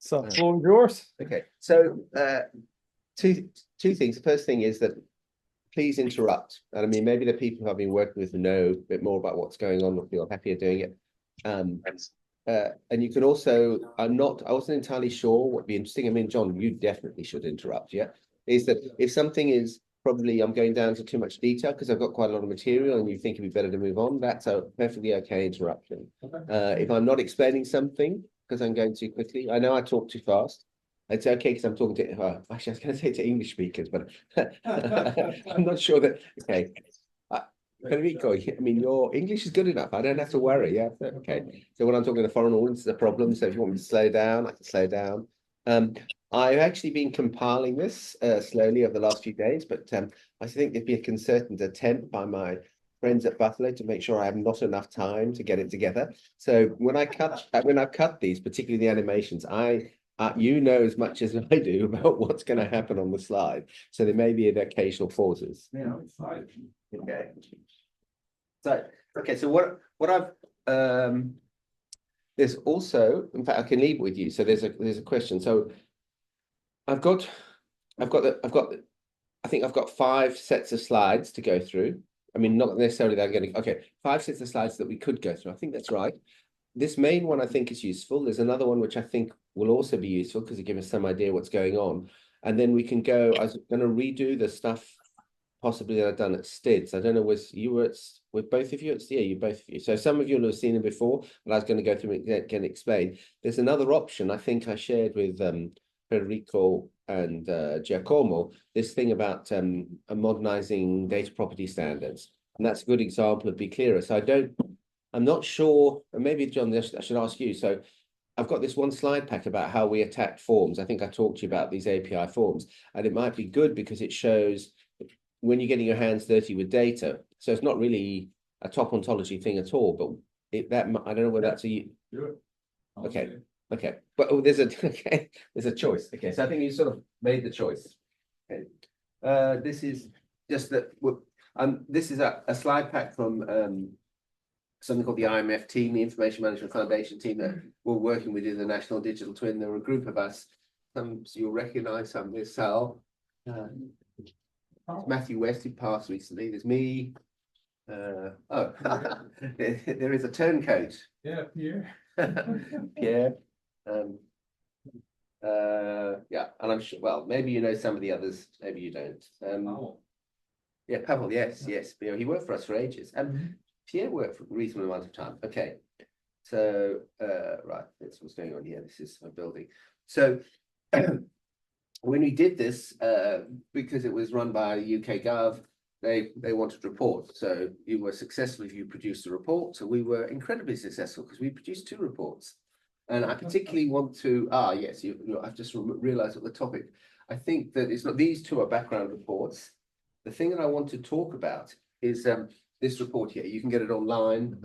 So, floor is yours. Okay, so two things. The first thing is that please interrupt. And I mean, maybe the people who I've been working with know a bit more about what's going on, will feel happier doing it. And you can also, I wasn't entirely sure what would be interesting. I mean, John, you definitely should interrupt, yeah? Is that if something is probably I'm going down to too much detail because I've got quite a lot of material and you think it'd be better to move on, that's a perfectly okay interruption. If I'm not explaining something because I'm going too quickly, I know I talk too fast. It's okay because I'm talking to, actually, I was going to say to English speakers, but I'm not sure that, okay. Federico, I mean, your English is good enough. I don't have to worry. Yeah. Okay. So when I'm talking to foreign audience, it's a problem. So if you want me to slow down, I can slow down. I've actually been compiling this slowly over the last few days, but I think there'd be a concerted attempt by my friends at Buffalo to make sure I have not enough time to get it together. So when I've cut these, particularly the animations, you know as much as I do about what's going to happen on the slide. So there may be occasional pauses. Yeah, okay. So okay, so what I've there's also, in fact, I can leave it with you. So there's a question. So I think I've got 5 sets of slides to go through. I mean, not necessarily that I'm going to, okay, 5 sets of slides that we could go through. I think that's right. This main one I think is useful. There's another one which I think will also be useful because it gives us some idea what's going on. And then we can go, I was going to redo the stuff possibly that I've done at STIDS. I don't know, with both of you at you both of you. So some of you will have seen it before, but I was going to go through it and explain. There's another option I think I shared with Federico and Giacomo, this thing about modernizing data property standards. And that's a good example of bCLEARer. So I'm not sure, and maybe John, I should ask you. So I've got this one slide pack about how we attack forms. I think I talked to you about these API forms, and it might be good because it shows when you're getting your hands dirty with data. So it's not really a top ontology thing at all, but I don't know whether that's a okay. Okay, but there's a choice. Okay, so I think you sort of made the choice. Okay, this is just that. This is a slide pack from something called the IMF team, the Information Management Foundation team that we're working with in the National Digital Twin. There are a group of us. Some you'll recognise. Some there's Sal, Matthew West who passed recently. There's me. There is a turncoat. Yeah, Pierre. Pierre. Yeah, and I'm sure, well, maybe you know some of the others, maybe you don't. Yeah, Pavel, yes, he worked for us for ages. Pierre worked for a reasonable amount of time. Okay, so right, that's what's going on here. This is a building. So when we did this, because it was run by UK Gov, they wanted reports. So you were successful if you produced a report. So we were incredibly successful because we produced 2 reports. And I particularly want to, yes, I've just realized what the topic. I think that it's not, these 2 are background reports. The thing that I want to talk about is this report here. You can get it online.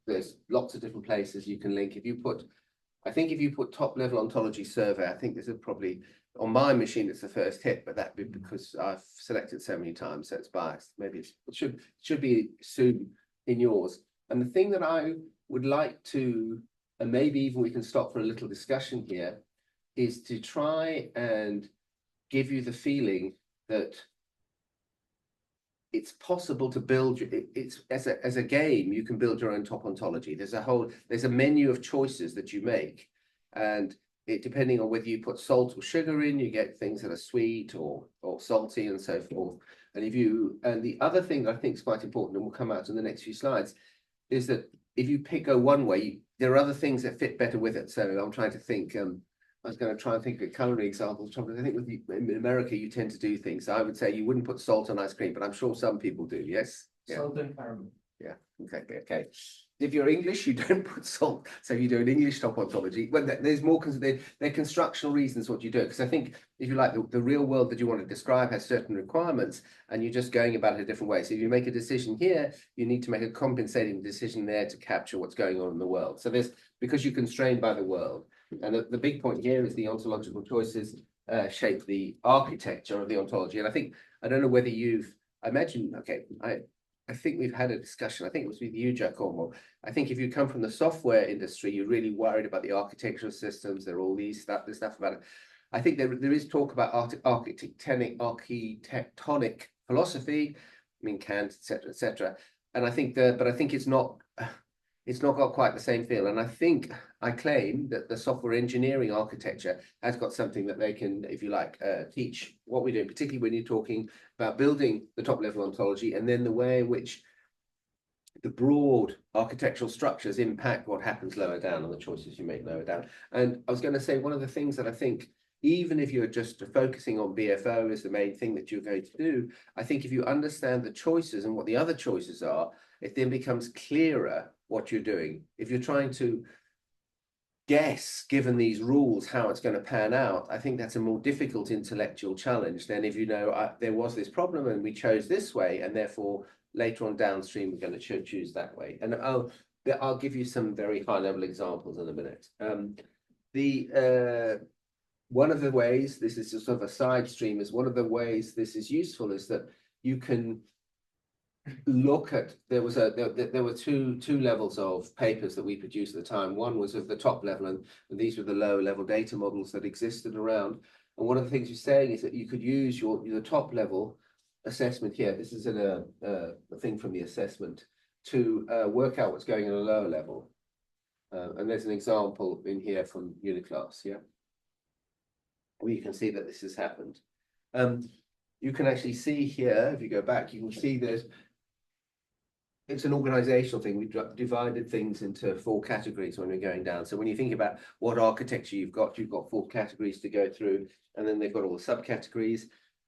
There's lots of different places you can link. If you put top level ontology survey, I think this is probably, on my machine, it's the first hit, but that'd be because I've selected so many times, so it's biased. Maybe it should be soon in yours. And the thing that I would like to, and maybe even we can stop for a little discussion here, is to try and give you the feeling that it's possible to build it's as a game. You can build your own top ontology. There's a menu of choices that you make, and depending on whether you put salt or sugar in, you get things that are sweet or salty and so forth. And the other thing that I think is quite important, and will come out in the next few slides, is that if you go one way, there are other things that fit better with it. So I'm trying to think. I was going to try and think of a culinary example. I think in America, you tend to do things. So I would say you wouldn't put salt on ice cream, but I'm sure some people do. Yes. Yeah. Salt and caramel. Yeah. Okay. If you're English, you don't put salt. So you do an English top ontology. Well, there's more there are constructional reasons what you do. Because I think if you like the real world that you want to describe has certain requirements, and you're just going about it a different way. So if you make a decision here, you need to make a compensating decision there to capture what's going on in the world. So because you're constrained by the world. And the big point here is the ontological choices shape the architecture of the ontology. And I don't know whether I imagine, okay, I think we've had a discussion, I think it was with you, Jack Cornwall. I think if you come from the software industry, you're really worried about the architectural systems, there are all these stuff, there's stuff about it. I think there is talk about architectonic philosophy, I mean Kant, etc., etc. And I think but I think it's not got quite the same feel. And I claim that the software engineering architecture has got something that they can, if you like, teach what we're doing, particularly when you're talking about building the top level ontology, and then the way in which the broad architectural structures impact what happens lower down and the choices you make lower down. And I was going to say, one of the things that I think, even if you're just focusing on BFO as the main thing that you're going to do, I think if you understand the choices and what the other choices are, it then becomes clearer what you're doing. If you're trying to guess, given these rules, how it's going to pan out, I think that's a more difficult intellectual challenge than if you know there was this problem and we chose this way, and therefore later on downstream we're going to choose that way. And I'll give you some very high level examples in a minute. One of the ways, this is just sort of a side stream, is one of the ways this is useful is that you can look at, there were two levels of papers that we produced at the time. One was of the top level, and these were the lower level data models that existed around. And one of the things you're saying is that you could use the top level assessment here. This is a thing from the assessment to work out what's going on a lower level. And there's an example in here from Uniclass, yeah, where you can see that this has happened. You can actually see here, if you go back, you can see it's an organizational thing. We divided things into 4 categories when we're going down. So when you think about what architecture you've got 4 categories to go through, and then they've got all the subcategories.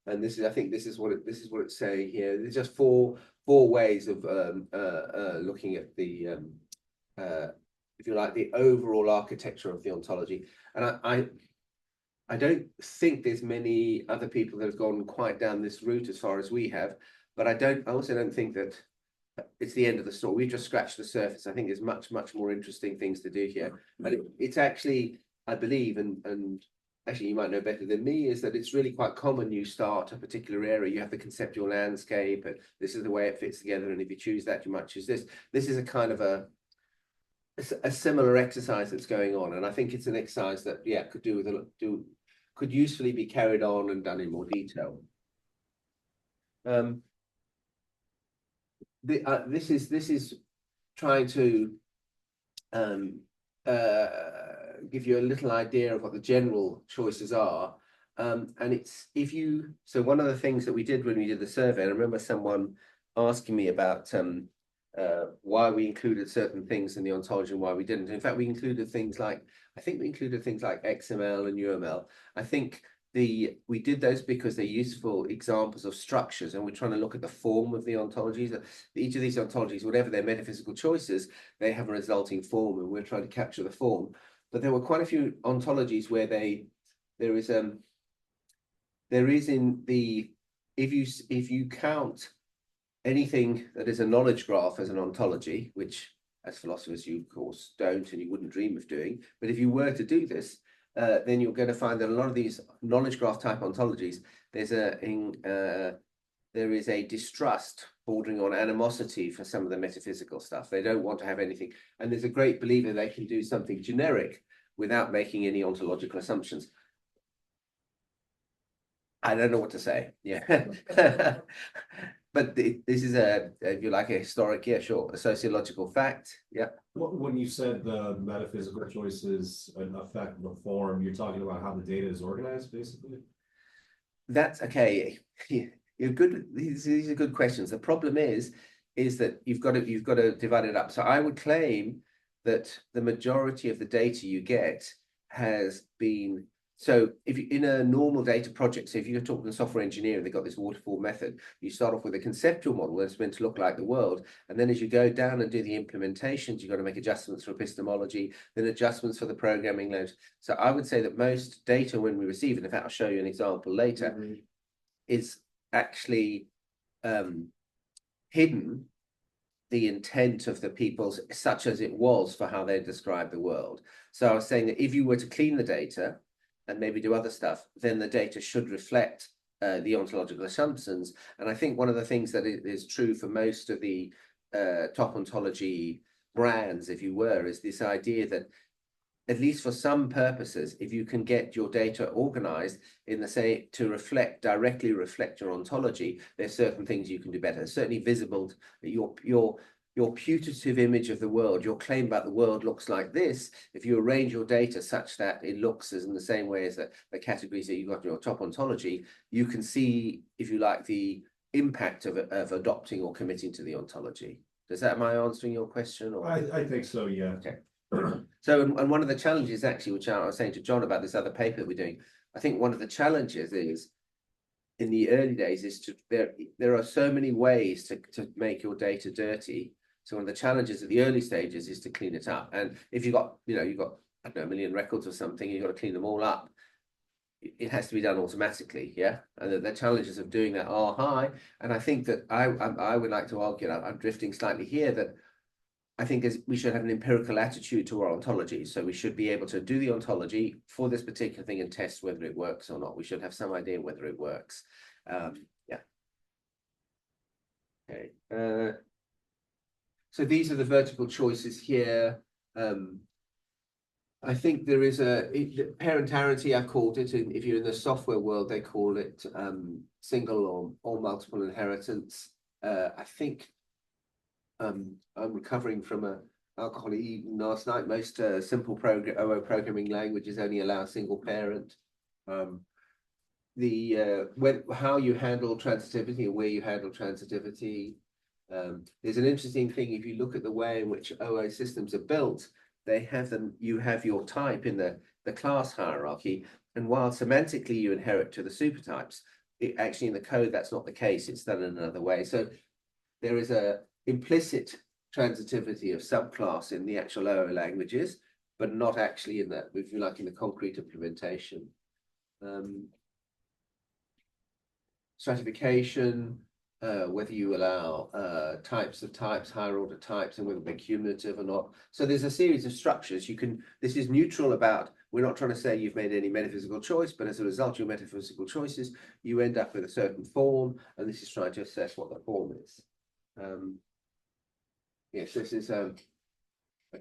And this is, I think, this is what it's saying here. There's just four ways of looking at the, if you like, the overall architecture of the ontology. And I don't think there's many other people that have gone quite down this route as far as we have, but I also don't think that it's the end of the story. We've just scratched the surface. I think there's much more interesting things to do here. But it's actually, I believe, and actually you might know better than me, is that it's really quite common. You start a particular area, you have the conceptual landscape, and this is the way it fits together. And if you choose that, you might choose this. This is a kind of a similar exercise that's going on, and I think it's an exercise that could usefully be carried on and done in more detail. This is trying to give you a little idea of what the general choices are. And it's, so one of the things that we did when we did the survey, I remember someone asking me about why we included certain things in the ontology and why we didn't. In fact, we included things like, XML and UML. I think we did those because they're useful examples of structures, and we're trying to look at the form of the ontologies. Each of these ontologies, whatever their metaphysical choices, they have a resulting form, and we're trying to capture the form. But there were quite a few ontologies where there is in the, if you count anything that is a knowledge graph as an ontology, which as philosophers you of course don't, and you wouldn't dream of doing, but if you were to do this, then you're going to find that a lot of these knowledge graph type ontologies, there is a distrust bordering on animosity for some of the metaphysical stuff. They don't want to have anything, and there's a great belief that they can do something generic without making any ontological assumptions. I don't know what to say. Yeah. But this is if you like, a historic, yeah, sure, a sociological fact. Yeah. When you said the metaphysical choices affect the form, you're talking about how the data is organized, basically? That's okay. You're good. These are good questions. The problem is that you've got to divide it up. So I would claim that the majority of the data you get has been, so if you in a normal data project, so if you're talking software engineering, they've got this waterfall method. You start off with a conceptual model that's meant to look like the world, and then as you go down and do the implementations, you've got to make adjustments for epistemology, then adjustments for the programming language. So I would say that most data when we receive it, in fact, I'll show you an example later, is actually hidden the intent of the peoples, such as it was for how they describe the world. So I was saying that if you were to clean the data and maybe do other stuff, then the data should reflect the ontological assumptions. And I think one of the things that is true for most of the top ontology brands, if you were, is this idea that, at least for some purposes, if you can get your data organized in the say to directly reflect your ontology, there's certain things you can do better. It's certainly visible. Your putative image of the world, your claim about the world looks like this. If you arrange your data such that it looks as in the same way as the categories that you've got in your top ontology, you can see, if you like, the impact of adopting or committing to the ontology. Am I answering your question? Or? I think so, yeah. Okay. So, and one of the challenges actually, which I was saying to John about this other paper that we're doing, I think one of the challenges is, in the early days, is there are so many ways to make your data dirty. So one of the challenges at the early stages is to clean it up. And if you've got, I don't know, 1 million records or something, you've got to clean them all up. It has to be done automatically, yeah. And the challenges of doing that are high. And I think that I would like to argue, I'm drifting slightly here, that I think we should have an empirical attitude to our ontology. So we should be able to do the ontology for this particular thing and test whether it works or not. We should have some idea whether it works. Yeah. Okay. So these are the vertical choices here. I think there is parentarity, I called it. And if you're in the software world, they call it single or multiple inheritance. I think I'm recovering from an alcoholic evening last night. Most simple OO programming languages only allow single parent. How you handle transitivity and where you handle transitivity. There's an interesting thing. If you look at the way in which OO systems are built, they have them. You have your type in the class hierarchy, and while semantically you inherit to the supertypes, actually in the code that's not the case. It's done in another way. So there is a implicit transitivity of subclass in the actual OO languages, but not actually in that, if you like, in the concrete implementation. Stratification, whether you allow types of types, higher order types, and whether they're cumulative or not. So there's a series of structures. This is neutral about, we're not trying to say you've made any metaphysical choice, but as a result of your metaphysical choices, you end up with a certain form, and this is trying to assess what the form is. Yes, this is, I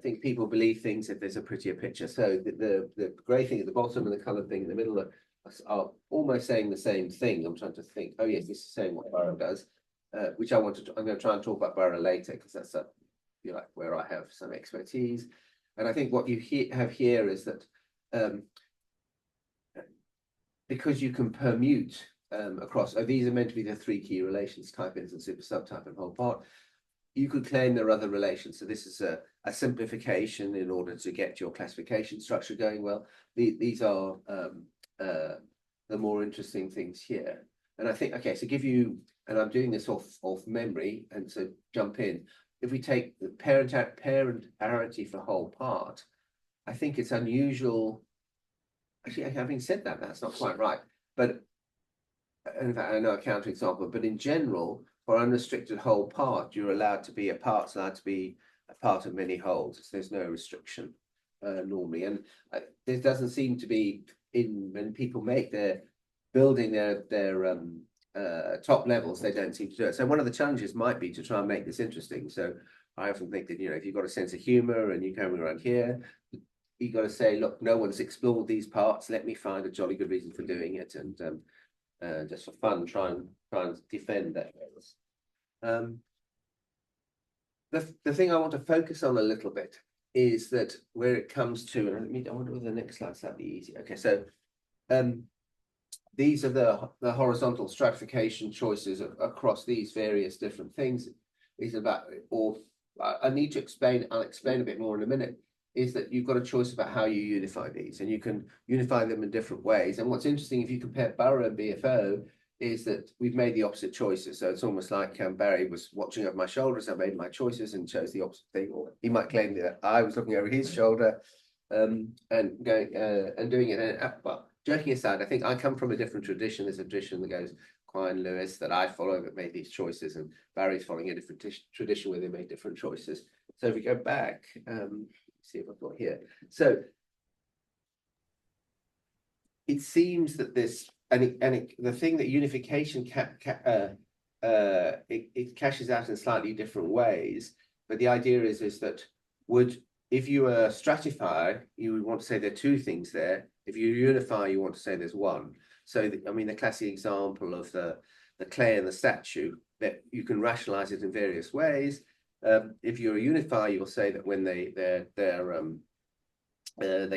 think people believe things if there's a prettier picture. So the grey thing at the bottom and the coloured thing in the middle are almost saying the same thing. I'm trying to think, oh yes, this is saying what BORO does, which I'm going to try and talk about BORO later, because that's where I have some expertise. And I think what you have here is that because you can permute across, these are meant to be the 3 key relations, type ins and super subtype and whole part. You could claim there are other relations. So this is a simplification in order to get your classification structure going well. These are the more interesting things here. And I think, okay, so give you, and I'm doing this off memory, and so jump in. If we take the parentarity for whole part, I think it's unusual. Actually, having said that, that's not quite right. But in fact, I know a counterexample, but in general, for unrestricted whole part, you're allowed to be a part of many wholes. There's no restriction normally. And there doesn't seem to be, when people make building their top levels, they don't seem to do it. So one of the challenges might be to try and make this interesting. So I often think that, if you've got a sense of humor and you're coming around here, you've got to say, look, no one's explored these parts. Let me find a jolly good reason for doing it. And just for fun, try and defend that. The thing I want to focus on a little bit is that where it comes to, and I wonder whether the next slide's that'd be easy. Okay, so these are the horizontal stratification choices across these various different things. Is about, or I need to explain. I'll explain a bit more in a minute. Is that you've got a choice about how you unify these, and you can unify them in different ways. And what's interesting, if you compare BORO and BFO, is that we've made the opposite choices. So it's almost like Barry was watching over my shoulder as I made my choices and chose the opposite thing. Or he might claim that I was looking over his shoulder and going and doing it. But joking aside, I think I come from a different tradition. There's a tradition that goes Quine Lewis that I follow that made these choices, and Barry's following a different tradition where they made different choices. So if we go back, see if I've got here. So it seems that this the thing that unification it cashes out in slightly different ways, but the idea is that if you stratify, you would want to say there are two things there. If you unify, you want to say there's one. So I mean, the classic example of the clay and the statue, that you can rationalize it in various ways. If you're a unifier, you'll say that when they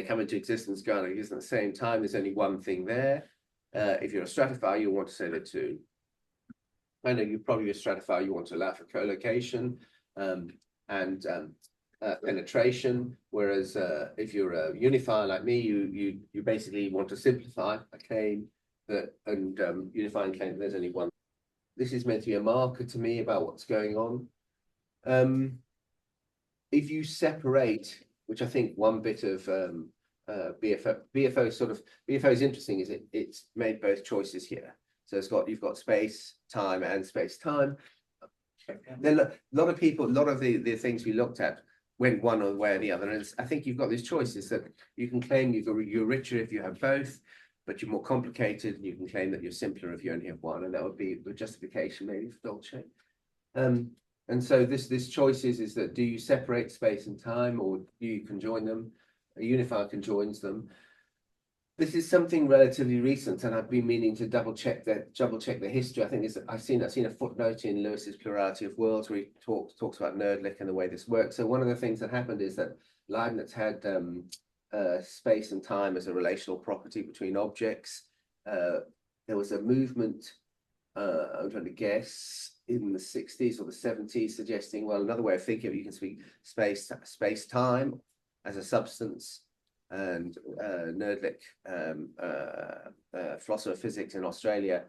come into existence, go out of existence at the same time, there's only one thing there. If you're a stratifier, you'll want to say there are two. I know you're probably a stratifier, you want to allow for co-location and penetration, whereas if you're a unifier like me, you basically want to simplify a claim that and unify and claim that there's only one. This is meant to be a marker to me about what's going on. If you separate, which I think one bit of BFO is interesting, is it's made both choices here. So you've got space, time, and space time. Then a lot of the things we looked at went one way or the other. And I think you've got these choices that you can claim you're richer if you have both, but you're more complicated, and you can claim that you're simpler if you only have one, and that would be the justification maybe for Dolce. And so this choice is that, do you separate space and time, or do you conjoin them? A unifier conjoins them. This is something relatively recent, and I've been meaning to double check the history. I think I've seen a footnote in Lewis's Plurality of Worlds where he talks about Nerdlich and the way this works. So one of the things that happened is that Leibniz had space and time as a relational property between objects. There was a movement, I'm trying to guess, in the 60s or the 70s, suggesting, well, another way of thinking of it, you can speak space-time as a substance. And Nerdlich, philosopher of physics in Australia,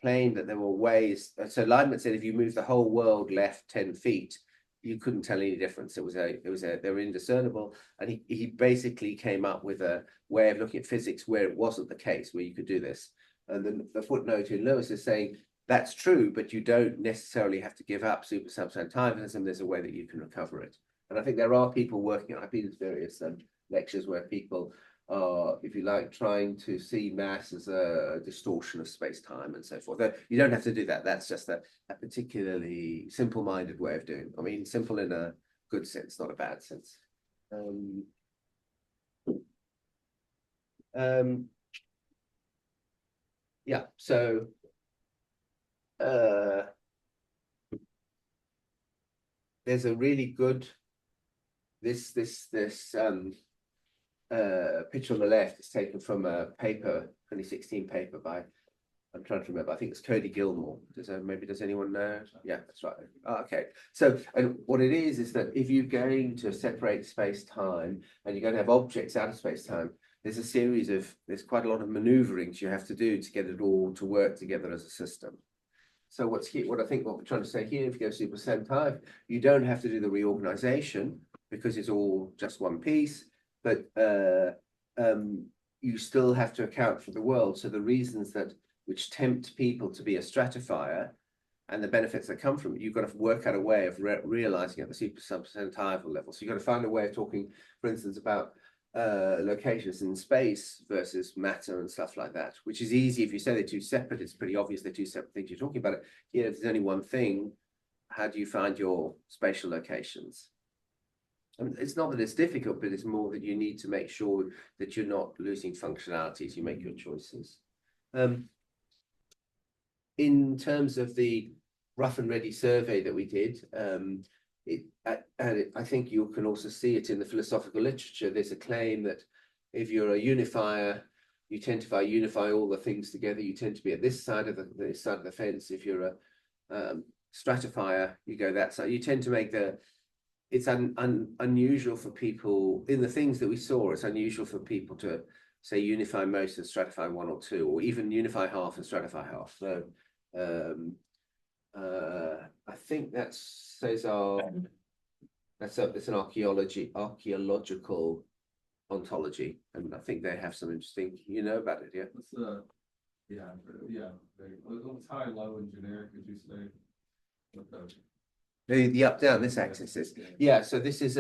claimed that there were ways. So Leibniz said if you move the whole world left 10 feet, you couldn't tell any difference. They were indiscernible. And he basically came up with a way of looking at physics where it wasn't the case, where you could do this. And then the footnote in Lewis is saying that's true, but you don't necessarily have to give up super subset timeism. There's a way that you can recover it. And I think there are people working on, I've been to various lectures where people are, if you like, trying to see mass as a distortion of space-time and so forth. You don't have to do that. That's just a particularly simple-minded way of doing it. I mean, simple in a good sense, not a bad sense. Yeah, so there's a really good this picture on the left is taken from a paper, 2016 paper by, I'm trying to remember, I think it's Cody Gilmore. Does anyone know? Yeah, that's right. Oh, okay. So, and what it is that if you're going to separate space-time and you're going to have objects out of space-time, there's quite a lot of maneuverings you have to do to get it all to work together as a system. So what we're trying to say here, if you go super Sentai, you don't have to do the reorganization because it's all just one piece, but you still have to account for the world. So the reasons which tempt people to be a stratifier and the benefits that come from it, you've got to work out a way of realizing at the super subcentival level. So you've got to find a way of talking, for instance, about locations in space versus matter and stuff like that, which is easy if you say they're two separate. It's pretty obvious they're two separate things you're talking about. Here, if there's only one thing, how do you find your spatial locations? And it's not that it's difficult, but it's more that you need to make sure that you're not losing functionality as you make your choices. In terms of the rough and ready survey that we did, I think you can also see it in the philosophical literature. There's a claim that if you're a unifier, you tend to unify all the things together. You tend to be at this side of the fence. If you're a stratifier, you go that side. You tend to make it's unusual for people, in the things that we saw, it's unusual for people to say unify most and stratify one or two, or even unify half and stratify half. So I think it's an archaeological ontology, and I think they have some interesting, about it, yeah. What's high, low, and generic, would you say? The up down this axis is, yeah. So this is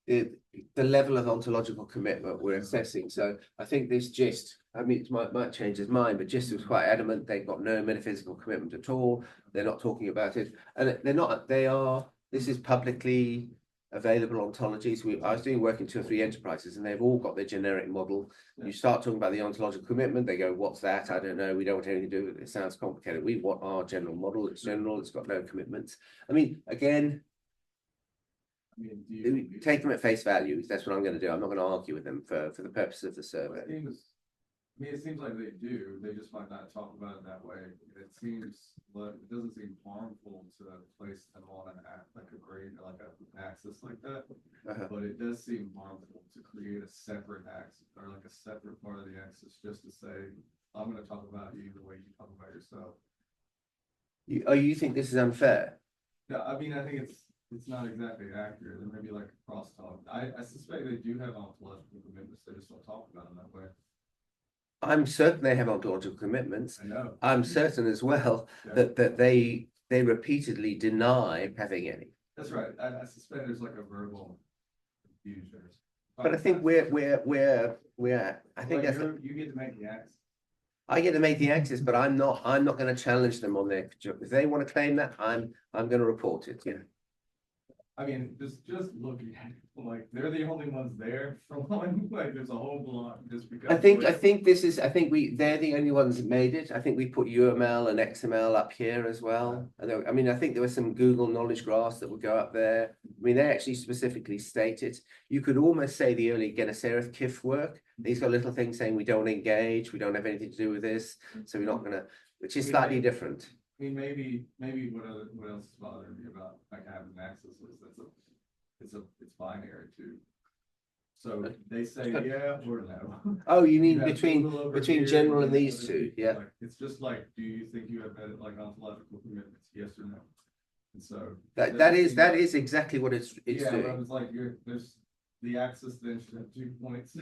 the level of ontological commitment we're assessing. So I think this GIST, I mean, it might change his mind, but GIST was quite adamant they've got no metaphysical commitment at all. They're not talking about it, and they're not. They are. This is publicly available ontologies. I was doing work in 2 or 3 enterprises, and they've all got their generic model. You start talking about the ontological commitment, they go, "What's that? I don't know. We don't want anything to do with it. It sounds complicated. We want our general model. It's general. It's got no commitments." I mean, again. Take them at face value. That's what I'm going to do. I'm not going to argue with them for the purpose of the survey. It seems like they do. They just might not talk about it that way. It doesn't seem harmful to place them on like a grade, like an axis like that. But it does seem harmful to create a separate axis or like a separate part of the axis just to say, I'm going to talk about you the way you talk about yourself. You think this is unfair? No, I mean, I think it's not exactly accurate. There may be like a crosstalk. I suspect they do have ontological commitments. They just don't talk about them that way. I'm certain they have ontological commitments. I know. I'm certain as well that they repeatedly deny having any. That's right. I suspect there's like a verbal confusion. But I think we're I think that's you get to make the axis. I get to make the axis, but I'm not going to challenge them on their. If they want to claim that, I'm going to report it. Yeah. I mean, just looking at it, like they're the only ones there for one. Like there's a whole block just because. I think they're the only ones that made it. I think we put UML and XML up here as well. I mean, I think there was some Google knowledge graphs that would go up there. I mean, they actually specifically state it. You could almost say the early Genesereth KIF work. These got little things saying we don't engage, we don't have anything to do with this, so we're not going to, which is slightly different. I mean, maybe what else is bothering me about like having access is it's binary too. So they say yeah or no. Oh, you mean between general and these two? Yeah. Like, it's just like, do you think you have like ontological commitments? Yes or no? And so that is exactly what it's doing. But it's like there's the axis then should have 2 points.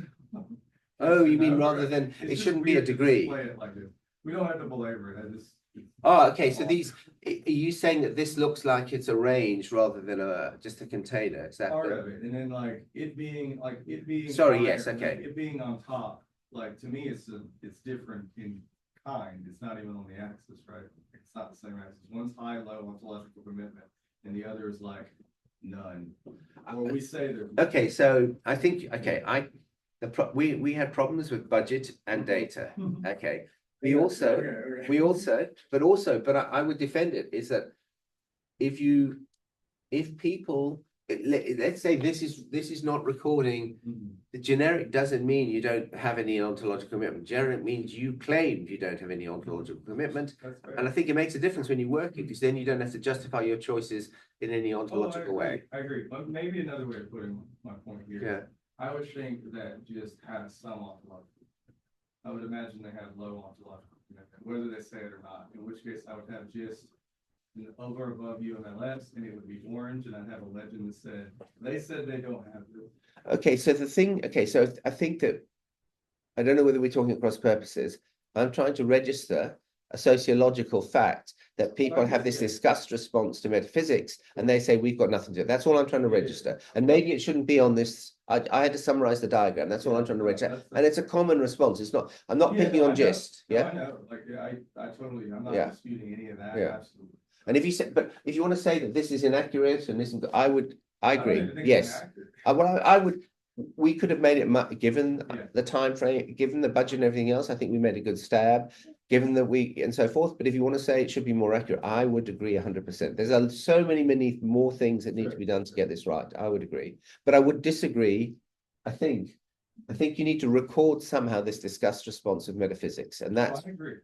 Oh, you mean rather than it shouldn't be a degree? We don't have to belabor it. Oh, okay. So are you saying that this looks like it's a range rather than just a container? Is that part of it? And then like it being. Sorry. Yes. Okay. It being on top, like to me, it's different in kind. It's not even on the axis, right? It's not the same axis. One's high, low ontological commitment, and the other is like none. Or we say that. Okay. So I think we had problems with budget and data. Okay. But I would defend it is that if people, let's say this is not recording, the generic doesn't mean you don't have any ontological commitment. Generic means you claim you don't have any ontological commitment. And I think it makes a difference when you work it, because then you don't have to justify your choices in any ontological way. I agree. But maybe another way of putting my point here. Yeah. I would think that just has some ontological. I would imagine they have low ontological commitment, whether they say it or not. In which case, I would have just over above UMLS, and it would be orange, and I'd have a legend that said they said they don't have this. Okay, so so I think that I don't know whether we're talking across purposes. I'm trying to register a sociological fact that people have this disgust response to metaphysics, and they say we've got nothing to do. That's all I'm trying to register. And maybe it shouldn't be on this. I had to summarize the diagram. That's all I'm trying to register. And it's a common response. It's not. I'm not picking on GIST. Yeah. I know. Like I totally. I'm not disputing any of that. Yeah. Absolutely. And if you want to say that this is inaccurate and this, I agree. Yes. We could have made it, given the time frame, given the budget and everything else. I think we made a good stab, given that and so forth. But if you want to say it should be more accurate, I would agree 100%. There's so many more things that need to be done to get this right. I would agree, but I would disagree. I think you need to record somehow this disgust response of metaphysics, and I agree.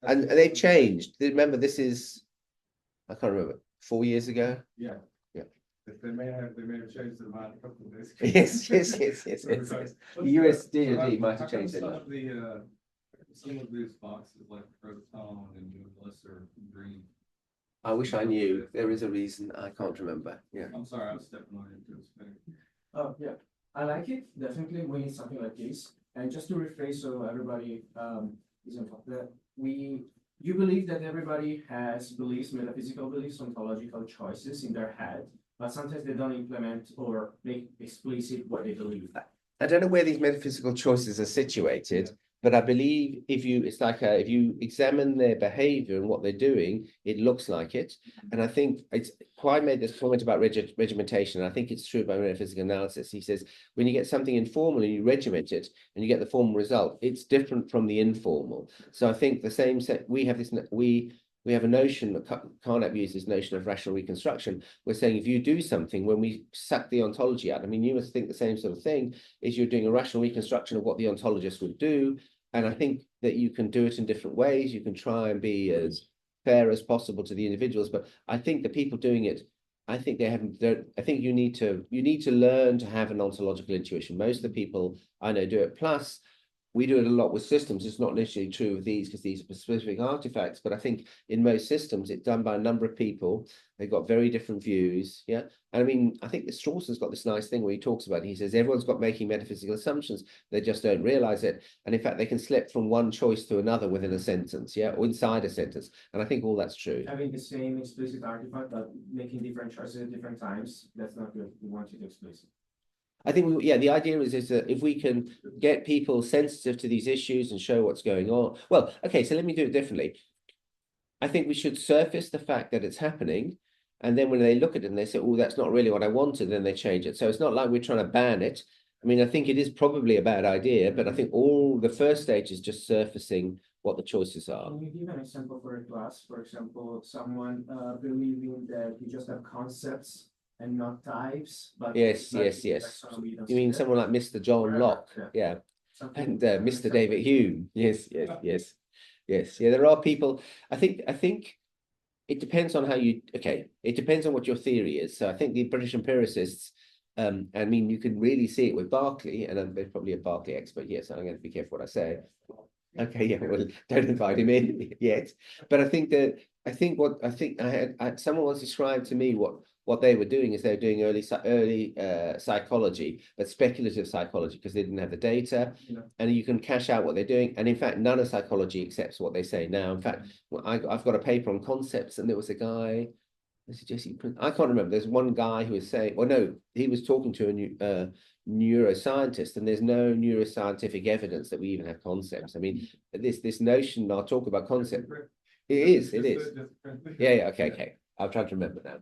and they've changed. Remember, this is, I can't remember, 4 years ago. Yeah. They may have changed their mind a couple of days ago. Yes. The US DoD might have changed it. Some of these boxes, like Proton and Universe, are green. I wish I knew. There is a reason. I can't remember. Yeah. I'm sorry, I was stepping on into his thing. Yeah, I like it. Definitely, we need something like this. And just to rephrase, so everybody is on top of that, you believe that everybody has beliefs, metaphysical beliefs, ontological choices in their head, but sometimes they don't implement or make explicit what they believe. I don't know where these metaphysical choices are situated, but I believe if you examine their behavior and what they're doing, it looks like it. And I think it's Quine made this comment about regimentation. And I think it's true about metaphysical analysis. He says when you get something informal and you regiment it and you get the formal result, it's different from the informal. So I think the same set we have this we have a notion that Carnap uses this notion of rational reconstruction. We're saying if you do something, when we suck the ontology out, I mean, you must think the same sort of thing, is you're doing a rational reconstruction of what the ontologist would do. And I think that you can do it in different ways. You can try and be as fair as possible to the individuals. But I think the people doing it, I think I think you need to learn to have an ontological intuition. Most of the people I know do it. Plus, we do it a lot with systems. It's not necessarily true of these because these are specific artifacts, but I think in most systems, it's done by a number of people. They've got very different views. Yeah. And I mean, I think that Strawson's got this nice thing where he talks about it. He says, everyone's got making metaphysical assumptions. They just don't realize it. And in fact, they can slip from one choice to another within a sentence. Yeah. Or inside a sentence. And I think all that's true. Having the same explicit artifact, but making different choices at different times, that's not good. We want it explicit. I think, the idea is that if we can get people sensitive to these issues and show what's going on. Well, okay, so let me do it differently. I think we should surface the fact that it's happening. And then when they look at it and they say, oh, that's not really what I wanted, then they change it. So it's not like we're trying to ban it. I mean, I think it is probably a bad idea, but I think the first stage is just surfacing what the choices are. Can you give an example for a class? For example, someone believing that you just have concepts and not types, but yes. You mean someone like Mr. John Locke, yeah. And Mr. David Hume, yes. Yeah, there are people. I think it depends on it depends on what your theory is. So I think the British empiricists, I mean, you can really see it with Berkeley, and there's probably a Berkeley expert here, so I'm going to be careful what I say. Okay, yeah, well, don't invite him in yet. But I think someone once described to me what they were doing is they were doing early psychology, but speculative psychology, because they didn't have the data, and you can cash out what they're doing. And in fact, none of psychology accepts what they say now. In fact, I've got a paper on concepts, and there was a guy, I can't remember. There's one guy who was saying, well, no, he was talking to a neuroscientist, and there's no neuroscientific evidence that we even have concepts. I mean, this notion, I'll talk about concept. It is. Yeah, okay. I'll try to remember now.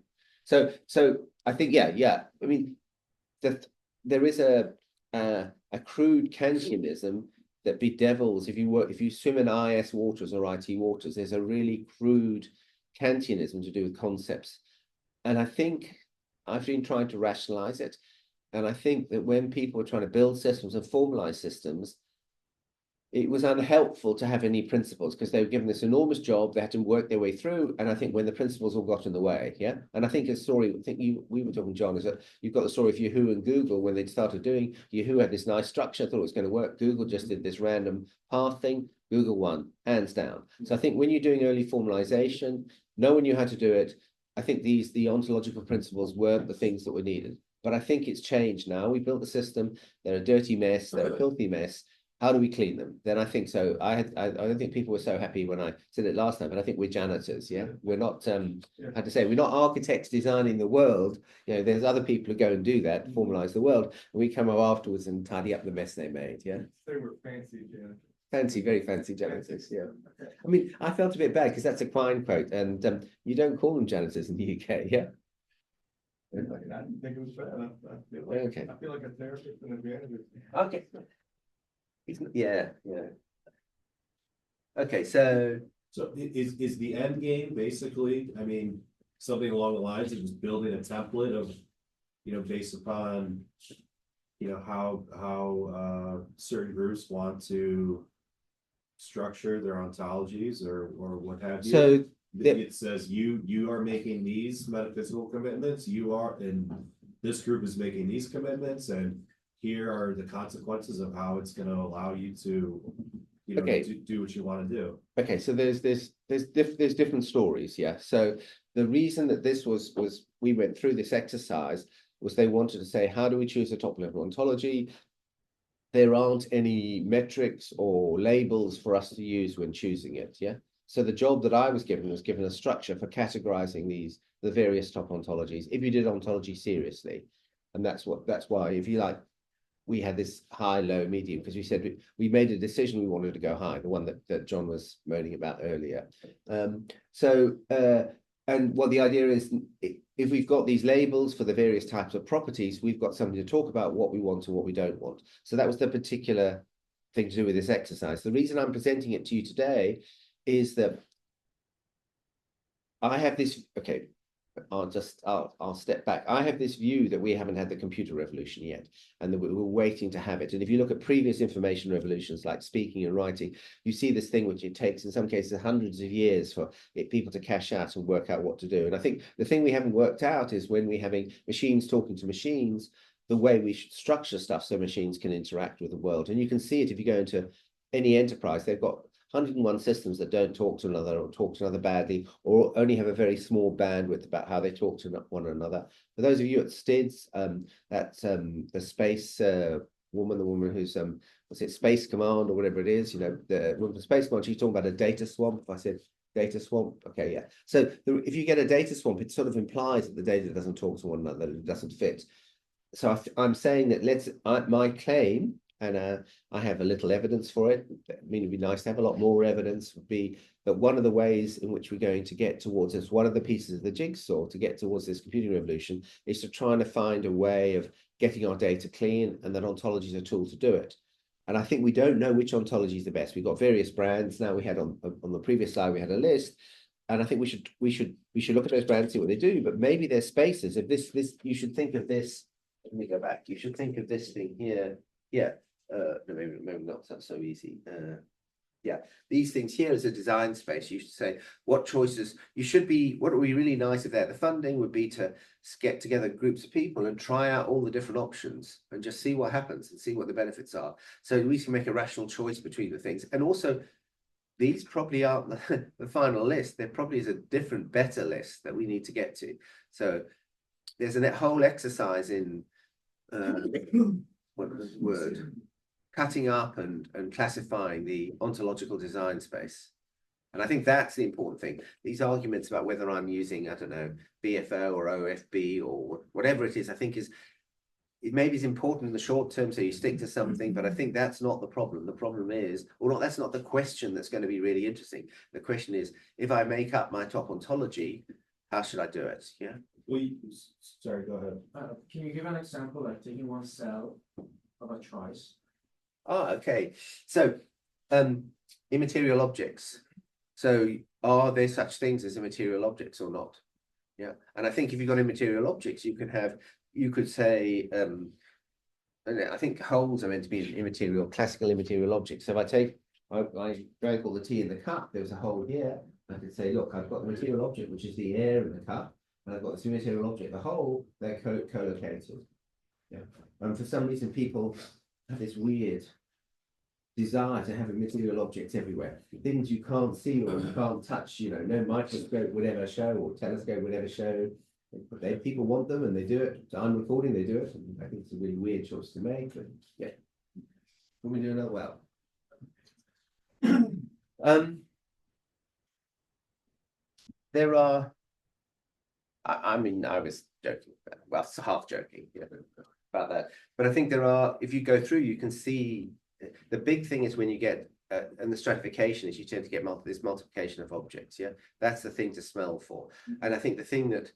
So I think, yeah. I mean, there is a crude Kantianism that bedevils, if you swim in IS waters or IT waters, there's a really crude Kantianism to do with concepts. And I think I've been trying to rationalize it. And I think that when people were trying to build systems and formalize systems, it was unhelpful to have any principles because they were given this enormous job. They had to work their way through. And I think when the principles all got in the way, yeah. And I think a story, we were talking, John, is that you've got the story of Yahoo and Google when they started doing, Yahoo had this nice structure, thought it was going to work. Google just did this random path thing. Google won, hands down. So I think when you're doing early formalization, no one knew how to do it. I think the ontological principles weren't the things that were needed. But I think it's changed now. We built the system. They're a dirty mess. They're a filthy mess. How do we clean them? Then I think so. I don't think people were so happy when I said it last time, but I think we're janitors. Yeah, we're not. How to say? We're not architects designing the world. You know, there's other people who go and do that, formalize the world, and we come up afterwards and tidy up the mess they made. Yeah. They were fancy janitors. Fancy, very fancy janitors. Yeah. I mean, I felt a bit bad because that's a Quine quote, and you don't call them janitors in the UK. Yeah. I didn't think it was bad. I feel like a therapist and a janitor. Okay. Yeah. Okay, so is the end game basically, I mean, something along the lines of just building a template of, based upon, how certain groups want to structure their ontologies or what have you. So it says you are making these metaphysical commitments, and this group is making these commitments, and here are the consequences of how it's going to allow you to, to do what you want to do. Okay, so there's different stories, yeah. So the reason that this was we went through this exercise was they wanted to say, how do we choose a top level ontology? There aren't any metrics or labels for us to use when choosing it, yeah. So the job that I was given a structure for categorizing the various top ontologies, if you did ontology seriously. And that's why, if you like, we had this high, low, medium, because we said we made a decision we wanted to go high, the one that John was moaning about earlier. And what the idea is, if we've got these labels for the various types of properties, we've got something to talk about what we want and what we don't want. So that was the particular thing to do with this exercise. The reason I'm presenting it to you today is that I have this, okay, I'll step back. I have this view that we haven't had the computer revolution yet, and that we're waiting to have it. And if you look at previous information revolutions like speaking and writing, you see this thing which it takes in some cases hundreds of years for people to cash out and work out what to do. And I think the thing we haven't worked out is when we're having machines talking to machines, the way we should structure stuff so machines can interact with the world. And you can see it if you go into any enterprise, they've got 101 systems that don't talk to another or talk to another badly, or only have a very small bandwidth about how they talk to one another. For those of you at STIDS, that's the space woman, the woman who's what's it, Space Command or whatever it is, you know, the woman from Space Command, she's talking about a data swamp. If I said data swamp, okay, yeah. So if you get a data swamp, it sort of implies that the data doesn't talk to one another, it doesn't fit. So I'm saying that my claim, and I have a little evidence for it. I mean, it'd be nice to have a lot more evidence, would be that one of the ways in which we're going to get towards this, one of the pieces of the jigsaw to get towards this computing revolution, is to try and find a way of getting our data clean, and that ontology is a tool to do it. And I think we don't know which ontology is the best. We've got various brands. Now we had on the previous slide, we had a list. And I think we should look at those brands, see what they do, but maybe there's spaces. If this, you should think of this, let me go back. You should think of this thing here. Yeah. No, maybe not. That's so easy. Yeah, these things here as a design space. You should say what choices you should be. What would be really nice if there, the funding would be to get together groups of people and try out all the different options and just see what happens and see what the benefits are. So we can make a rational choice between the things. And also, these probably aren't the final list. There probably is a different, better list that we need to get to. So there's a whole exercise in what was the word? Cutting up and classifying the ontological design space. And I think that's the important thing. These arguments about whether I'm using, I don't know, BFO or OFB or whatever it is, I think it maybe is important in the short term, so you stick to something, but I think that's not the problem. The problem is, or not, that's not the question that's going to be really interesting. The question is, if I make up my top ontology, how should I do it? Yeah. Sorry, go ahead. Can you give an example, like taking one cell of a choice? Oh, okay. So, immaterial objects. So, are there such things as immaterial objects or not? Yeah. And I think if you've got immaterial objects, you could say, I think wholes are meant to be immaterial, classical immaterial objects. So if I drank all the tea in the cup, there was a hole here. I could say, look, I've got the material object, which is the air in the cup, and I've got this immaterial object, the hole, they're co-located. Yeah. And for some reason, people have this weird desire to have immaterial objects everywhere. Things you can't see or you can't touch, you know, no microscope would ever show or telescope would ever show. People want them and they do it. So I'm recording, they do it. And I think it's a really weird choice to make. But yeah. Can we do another well? There are, I mean, I was joking, well, half joking, yeah, about that. But I think there are, if you go through, you can see the big thing is when you get, and the stratification is you tend to get this multiplication of objects. Yeah, that's the thing to smell for. And I think the thing that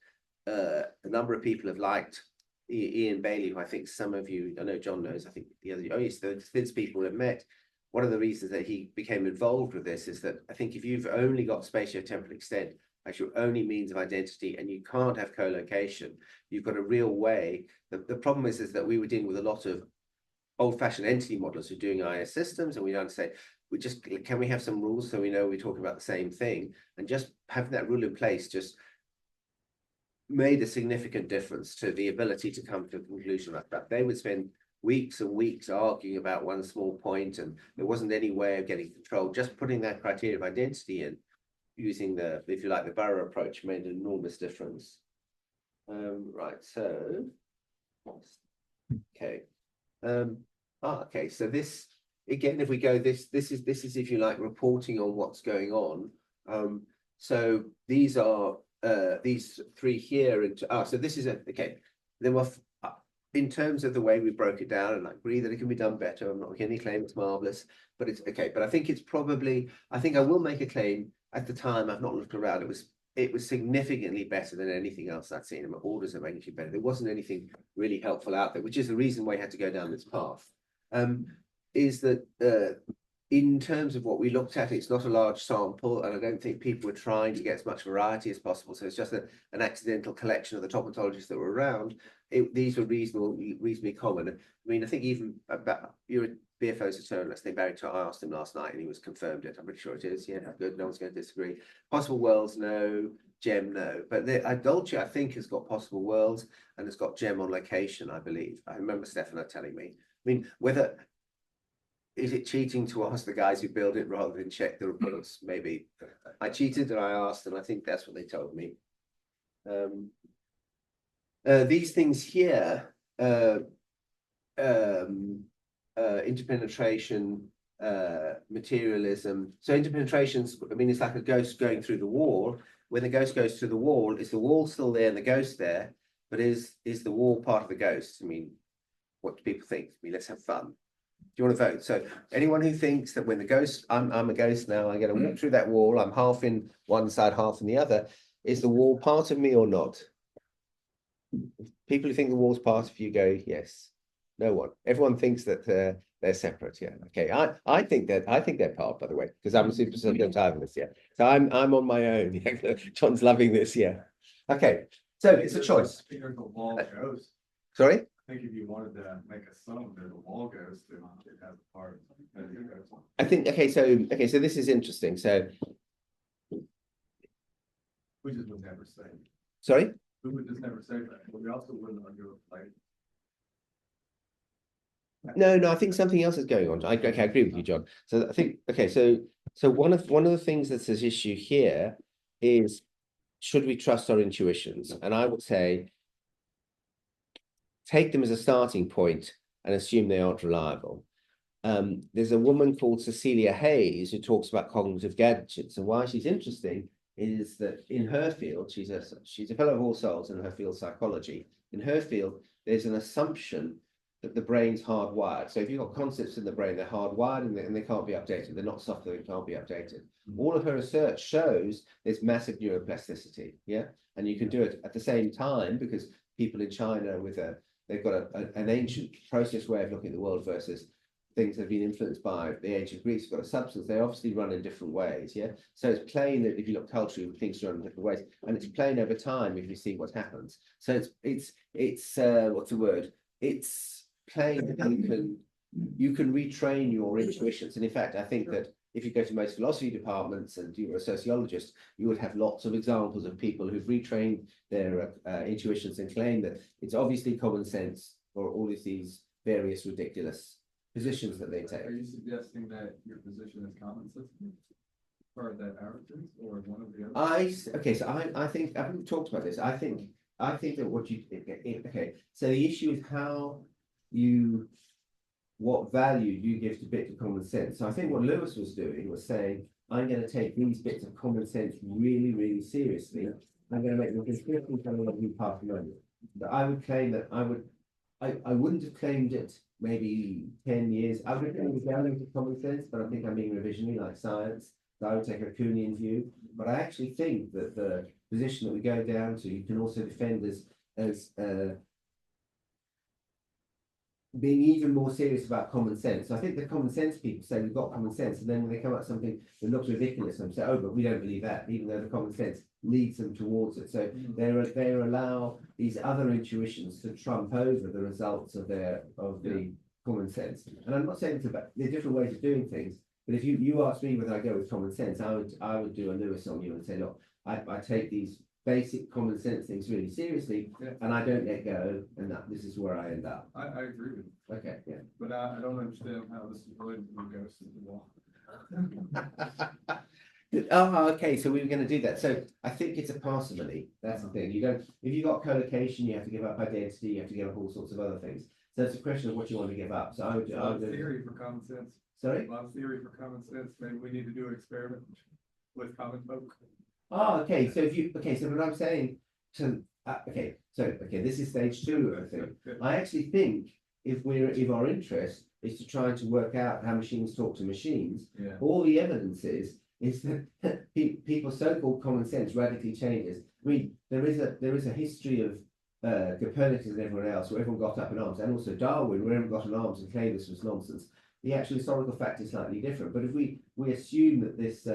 a number of people have liked, Ian Bailey, who I think some of you, I know John knows, I think the other, the STIDS people have met. One of the reasons that he became involved with this is that I think if you've only got spatiotemporal extent as your only means of identity and you can't have co-location, you've got a real way. The problem is that we were dealing with a lot of old-fashioned entity models who are doing IS systems, and we don't say, can we have some rules so we know we're talking about the same thing? And just having that rule in place just made a significant difference to the ability to come to a conclusion like that. They would spend weeks and weeks arguing about one small point, and there wasn't any way of getting control. Just putting that criteria of identity in, using the, if you like, the BORO approach made an enormous difference. Right, so, okay. Okay, so this, again, if we go, this is, if you like, reporting on what's going on. So these are these three here, and so this is okay. There were in terms of the way we broke it down, and I agree that it can be done better. I'm not making any claim it's marvelous, but it's okay. But I think it's probably, I think I will make a claim. At the time, I've not looked around. It was significantly better than anything else I'd seen. My orders are magnitude better. There wasn't anything really helpful out there, which is the reason why I had to go down this path. Is that in terms of what we looked at, it's not a large sample, and I don't think people were trying to get as much variety as possible. So it's just an accidental collection of the topontologists that were around. These were reasonably common. I mean, I think even about your BFO's eternal, I think Barry, I asked him last night and he was confirmed it. I'm pretty sure it is. Yeah, good. No one's going to disagree. Possible worlds, no. Gem, no. But the Dolce, I think, has got possible worlds and has got gem on location, I believe. I remember Stefano telling me. I mean, whether is it cheating to ask the guys who build it rather than check the reports? Maybe. I cheated and I asked, and I think that's what they told me. These things here, interpenetration, materialism. So interpenetrations, I mean, it's like a ghost going through the wall. When the ghost goes through the wall, is the wall still there and the ghost there? But is the wall part of the ghost? I mean, what do people think? I mean, let's have fun. Do you want to vote? So anyone who thinks that when the ghost, I'm a ghost now, I'm going to walk through that wall, I'm half in one side, half in the other, is the wall part of me or not? People who think the wall's part of you go, yes. No one. Everyone thinks that they're separate. Yeah. Okay. I think they're part, by the way, because I'm a super subjectivist. Yeah. So I'm on my own. Yeah. John's loving this. Yeah. Okay. So it's a choice. I think there's a wall ghost. Sorry? I think if you wanted to make a sum, there's a wall ghost, and it has a part. I think so this is interesting. So We just would never say. sorry? We would just never say that, but we also wouldn't argue with like. No, I think something else is going on. I agree with you, John. So I think so one of the things that's at issue here is, should we trust our intuitions? And I would say take them as a starting point and assume they aren't reliable. There's a woman called Cecilia Hayes who talks about cognitive gadgets, and why she's interesting is that in her field, she's a fellow of All Souls in her field, psychology. In her field, there's an assumption that the brain's hardwired. So if you've got concepts in the brain, they're hardwired and they can't be updated. They're not software, they can't be updated. All of her research shows there's massive neuroplasticity, yeah? And you can do it at the same time because people in China they've got an ancient process way of looking at the world versus things that have been influenced by the ancient Greeks, got a substance, they obviously run in different ways, yeah? So it's plain that if you look culturally, things run in different ways, and it's plain over time if you see what happens. So it's what's the word? It's plain that you can retrain your intuitions. And in fact, I think that if you go to most philosophy departments and you were a sociologist, you would have lots of examples of people who've retrained their intuitions and claim that it's obviously common sense for all of these various ridiculous positions that they take. Are you suggesting that your position is common sense, or that averages, or one of the other? So I think I haven't talked about this. I think that so the issue is what value you give to bits of common sense. So I think what Lewis was doing was saying, I'm going to take these bits of common sense really, really seriously. I'm going to make them consistently kind of new path money. But I would claim that I wouldn't have claimed it maybe 10 years. I would have claimed it down into common sense, but I think I'm being revisionary like science. So I would take a Kuhnian view. But I actually think that the position that we go down to, you can also defend as being even more serious about common sense. So I think the common sense people say we've got common sense, and then when they come up with something that looks ridiculous, and say, oh, but we don't believe that, even though the common sense leads them towards it. So they allow these other intuitions to trump over the results of the common sense. And I'm not saying it's about there are different ways of doing things, but if you ask me whether I go with common sense, I would do a Lewis on you and say, look, I take these basic common sense things really seriously, and I don't let go, and this is where I end up. I agree with you. Okay, yeah. But I don't understand how this is related to the ghost of the wall. Oh, okay. So we were going to do that. So I think it's a parsimony. That's the thing. You don't. If you got collocation, you have to give up identity. You have to give up all sorts of other things. So it's a question of what you want to give up. So I would theory for common sense. Sorry. A lot of theory for common sense. Maybe we need to do an experiment. with common folk. Oh, okay, so what I'm saying to, this is stage 2 of the thing. I actually think if our interest is to try to work out how machines talk to machines, Yeah. all the evidence is that people's so-called common sense radically changes. I mean, there is a history of Copernicus and everyone else, where everyone got up in arms, and also Darwin, where everyone got in arms and claimed this was nonsense. The actual historical fact is slightly different. But if we assume that this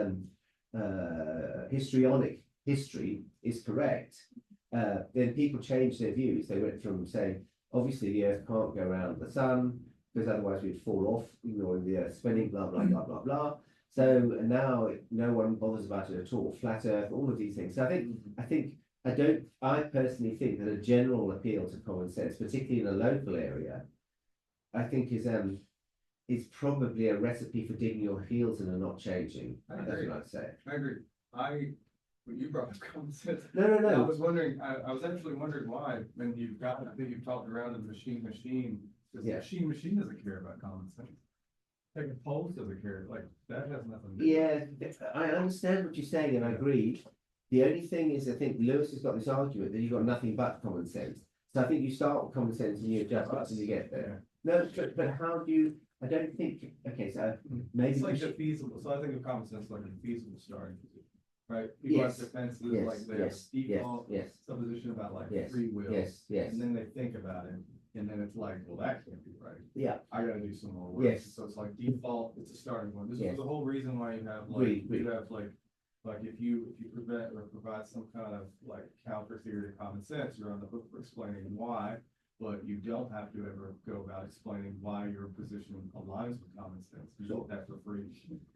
histrionic history is correct, then people change their views. They went from saying, obviously the Earth can't go around the sun, because otherwise we'd fall off, ignoring the Earth spinning, blah, blah, blah, blah, blah. So now no one bothers about it at all. Flat Earth, all of these things. So I personally think that a general appeal to common sense, particularly in a local area, I think is probably a recipe for digging your heels in and not changing. I That's agree. what I'd say. I agree. When you brought up common sense. No. I was wondering, I was actually wondering why, when you've talked around the machine, because machine doesn't care about common sense. Like a pulse doesn't care, like that has nothing to do. Yeah, I understand what you're saying, and I agree. The only thing is, I think Lewis has got this argument that you've got nothing but common sense. So I think you start with common sense and you adjust until you get there. No, but how do you? I don't think. Okay, so maybe It's like a feasible, so I think of common sense like a feasible starting position, right? People have Yes, defenses, yes, like their yes, default yes, supposition about like yes, free will. yes, And then they think about it, and then it's like, well, that can't be right. yeah, I gotta do some more work. Yes. So it's like default, it's a starting point. This Yes. is the whole reason why you have like, Agreed. you have like if you prevent or provide some kind of like counter theory to common sense, you're on the hook for explaining why, but you don't have to ever go about explaining why your position aligns with common sense. You Sure. get that for free.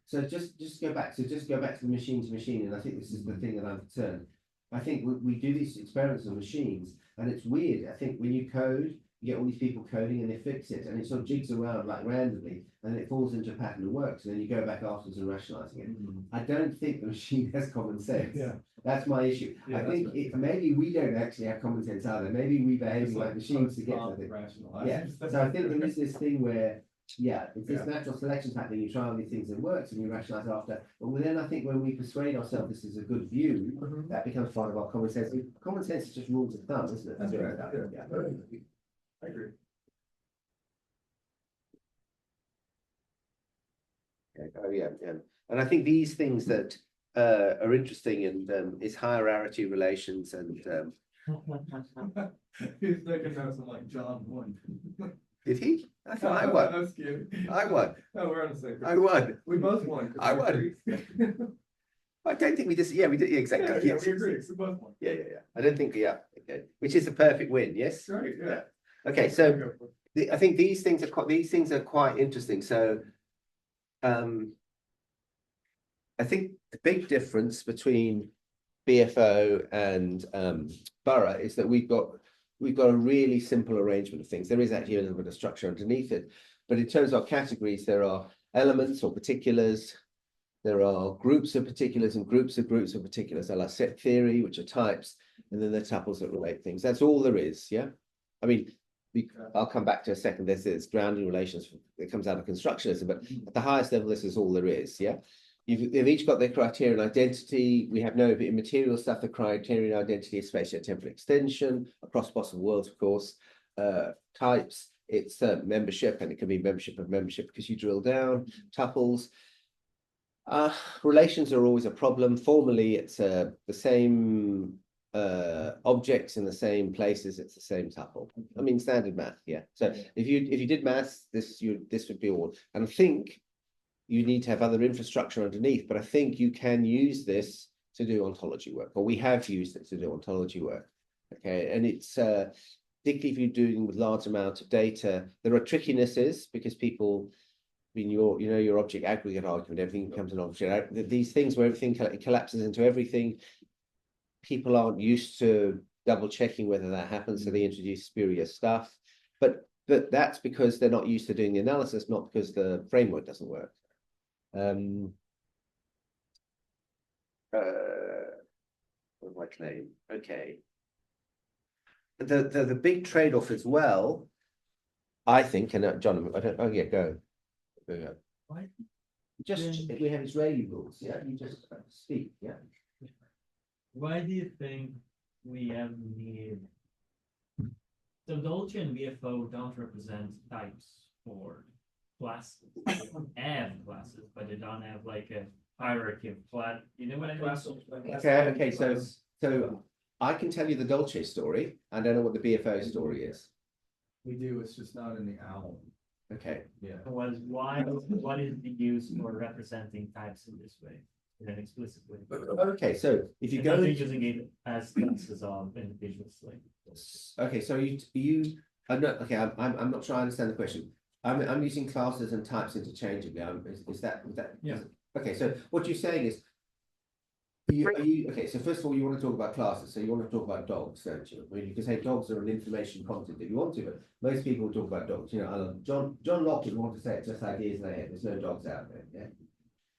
So just go back to the machine to machine, and I think this is the thing that I'm concerned. I think we do these experiments on machines, and it's weird. I think when you code, you get all these people coding and they fix it, and it sort of jigs around like randomly, and it falls into a pattern and works, and then you go back afterwards and rationalizing it. I don't think the machine has common sense. Yeah. That's my issue. Yeah, I that's think right. maybe we don't actually have common sense either. Maybe we behave like machines to get to the rational. yeah. So I think there is this thing where, it's this natural selection happening. You try all these things and it works, and you rationalize after. But then I think when we persuade ourselves this is a good view, that becomes part of our common sense. Common sense is just rules of thumb, isn't it? That's right. Yeah. I agree. Okay. Oh yeah. And I think these things that are interesting and is hierarchy relations and He's thinking of some like John won. did he? I thought I won. I was kidding. I won. No, we're on the same page. I won. We both won. 'cause I we won. agreed. I don't think we just we did exactly. Yeah, we agree. We both won. Yeah. I don't think okay. Which is a perfect win, yes? That's right, yeah. Okay, so I think these things are quite interesting. So I think the big difference between BFO and BORO is that we've got a really simple arrangement of things. There is actually a little bit of structure underneath it, but in terms of categories, there are elements or particulars. There are groups of particulars and groups of particulars. There are set theory, which are types, and then the tuples that relate things. That's all there is. Yeah, I mean, I'll come back to a second. There's grounding relations that comes out of constructionism, but at the highest level, this is all there is. Yeah, they've each got their criterion identity. We have no immaterial stuff. The criterion identity is spatio-temporal extension across possible worlds, of course. Types, it's membership, and it can be membership of membership because you drill down. Tuples. Relations are always a problem. Formally, it's the same objects in the same places. It's the same tuple. I mean, standard math. Yeah. So if you did maths, this would be all. And I think you need to have other infrastructure underneath. But I think you can use this to do ontology work, or we have used it to do ontology work. Okay, and it's particularly if you're doing with large amount of data, there are trickinesses because people. I mean, your object aggregate argument, everything becomes an object. These things where everything collapses into everything, people aren't used to double checking whether that happens, so they introduce spurious stuff. But that's because they're not used to doing the analysis, not because the framework doesn't work. What do I claim? Okay. The big trade-off as well, I think, and John, I don't. Oh yeah, go. Just, we have Israeli rules, yeah, you just speak, yeah. Why do you think we have need? So Dolce and BFO don't represent types or classes. They have classes, but they don't have like a hierarchy of class. You know what I mean? Okay, so I can tell you the Dolce story, I don't know what the BFO story is, We do, it's just not in the owl. okay. Yeah. What is the use for representing types in this way, in an explicit way? Okay, so if you And go. not using it as classes of individuals, like. Okay, so I'm not, okay, I'm not sure I understand the question. I'm using classes and types interchangeably, is that? Yeah. Okay, so what you're saying is. Okay, so first of all, you want to talk about classes, so you want to talk about dogs, don't you? I mean, you can say dogs are an information content if you want to, but most people will talk about dogs, you know, John Locke would want to say it's just ideas in their head, there's no dogs out there, yeah?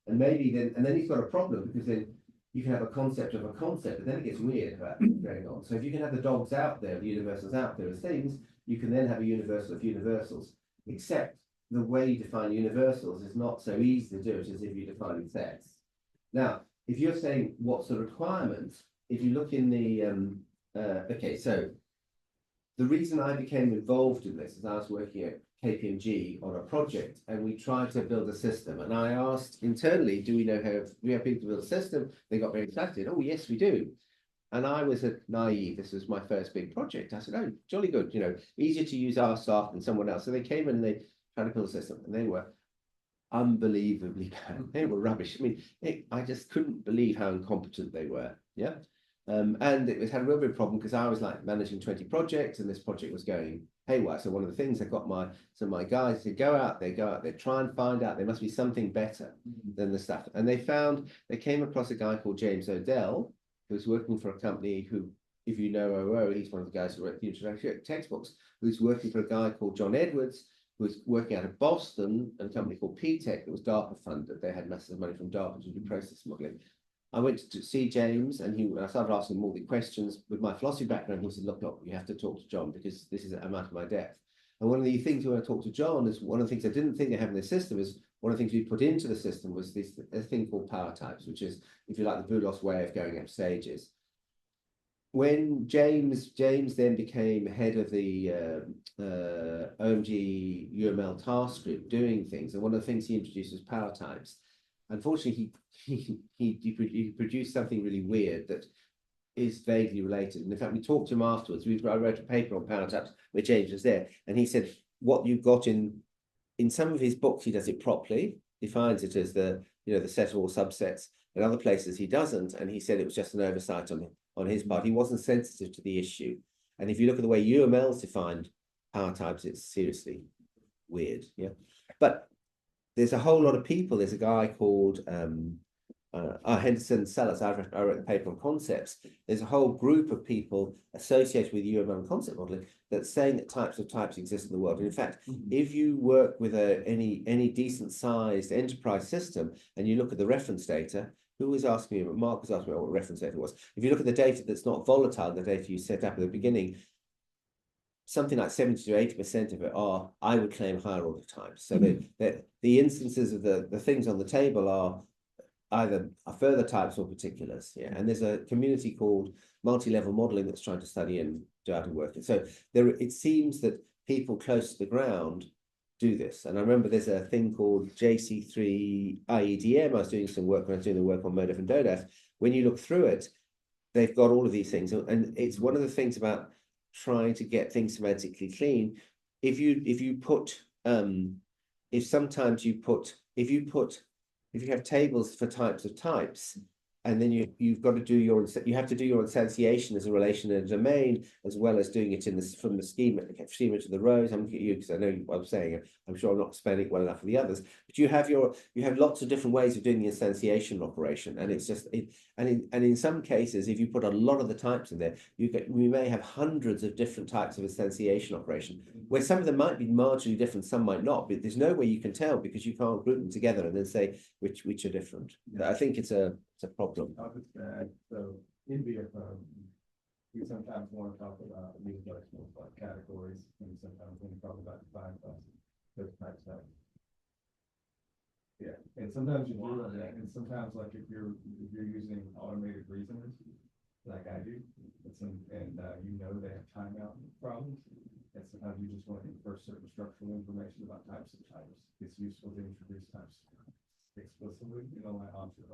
And maybe then he's got a problem, because then you can have a concept of a concept, but then it gets weird about what's going on. So if you can have the dogs out there, the universals out there as things, you can then have a universal of universals, except the way you define universals is not so easy to do it as if you define sets. Now, if you're saying what's the requirement, if you look in the, okay, so the reason I became involved in this is I was working at KPMG on a project, and we tried to build a system, and I asked internally, do we have people to build a system? They got very excited. Oh yes, we do. And I was naive. This was my first big project. I said, oh, jolly good, you know, easier to use our staff than someone else. So they came and they tried to build a system, and they were unbelievably bad. They were rubbish. I mean, I just couldn't believe how incompetent they were. Yeah. And it had a real big problem because I was like managing 20 projects, and this project was going haywire. So one of the things I got some of my guys to go out there, try and find out there must be something better than the stuff. And they came across a guy called James Odell, who was working for a company who, if you know OO, he's one of the guys who wrote the introductory textbooks, who's working for a guy called John Edwards, who was working out of Boston, and a company called P-Tech that was DARPA funded. They had massive money from DARPA to do process smuggling. I went to see James, and I started asking him all the questions. With my philosophy background, he said, look, you have to talk to John, because I'm out of my depth. And one of the things we want to talk to John is, one of the things I didn't think they have in the system is, one of the things we put into the system was a thing called power types, which is, if you like, the Boulos way of going up stages. When James then became head of the OMG UML task group doing things, and one of the things he introduced was power types. Unfortunately, he produced something really weird that is vaguely related. And in fact, we talked to him afterwards. I wrote a paper on power types where James was there, and he said what you've got in some of his books, he does it properly, defines it as the set of all subsets. In other places, he doesn't, and he said it was just an oversight on his part. He wasn't sensitive to the issue. And if you look at the way UML's defined power types, it's seriously weird. Yeah, but there's a whole lot of people. There's a guy called Henderson Sellers. I wrote the paper on concepts. There's a whole group of people associated with UML and concept modeling that's saying that types of types exist in the world. And in fact, if you work with any decent sized enterprise system and you look at the reference data, who was asking me, Mark was asking me what reference data was. If you look at the data that's not volatile, the data you set up at the beginning, something like 70 to 80% of it are, I would claim, higher order types. So the instances of the things on the table are either further types or particulars. Yeah, and there's a community called multi-level modeling that's trying to study and do how to work it. So it seems that people close to the ground do this. And I remember there's a thing called JC3 IEDM. I was doing some work when I was doing the work on MODEF and DODEF. When you look through it, they've got all of these things. And it's one of the things about trying to get things semantically clean. If you have tables for types of types, and then you have to do your instantiation as a relation and a domain, as well as doing it from the schema to the rows. I'm looking at you because I know what I'm saying. I'm sure I'm not explaining it well enough for the others. But you have lots of different ways of doing the instantiation operation, and it's just in some cases, if you put a lot of the types in there, we may have hundreds of different types of instantiation operation, where some of them might be marginally different, some might not. But there's no way you can tell, because you can't group them together and then say which are different. Yeah. I think it's a problem. I'll just add, so in BFO, we sometimes want to talk about universal categories, and sometimes when we talk about defined classes, those types of. Yeah, and sometimes you do that, and sometimes like if you're using automated reasoners, like I do, you know they have timeout problems. And sometimes you just want to infer certain structural information about types of types. It's useful to introduce types explicitly, like object.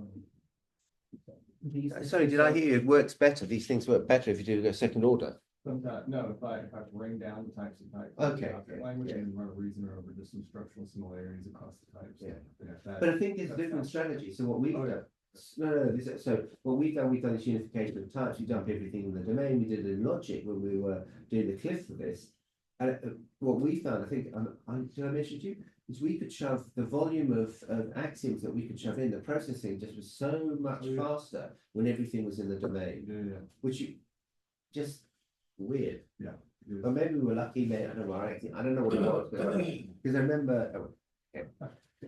Sorry, did I hear you? It works better. These things work better if you do a second order. Sometimes, no, if I bring down the types of types. Okay, Language yeah. and run a reasoner over just some structural similarities across the types. Yeah. And if that- But I think there's a that's different not- strategy. So what we've Oh, done, so what we've done this unification of types. We dump everything in the domain. We did it in logic when we were doing the cliff for this. And what we found, I think, did I mention to you, is we could shove the volume of axioms that we could shove in. The processing just was so much faster when everything was in the domain, Yeah. which you just weird. Yeah. But maybe we were lucky. Maybe I don't know. I don't know what it was, because I remember. Okay.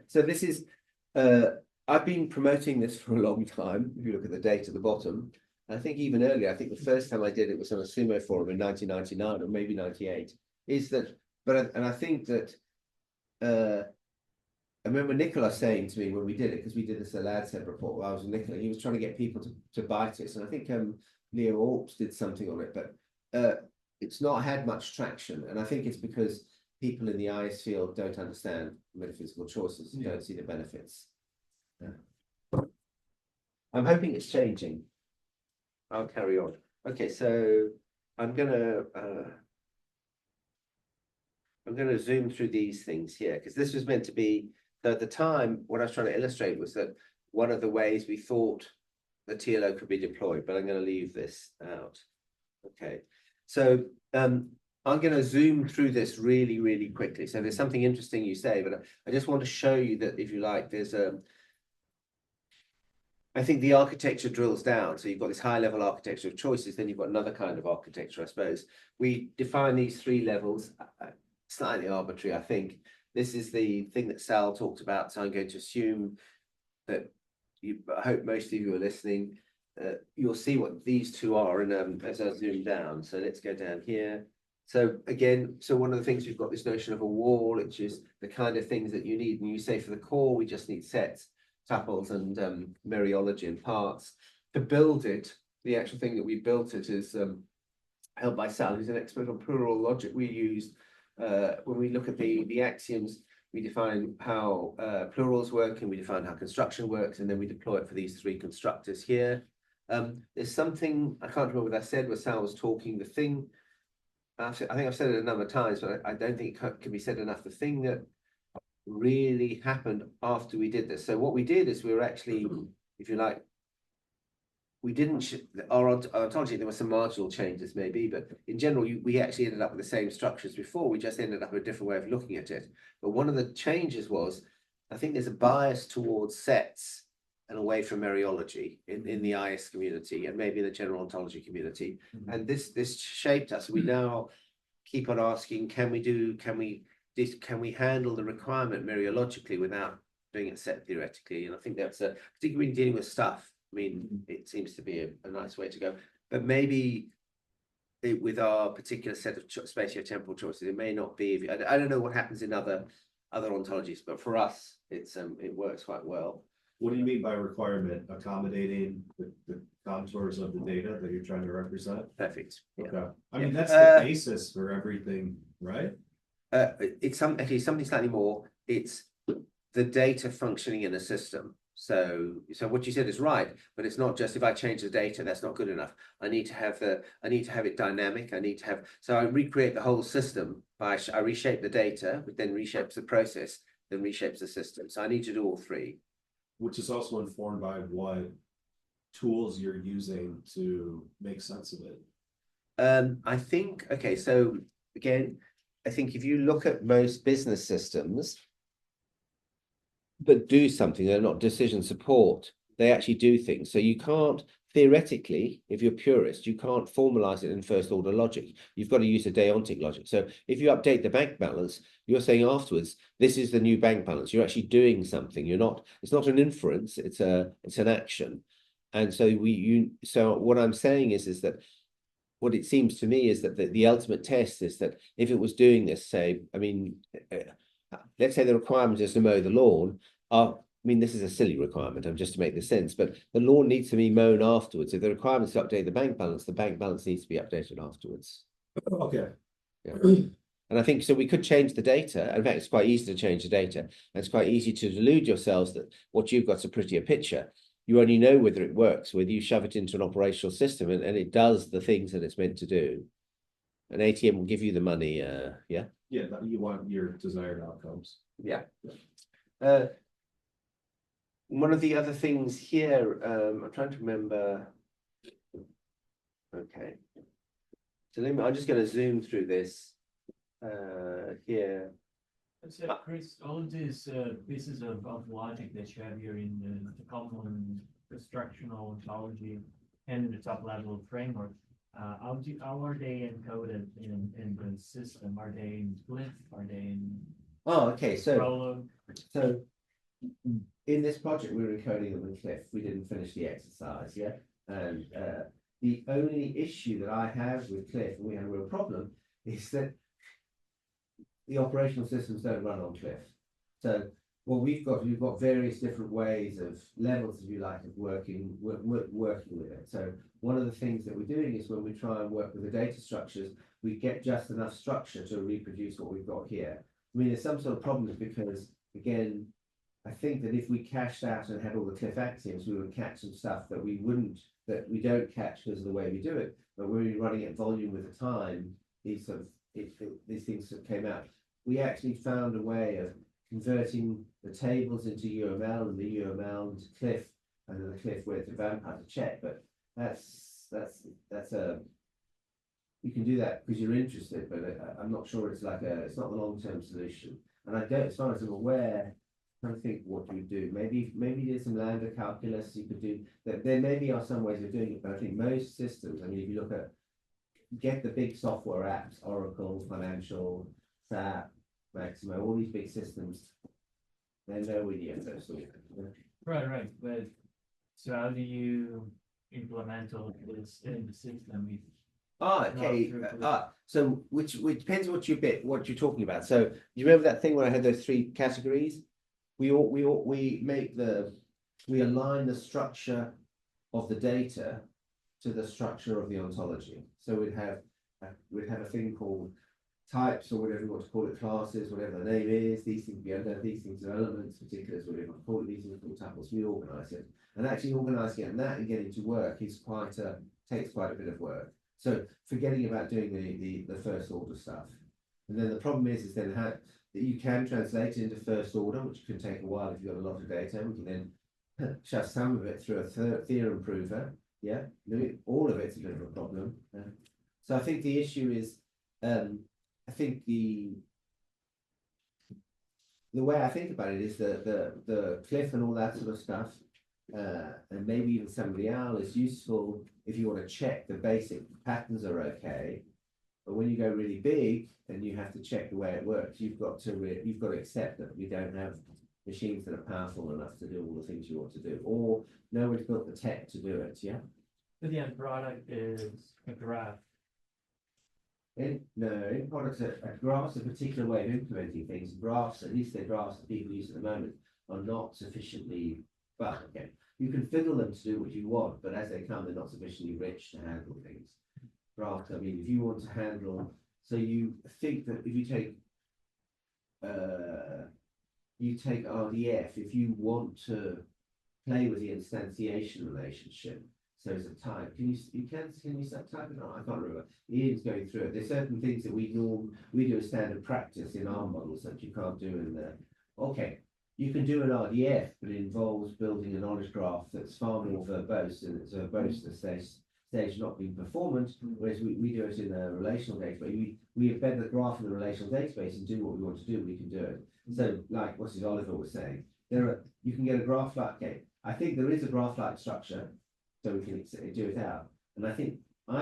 So this is. I've been promoting this for a long time. If you look at the date at the bottom, I think even earlier. I think the first time I did it was on a sumo forum in 1999 or maybe 98. Is that? And I think that. I remember Nicola saying to me when we did it, because we did this LADSEB report while I was with Nicola, he was trying to get people to bite it. And I think Leo Orps did something on it, but it's not had much traction. And I think it's because people in the IS field don't understand metaphysical choices and don't see the benefits. Yeah. I'm hoping it's changing. I'll carry on. Okay, so I'm gonna zoom through these things here, because this was meant to be, so at the time, what I was trying to illustrate was that one of the ways we thought the TLO could be deployed, but I'm going to leave this out. Okay, so I'm going to zoom through this really, really quickly. So there's something interesting you say, but I just want to show you that, if you like, there's I think the architecture drills down. So you've got this high level architecture of choices, then you've got another kind of architecture, I suppose. We define these three levels. Slightly arbitrary, I think. This is the thing that Sal talked about, so I'm going to assume that I hope most of you are listening. You'll see what these two are as I zoom down. So let's go down here. So again, one of the things, we've got this notion of a wall, which is the kind of things that you need. And you say for the core, we just need sets, tuples, and mereology and parts. To build it, the actual thing that we built it is held by Sal, who's an expert on plural logic. We used when we look at the axioms, we define how plurals work, and we define how construction works, and then we deploy it for these three constructors here. There's something, I can't remember what I said, where Sal was talking, the thing, I think I've said it a number of times, but I don't think it can be said enough. The thing that really happened after we did this. So what we did is we were actually, if you like, we didn't, our ontology, there were some marginal changes maybe, but in general, we actually ended up with the same structures before. We just ended up with a different way of looking at it. But one of the changes was, I think there's a bias towards sets and away from mereology in the IS community and maybe in the general ontology community. Mm-hmm. And this shaped us. We now keep on asking, can we handle the requirement mereologically without doing it set theoretically? And I think that's particularly when dealing with stuff. I mean, it seems to be a nice way to go, but maybe with our particular set of spatiotemporal choices, it may not be. I don't know what happens in other ontologies, but for us, it works quite well. What do you mean by requirement? Accommodating the contours of the data that you're trying to represent? Perfect. Okay. Yeah. I mean, that's the basis for everything, right? It's actually something slightly more. It's the data functioning in a system. So what you said is right, but it's not just if I change the data, that's not good enough. I need to have it dynamic. So I recreate the whole system by I reshape the data, which then reshapes the process, then reshapes the system. So I need to do all three. Which is also informed by what tools you're using to make sense of it. I think, okay, so again, I think if you look at most business systems that do something, they're not decision support, they actually do things. So you can't, theoretically, if you're purist, you can't formalize it in first order logic. You've got to use a deontic logic. So if you update the bank balance, you're saying afterwards, this is the new bank balance. You're actually doing something. It's not an inference, it's an action. And so so what I'm saying is that what it seems to me is that the ultimate test is that if it was doing this, say, I mean, let's say the requirement is to mow the lawn, mean, this is a silly requirement, just to make this sense, but the law needs to be known afterwards. If the requirement is to update the bank balance needs to be updated afterwards. Okay. Yeah. And I think so we could change the data. In fact, it's quite easy to change the data. And it's quite easy to delude yourselves that what you've got is a prettier picture. You only know whether it works, whether you shove it into an operational system and it does the things that it's meant to do. An ATM will give you the money, yeah? Yeah, you want your desired outcomes. Yeah. One of the other things here, I'm trying to remember. Okay. So I'm just going to zoom through this here. So, Chris, all these pieces of logic that you have here in the common instructional ontology and in the top level framework, how are they encoded in the system? Are they in Glyph? Are they in Oh, okay. Prolog? So in this project, we were encoding them in Cliff. We didn't finish the exercise, yeah? And the only issue that I have with Cliff, and we have a real problem, is that the operational systems don't run on Cliff. So what we've got various different ways of levels, if you like, of working with it. So one of the things that we're doing is when we try and work with the data structures, we get just enough structure to reproduce what we've got here. I mean, there's some sort of problems because, again, I think that if we cached out and had all the Cliff axioms, we would catch some stuff that we don't catch because of the way we do it. But when we're running at volume with the time, these things sort of came out. We actually found a way of converting the tables into UML and the UML into Cliff, and then the Cliff where to vampire to check. But that's a you can do that because you're interested, but I'm not sure it's not the long-term solution. And I don't, as far as I'm aware, I'm trying to think what you do. Maybe there's some lambda calculus you could do. There maybe are some ways of doing it, but I think most systems. I mean, if you look at get the big software apps, Oracle, Financial, SAP, Maximo, all these big systems, they're nowhere near those sort of things. Right. But so how do you implement all of this in the system? Okay. So which depends what you're talking about. So you remember that thing where I had those three categories? We align the structure of the data to the structure of the ontology. So we'd have a thing called types, or whatever you want to call it, classes, whatever the name is. These things be under, these things are elements, particulars, whatever you want to call it. These things are called tuples. We organise it, and actually organising it and getting to work is takes quite a bit of work. So forgetting about doing the first order stuff, and then the problem is then that you can translate it into first order, which can take a while if you've got a lot of data. We can then shove some of it through a theorem prover. Yeah, all of it's a bit of a problem. So I think the issue is, I think the way I think about it is the Cliff and all that sort of stuff, and maybe even some of the OWL is useful if you want to check the basic patterns are okay. But when you go really big and you have to check the way it works, you've got to accept that we don't have machines that are powerful enough to do all the things you want to do, or no one's built the tech to do it. Yeah. But the end product is a graph. In products, a graph's a particular way of implementing things. Graphs, at least the graphs that people use at the moment, are not sufficiently, well, okay, you can fiddle them to do what you want, but as they come, they're not sufficiently rich to handle things. Graphs, I mean, if you want to handle, so you think that if you take RDF, if you want to play with the instantiation relationship, so it's a type. Can you subtype it? I can't remember. Ian's going through it. There's certain things that we do as standard practice in our models that you can't do in there. Okay, you can do an RDF, but it involves building a knowledge graph that's far more verbose, and it's verbose at the stage not being performant, whereas we do it in a relational database. We embed the graph in the relational database and do what we want to do. We can do it. So, like what Oliver was saying, you can get a graph-like. Okay, I think there is a graph-like structure. So we can do it out. And I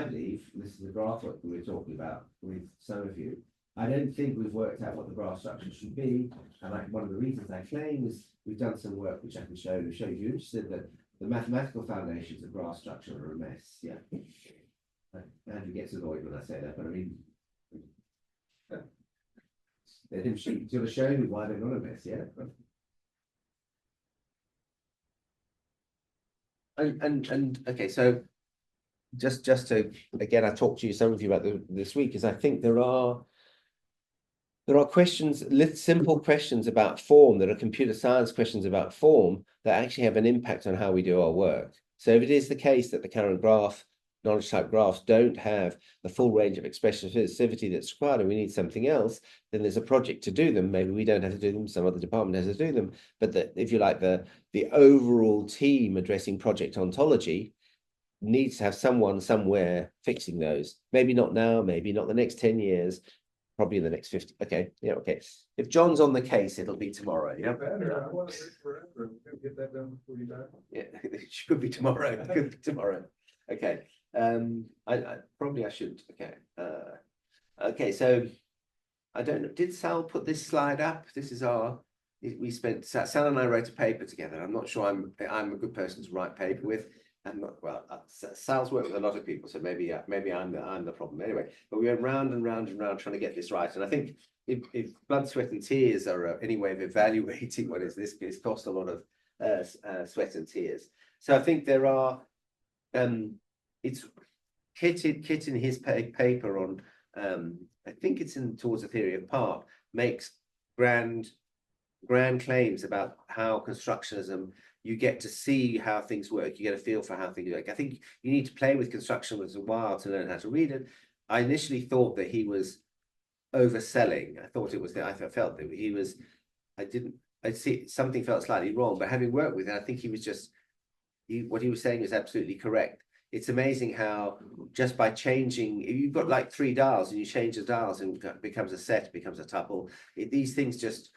believe, this is the graph that we were talking about with some of you, I don't think we've worked out what the graph structure should be. And one of the reasons I claim is we've done some work which I can show you if you're interested, that the mathematical foundations of graph structure are a mess. Yeah. Andrew gets annoyed when I say that, but I mean, they didn't show me why they're not a mess, yeah? And okay, so just to, again, I talked to you, some of you about this week, is I think there are questions, simple questions about form that are computer science questions about form that actually have an impact on how we do our work. So if it is the case that the current knowledge type graphs don't have the full range of expressivity that's required and we need something else, then there's a project to do them. Maybe we don't have to do them, some other department has to do them. But if you like, the overall team addressing project ontology needs to have someone somewhere fixing those. Maybe not now, maybe not the next 10 years, probably in the next 50. Okay, yeah, okay. If John's on the case, it'll be tomorrow. Yeah, Better, I want to wait forever, get that done before you die. yeah, it should be tomorrow. It could be tomorrow. Okay. I probably I should. Okay. Okay. So I don't know. Did Sal put this slide up? This is our. We spent. Sal and I wrote a paper together. I'm not sure I'm a good person to write paper with. I'm not, well, Sal's worked with a lot of people, so maybe I'm the problem anyway. But we went round and round and round trying to get this right. And I think if blood, sweat, and tears are any way of evaluating what is this, it's cost a lot of sweat and tears. So I think there are. It's Kit in his paper on I think it's towards the theory of part, makes grand claims about how constructionism, you get to see how things work, you get a feel for how things work. I think you need to play with constructionism a while to learn how to read it. I initially thought that he was overselling. I thought it was I felt that he was, I see something felt slightly wrong, but having worked with it, I think he was just what he was saying is absolutely correct. It's amazing how just by changing, you've got like 3 dials and you change the dials and it becomes a set, it becomes a tuple. These things just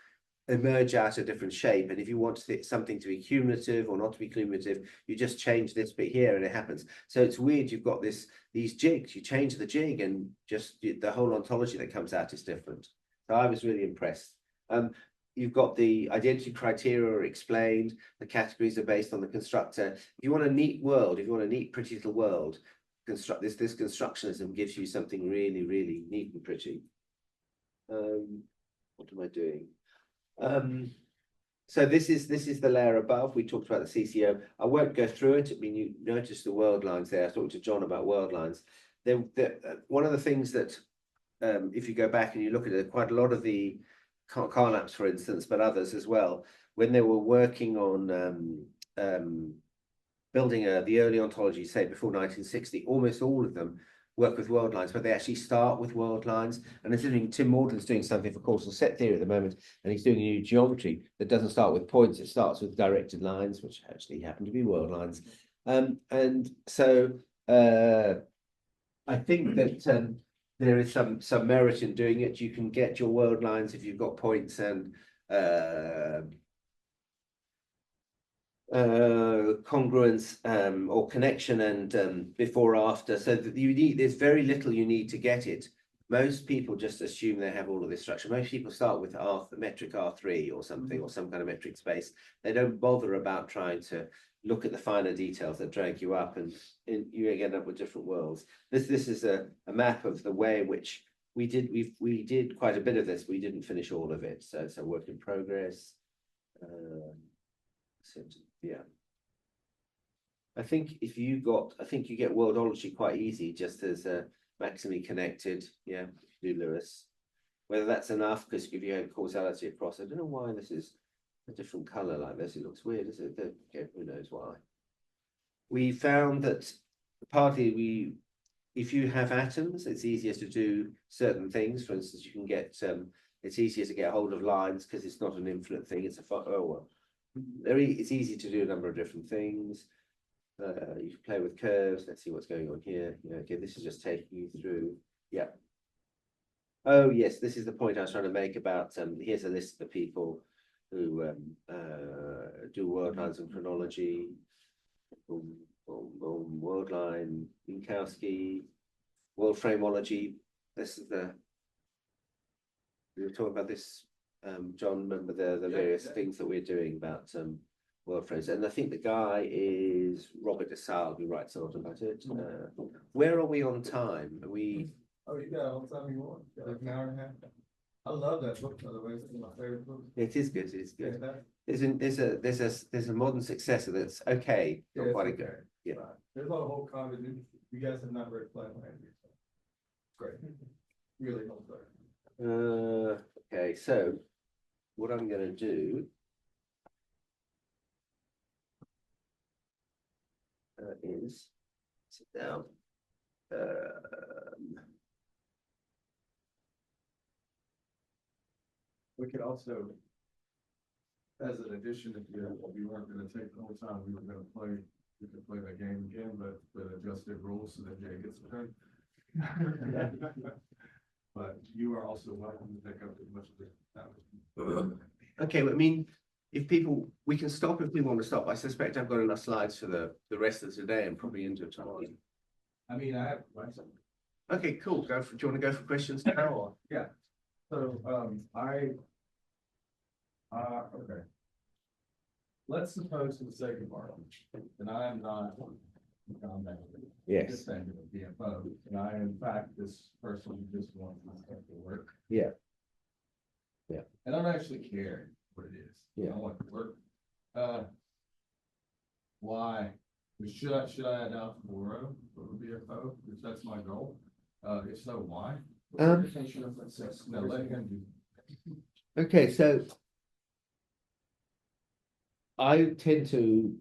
emerge out a different shape. And if you want something to be cumulative or not to be cumulative, you just change this bit here and it happens. So it's weird. You've got these jigs, you change the jig and just the whole ontology that comes out is different. So I was really impressed. You've got the identity criteria are explained, the categories are based on the constructor. If you want a neat world, if you want a neat, pretty little world, this constructionism gives you something really, really neat and pretty. What am I doing? So this is the layer above. We talked about the CCO. I won't go through it. I mean, you notice the world lines there. I talked to John about world lines. One of the things that, if you go back and you look at it, quite a lot of the Carnaps, for instance, but others as well, when they were working on building the early ontology, say before 1960, almost all of them work with world lines, but they actually start with world lines. And considering Tim Maudlin's doing something for causal set theory at the moment, and he's doing a new geometry that doesn't start with points, it starts with directed lines, which actually happen to be world lines. And so I think that there is some merit in doing it. You can get your world lines if you've got points and congruence or connection and before after, so that there's very little you need to get it. Most people just assume they have all of this structure. Most people start with the metric R3 or something, or some kind of metric space. They don't bother about trying to look at the finer details that drag you up, and you end up with different worlds. This is a map of the way in which we did quite a bit of this. We didn't finish all of it, so it's a work in progress. Yeah, I think you get worldology quite easy, just as maximally connected. Yeah, do Lewis. Whether that's enough, because if you had causality across, I don't know why this is a different color like this. It looks weird, isn't it? Okay, who knows why. We found that partly if you have atoms, it's easier to do certain things. For instance, you can get it's easier to get hold of lines because it's not an infinite thing. It's it's easy to do a number of different things. You can play with curves. Let's see what's going on here. Yeah, okay, this is just taking you through. Yeah. Oh yes, this is the point I was trying to make about. Here's a list of the people who do world lines and chronology. World line, Minkowski, world frameology. This is we were talking about this. John, remember the various things that we're doing about world frames, and I think the guy is Robert de Salle, who writes a lot about it. Where are we on time? Are we? Oh, you got all the time you want. Like an hour and a half. I love that book, by the way. It's one of my favorite books. It is good. It's good. there's a modern successor that's okay, Yeah, not it's quite a okay. good. Yeah. There's a whole conversation, you guys have not read Plan Land Use. Great. Really well done. Okay, so what I'm gonna do is sit down. We could also, as an addition, if you weren't gonna take the whole time, we could play that game again, but adjusted rules so that Jay gets a turn. But you are also welcome to pick up as much of it. Okay, well, I mean, we can stop if we want to stop. I suspect I've got enough slides for the rest of today and probably into tomorrow. I mean, I have. Okay, cool. Do you want to go for questions now? Or? Yeah. So, okay. Let's suppose for the sake of argument, that I am not John Beverly. Yes. Just thinking of BFO, and I, in fact, this person who just wants this stuff to work. Yeah. Yeah. I don't actually care what it is. Yeah. I want it to work. Why? Should I adopt BORO for BFO? If that's my goal. If so, why? Definition of success. No, let him do. Okay, so I tend to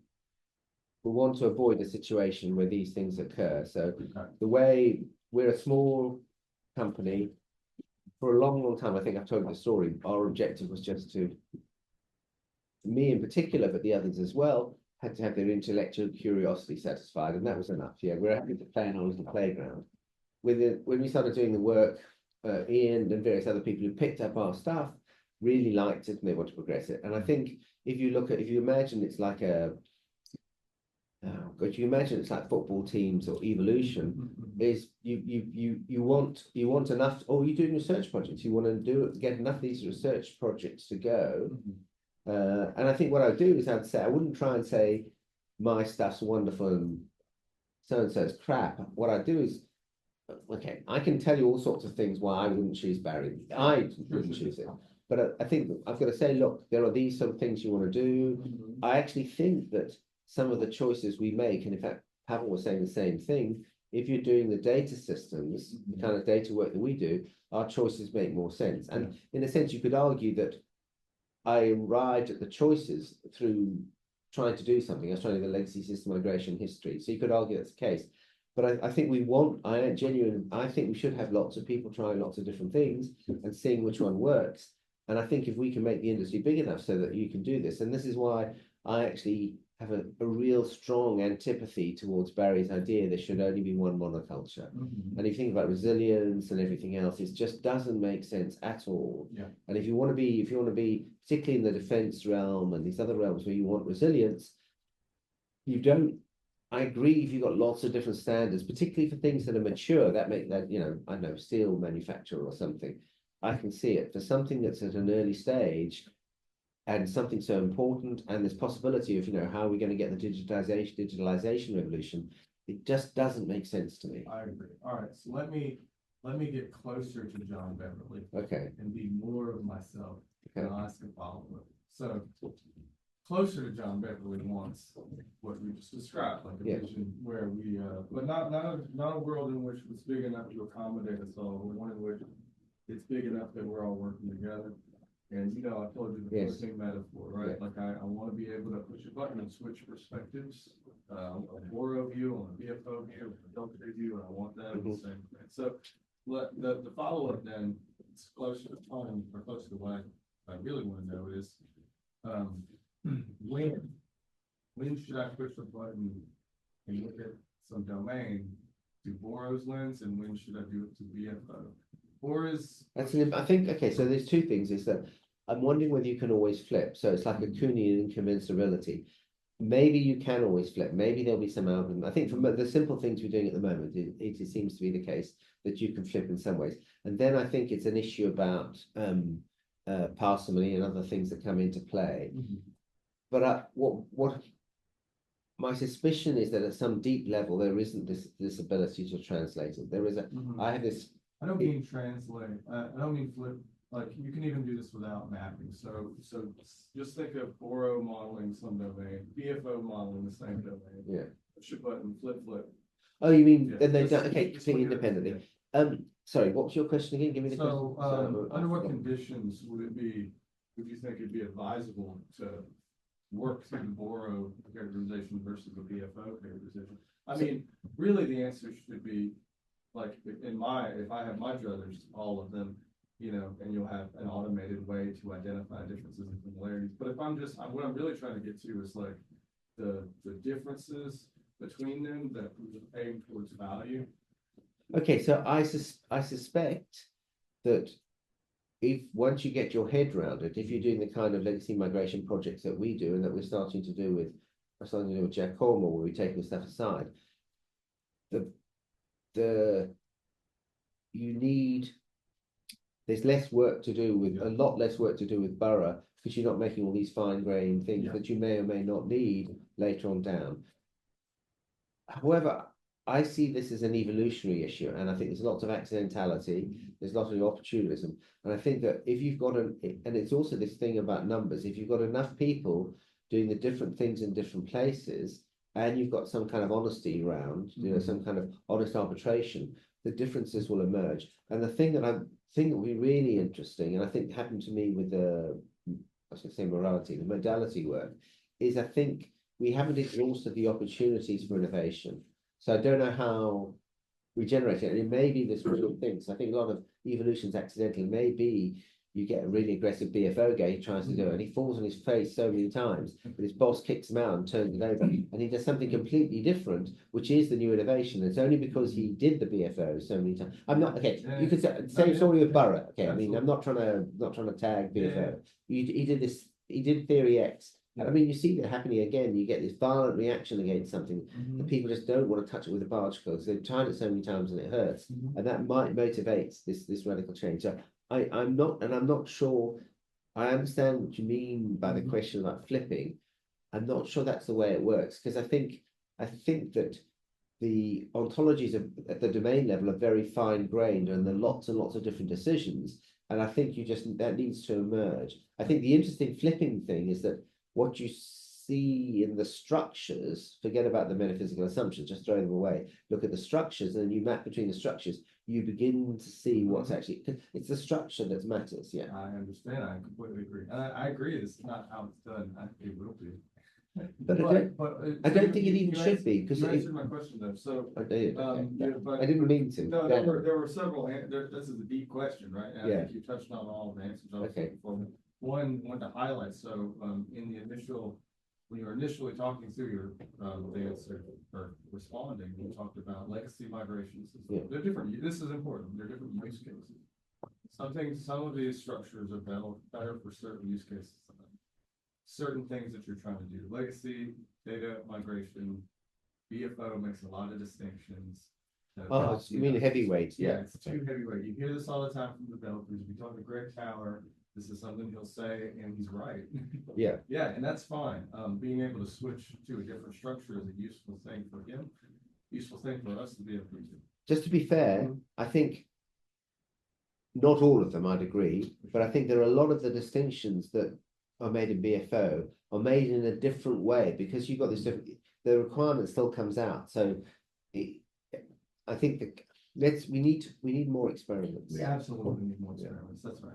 want to avoid a situation where these things occur. So the way we're a small company, for a long, long time, I think I've told you the story, our objective was just to, me in particular, but the others as well, had to have their intellectual curiosity satisfied, and that was enough. Yeah, we're happy to play in our little playground. When we started doing the work, Ian and various other people who picked up our stuff really liked it and they want to progress it. And I think if you imagine it's like you imagine it's like football teams or evolution, is you want enough, or you're doing research projects, you want to get enough of these research projects to go. And I think what I'd do is I wouldn't try and say my stuff's wonderful and so-and-so's crap. What I'd do is, okay, I can tell you all sorts of things why I wouldn't choose Barry. I wouldn't choose it. But I think I've got to say, look, there are these sort of things you want to do. I actually think that some of the choices we make, and in fact, Pavel was saying the same thing, if you're doing the data systems, the kind of data work that we do, our choices make more sense. And in a sense, you could argue that I arrived at the choices through trying to do something. I was trying to do the legacy system migration history. So you could argue that's the case. But I think I think we should have lots of people trying lots of different things and seeing which one works. And I think if we can make the industry big enough so that you can do this, and this is why I actually have a real strong antipathy towards Barry's idea there should only be one monoculture. And if you think about resilience and everything else, it just doesn't make sense at all. Yeah. And if you want to be, particularly in the defense realm and these other realms where you want resilience, I agree if you've got lots of different standards, particularly for things that are mature, that I know, steel manufacturer or something. I can see it. For something that's at an early stage and something so important, and this possibility of, how are we going to get the digitalization revolution, it just doesn't make sense to me. I agree. All right, so let me get closer to John Beverly. Okay. And be more of myself. Okay. And I'll ask a follow-up. So closer to John Beverly wants what we just described, like a vision where we, but not a world in which it's big enough to accommodate us all, but one in which it's big enough that we're all working together. And I told you the pushing metaphor, right? Yeah. Like I want to be able to push a button and switch perspectives, a BORO view on a BFO view, a Delta view, and I want that in the same thing. So the follow-up then, it's closer to home or closer to what I really want to know is when should I push the button and look at some domain through BORO's lens, and when should I do it to BFO? I think, okay, so there's two things, is that I'm wondering whether you can always flip. So it's like a Kuhnian incommensurability. Maybe you can always flip. Maybe there'll be some algorithm. I think from the simple things we're doing at the moment, it seems to be the case that you can flip in some ways. And then I think it's an issue about parsimony and other things that come into play. But what my suspicion is that at some deep level, there isn't this ability to translate it. There is I have this. I don't mean translate. I don't mean flip like, you can even do this without mapping, so just think of BORO modeling some domain, BFO modeling the same domain. Yeah. Push a button, flip. Oh, you mean, Yeah, then they just- don't, okay, just completely look at it, independently. Sorry, what was your question again? Give me the So, question. Sorry, under what I forgot. conditions would you think it'd be advisable to work through the BORO characterization versus the BFO characterization? I mean, really, the answer should be, like, if I have my druthers, all of them, you know, and you'll have an automated way to identify differences and similarities. But if what I'm really trying to get to is like the differences between them that aim towards value. Okay, so I suspect that if once you get your head around it, if you're doing the kind of legacy migration projects that we do and that we're starting to do with Giacomo, where we're taking stuff aside, there's less work to do with a lot less work to do with BORO because you're not making all these fine-grained things that you may or may not need later on down. However, I see this as an evolutionary issue, and I think there's lots of accidentality, there's lots of opportunism, and I think that if you've got and it's also this thing about numbers, if you've got enough people doing the different things in different places, and you've got some kind of honesty around, you know, some kind of honest arbitration, the differences will emerge. And the thing that will be really interesting, and I think happened to me with the, I was going to say morality, the modality work, is I think we haven't exhausted the opportunities for innovation. So I don't know how we generate it. And it may be this sort of thing. So I think a lot of evolution's accidental. Maybe you get a really aggressive BFO guy, he tries to do it, and he falls on his face so many times, but his boss kicks him out and turns it over, and he does something completely different, which is the new innovation. It's only because he did the BFO so many times. I'm not okay. You could say same story with BORO. Okay, I mean, I'm not trying to tag BFO. He did this. He did theory X. I mean, you see that happening again. You get this violent reaction against something. The people just don't want to touch it with a barge because they've tried it so many times and it hurts, and that might motivate this radical change. So I'm not sure. I understand what you mean by the question about flipping. I'm not sure that's the way it works because I think that the ontologies at the domain level are very fine grained and there are lots and lots of different decisions. And I think that needs to emerge. I think the interesting flipping thing is that what you see in the structures, forget about the metaphysical assumptions, just throw them away. Look at the structures and then you map between the structures, you begin to see what's actually, it's the structure that matters. Yeah. I understand. I completely agree. I agree. This is not how it's done. It will be. But I don't think it even should be because you answered my question though. So I did. but I didn't mean to. No, there were several. This is a deep question, right? And I think you touched on all of the answers. I was looking for. One to highlight. So in the initial, when you were initially talking through your the answer or responding, you talked about legacy migrations. They're different. This is important. They're different use cases. Some of these structures are better for certain use cases. Certain things that you're trying to do. Legacy, data migration, BFO makes a lot of distinctions. Oh, you mean heavyweight? Yeah, it's too heavyweight. You hear this all the time from developers. We talk to Greg Tower. This is something he'll say, and he's right. Yeah. Yeah, and that's fine. Being able to switch to a different structure is a useful thing for him. Useful thing for us to be able to do. Just to be fair, I think not all of them, I'd agree, but I think there are a lot of the distinctions that are made in BFO are made in a different way because you've got this different, the requirement still comes out. So I think that we need more experiments. We absolutely need more experiments. That's right.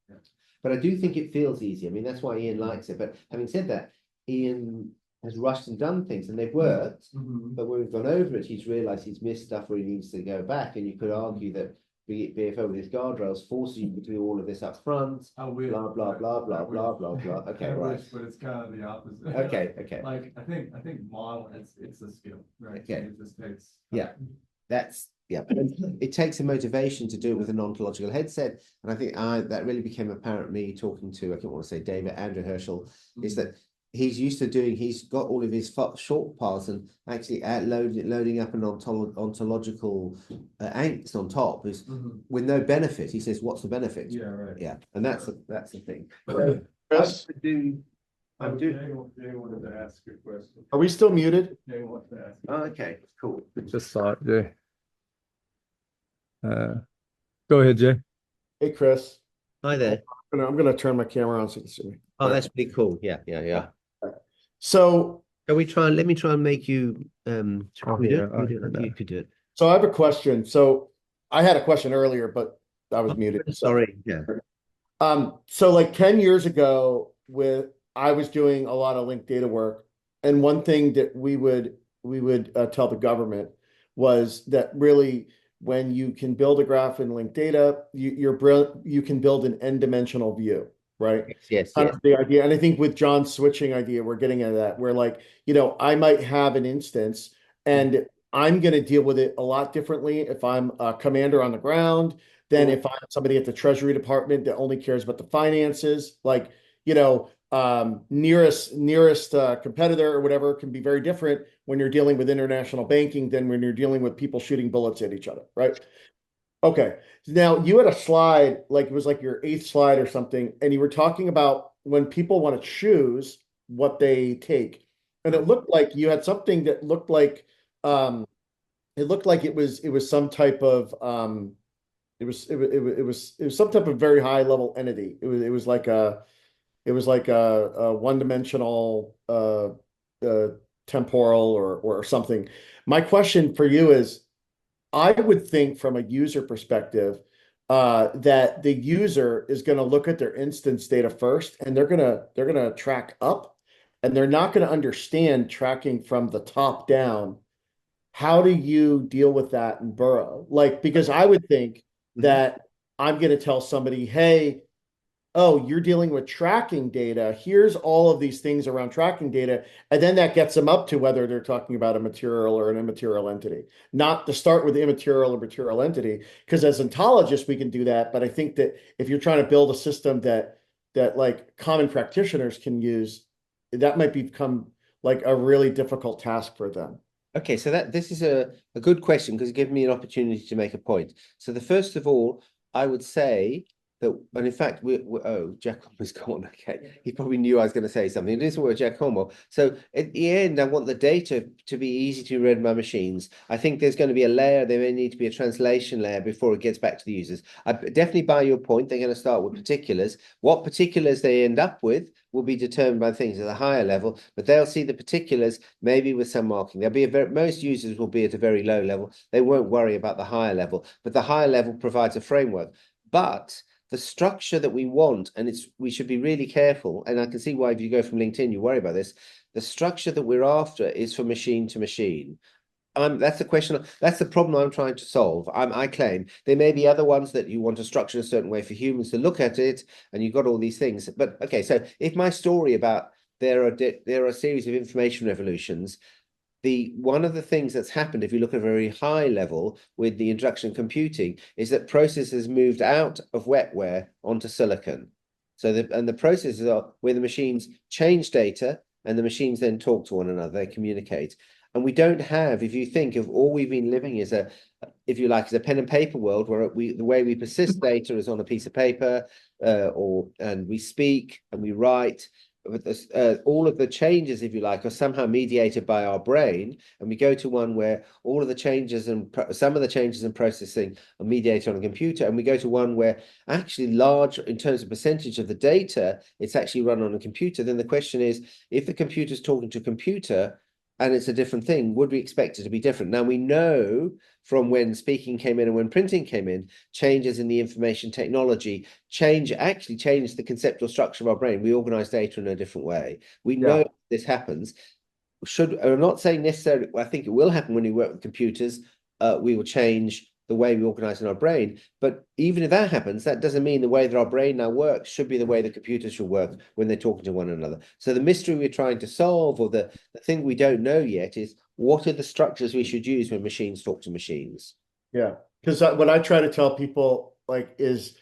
Yeah. But I do think it feels easy. I mean, that's why Ian likes it. But having said that, Ian has rushed and done things and they've worked, but when we've gone over it, he's realized he's missed stuff where he needs to go back. And you could argue that BFO with his guardrails forces you to do all of this up front. Blah, blah, blah, blah, blah, blah, blah, blah. Okay, right. But it's kind of the opposite. Okay. Like I think model it's a skill, right? Okay. It just takes it takes a motivation to do it with an ontological headset. And I think that really became apparent me talking to, I don't want to say David, Andrew Herschel, is that he's used to he's got all of his short paths and actually loading up an ontological angst on top is with no benefit. He says, what's the benefit? Yeah, right. Yeah. And that's the thing. Chris, Jay wanted to ask a question. are we still muted? Jay wants to ask. Oh, okay, cool. Just saw it, Jay. Go ahead, Jay. Hey, Chris. Hi there. I'm gonna turn my camera on so you can see me. Oh, that's pretty cool. Yeah, yeah, yeah. So, Let me try and make you Oh, we do yeah, it? We do it. yeah. You could do it. so I have a question. So I had a question earlier, but I was Oh, muted. So, sorry. Yeah. so like 10 years ago, I was doing a lot of linked data work, and one thing that we would tell the government was that really when you can build a graph in linked data, you can build an n-dimensional view, right? Yes, yes, Kind yes. of the idea, and I think with John's switching idea, we're getting at that. Where like, I might have an instance, and I'm going to deal with it a lot differently if I'm a commander on the ground than if I'm somebody at the Treasury Department that only cares about the finances. Like, nearest competitor or whatever can be very different when you're dealing with international banking than when you're dealing with people shooting bullets at each other, right? Okay. Now you had a slide, like it was like your eighth slide or something, and you were talking about when people want to choose what they take. And it looked like you had something that um looked like it was some type of it was some type of very high level entity. It was like a one-dimensional uh temporal or something. My question for you is, I would think from a user perspective, that the user is going to look at their instance data first, and they're gonna track up, and they're not going to understand tracking from the top down. How do you deal with that in BORO? Like, because I would think that I'm going to tell somebody, hey, oh, you're dealing with tracking data. Here's all of these things around tracking data. And then that gets them up to whether they're talking about a material or an immaterial entity. Not to start with immaterial or material entity, because as ontologists, we can do that. But I think that if you're trying to build a system that like common practitioners can use, that might become like a really difficult task for them. Okay, so this is a good question because it gives me an opportunity to make a point. So the first of all, I would say that, and in fact, oh, Jack has gone. Okay, he probably knew I was going to say something. It isn't what Jack Cornwell. So at the end, I want the data to be easy to read by machines. I think there's going to be a layer. There may need to be a translation layer before it gets back to the users. I definitely buy your point. They're going to start with particulars. What particulars they end up with will be determined by things at a higher level, but they'll see the particulars maybe with some marking. There'll be most users will be at a very low level. They won't worry about the higher level, but the higher level provides a framework. But the structure that we want, and we should be really careful, and I can see why if you go from LinkedIn, you worry about this. The structure that we're after is for machine to machine. That's the question. That's the problem I'm trying to solve. I claim there may be other ones that you want to structure a certain way for humans to look at it, and you've got all these things. But okay, so if my story about there are a series of information revolutions, one of the things that's happened, if you look at a very high level with the introduction of computing, is that processes moved out of wetware onto silicon. So the processes are where the machines change data and the machines then talk to one another, they communicate. And we don't have, if you think of all we've been living is if you like, is a pen and paper world where the way we persist data is on a piece of paper, and we speak and we write. But all of the changes, if you like, are somehow mediated by our brain, and we go to one where all of the changes and some of the changes in processing are mediated on a computer, and we go to one where actually large, in terms of percentage of the data, it's actually run on a computer. Then the question is, if the computer is talking to a computer and it's a different thing, would we expect it to be different? Now we know from when speaking came in and when printing came in, changes in the information technology actually changed the conceptual structure of our brain. We organize data in a different way. We know this happens. I'm not saying necessarily, I think it will happen when we work with computers. We will change the way we organize in our brain. But even if that happens, that doesn't mean the way that our brain now works should be the way the computers should work when they're talking to one another. So the mystery we're trying to solve, or the thing we don't know yet, is what are the structures we should use when machines talk to machines? Yeah, because what I try to tell people like is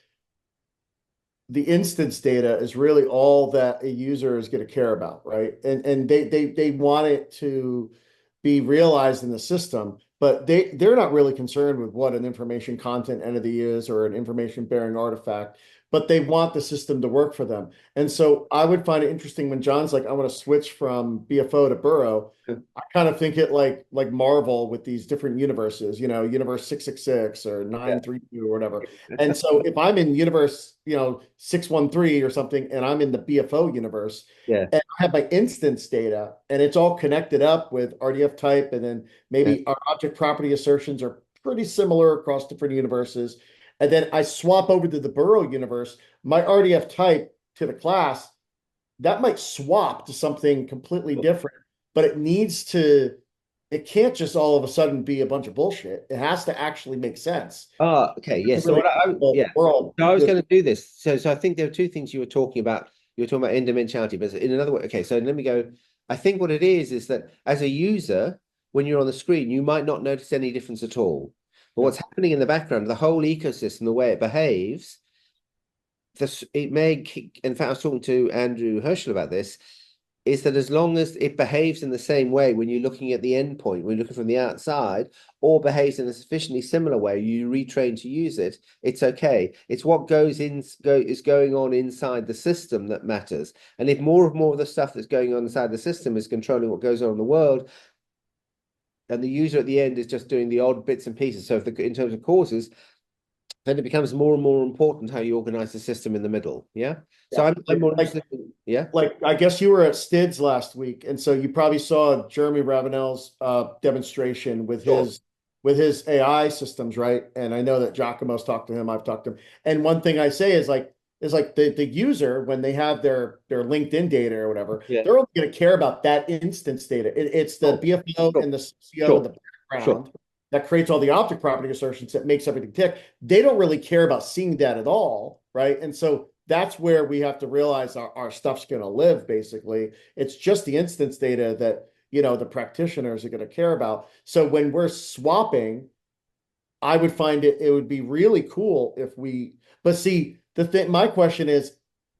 the instance data is really all that a user is going to care about, right? And they want it to be realized in the system, but they're not really concerned with what an information content entity is or an information bearing artifact. but they want the system to work for them. And so I would find it interesting when John's like, I want to switch from BFO to BORO. I kind of think it like Marvel with these different universes, universe 666 or 932 or whatever. And so if I'm in universe, 613 or something, and I'm in the BFO universe, Yeah. and I have my instance data and it's all connected up with RDF type, and then maybe our object property assertions are pretty similar across different universes. And then I swap over to the BORO universe, my RDF type to the class, that might swap to something completely different, but it can't just all of a sudden be a bunch of bullshit. It has to actually make sense. Oh, okay. Yes. So Really yeah. world. So I was going to do this. So I think there are two things you were talking about. You were talking about indimensionality, but in another way. Okay. So let me go. I think what it is that as a user, when you're on the screen, you might not notice any difference at all. But what's happening in the background, the whole ecosystem, the way it behaves, it may, in fact, I was talking to Andrew Herschel about this, is that as long as it behaves in the same way when you're looking at the endpoint, when you're looking from the outside, or behaves in a sufficiently similar way, you retrain to use it, it's okay. It's what is going on inside the system that matters. And if more of the stuff that's going on inside the system is controlling what goes on in the world, and the user at the end is just doing the odd bits and pieces, so in terms of causes, then it becomes more and more important how you organize the system in the middle. Yeah. So I'm more interested in, yeah. Like, I guess you were at STIDS last week, and so you probably saw Jeremy Ravenel's demonstration with his AI systems, right? And I know that Giacomo's talked to him, I've talked to him. And one thing I say is like the user, when they have their LinkedIn data or whatever, they're only going to care about that instance data. It's the BFO and the CCO in the background that creates all the object property assertions that makes everything tick. They don't really care about seeing that at all, right? And so that's where we have to realize our stuff's going to live, basically. It's just the instance data that, the practitioners are going to care about. So when we're swapping, I would find it would be really cool if but see, my question is,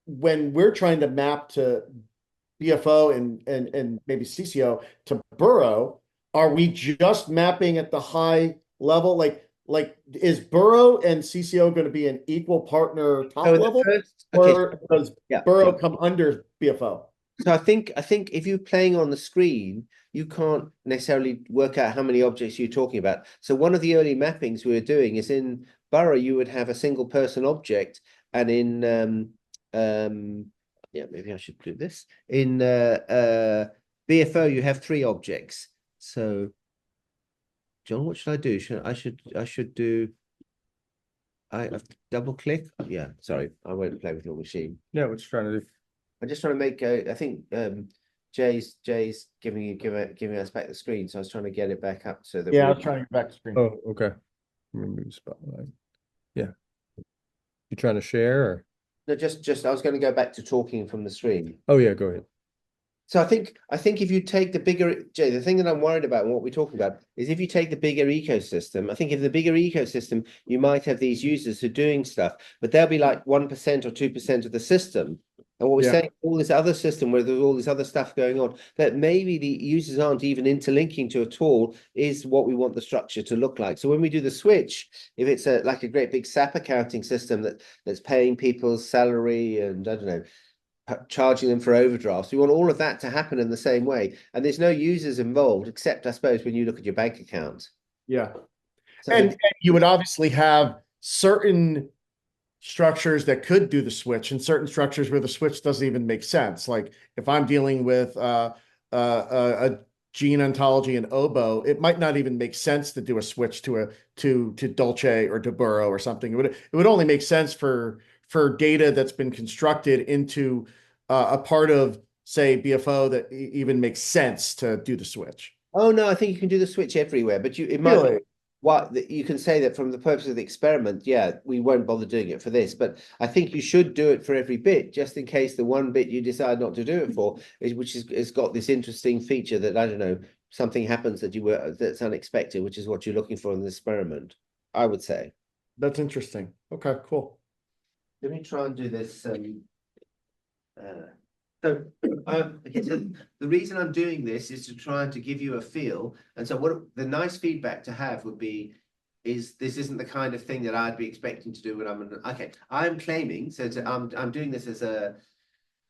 when we're trying to map to BFO and maybe CCO to BORO, are we just mapping at the high level? Like is BORO and CCO going to be an equal partner top level, or does BORO come under BFO? So I think if you're playing on the screen, you can't necessarily work out how many objects you're talking about. So one of the early mappings we were doing is in BORO, you would have a single person object, and in maybe I should do this. In BFO, you have 3 objects. So John, what should I do? I should do I double click? Yeah, sorry, I won't play with your machine. Yeah, what you trying to do? I'm just trying to make I think Jay's giving us back the screen, so I was trying to get it back up so that I was trying to get back to screen. Oh, okay. Let me move the spotlight. Yeah. You trying to share or? No, just I was going to go back to talking from the screen. Oh yeah, go ahead. So I think if you take the bigger, Jay, the thing that I'm worried about and what we're talking about is if you take the bigger ecosystem, I think if the bigger ecosystem, you might have these users who are doing stuff, but they'll be like 1% or 2% of the system. And what we're saying, all this other system where there's all this other stuff going on, that maybe the users aren't even interlinking to at all, is what we want the structure to look like. So when we do the switch, if it's like a great big SAP accounting system that's paying people's salary and I don't know, charging them for overdrafts, we want all of that to happen in the same way. And there's no users involved, except I suppose when you look at your bank account. Yeah. So, and you would obviously have certain structures that could do the switch and certain structures where the switch doesn't even make sense. Like if I'm dealing with a gene ontology in OBO, it might not even make sense to do a switch to Dolce or to BORO or something. It would only make sense for data that's been constructed into a part of, say, BFO that even makes sense to do the switch. Oh no, I think you can do the switch everywhere, but you can say that from the purpose of the experiment, we won't bother doing it for this, but I think you should do it for every bit, just in case the one bit you decide not to do it for has got this interesting feature that, I don't know, something happens that's unexpected, which is what you're looking for in the experiment, I would say. That's interesting. Okay, cool. Let me try and do this. So the reason I'm doing this is to try to give you a feel. And so what the nice feedback to have would be this isn't the kind of thing that I'd be expecting to do when I'm claiming, I'm doing this as a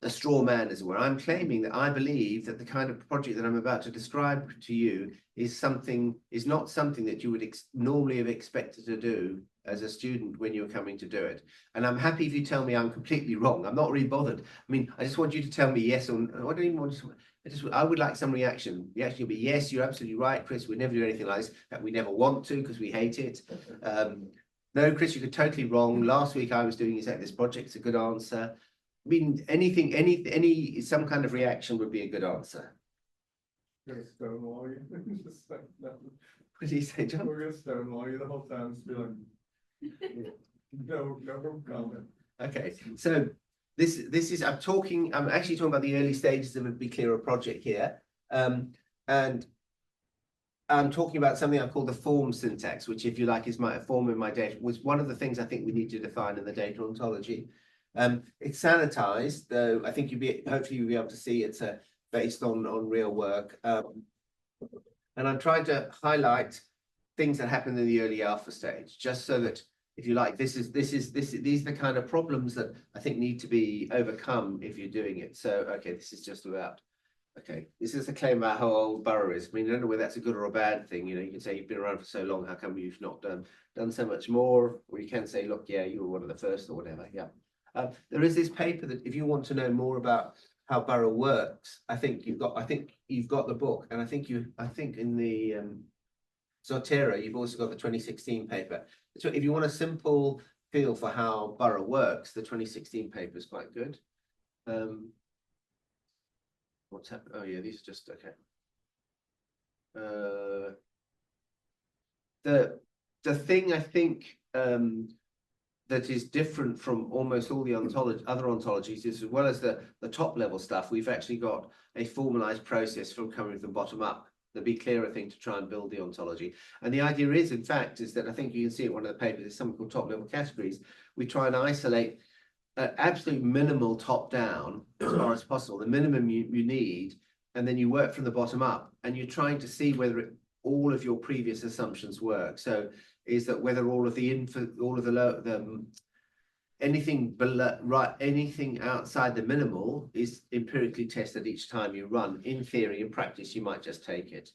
straw man, as it were. I'm claiming that I believe that the kind of project that I'm about to describe to you is not something that you would normally have expected to do as a student when you're coming to do it. And I'm happy if you tell me I'm completely wrong. I'm not really bothered. I mean, I just want you to tell me yes or no. I don't even want to. I would like some reaction. The reaction will be, yes, you're absolutely right, Chris. We'd never do anything like this. That we never want to because we hate it. No, Chris, you're totally wrong. Last week I was doing exactly this project. It's a good answer. I mean, some kind of reaction would be a good answer. Gonna stonewall you. Just like, no. What did he say, John? We're gonna stonewall you the whole time, just be like, no comment. Okay, so this is I'm actually talking about the early stages of a bCLEARer project here, and I'm talking about something I call the form syntax, which, if you like, is my form in my data. Was one of the things I think we need to define in the data ontology. It's sanitized, though. I think hopefully you'll be able to see it's based on real work. And I'm trying to highlight things that happen in the early alpha stage, just so that, if you like, these are the kind of problems that I think need to be overcome if you're doing it. So, okay, this is just about, okay, this is a claim about how old BORO is. I mean, I don't know whether that's a good or a bad thing. You know, you can say you've been around for so long, how come you've not done so much more? Or you can say, look, yeah, you were one of the first or whatever. Yeah. There is this paper that, if you want to know more about how BORO works, I think you've got the book, and I think in the Zotero, you've also got the 2016 paper. So if you want a simple feel for how BORO works, the 2016 paper is quite good. What's happened? Oh yeah, these are just okay. The thing I think that is different from almost all the other ontologies is, as well as the top level stuff, we've actually got a formalized process from coming from bottom up, the bCLEARer thing, to try and build the ontology. And the idea is, in fact, is that I think you can see it in one of the papers, there's something called top level categories. We try and isolate absolute minimal top down as far as possible, the minimum you need, and then you work from the bottom up, and you're trying to see whether all of your previous assumptions work. So is that whether all of the anything below, right, anything outside the minimal is empirically tested each time you run. In theory, in practice, you might just take it.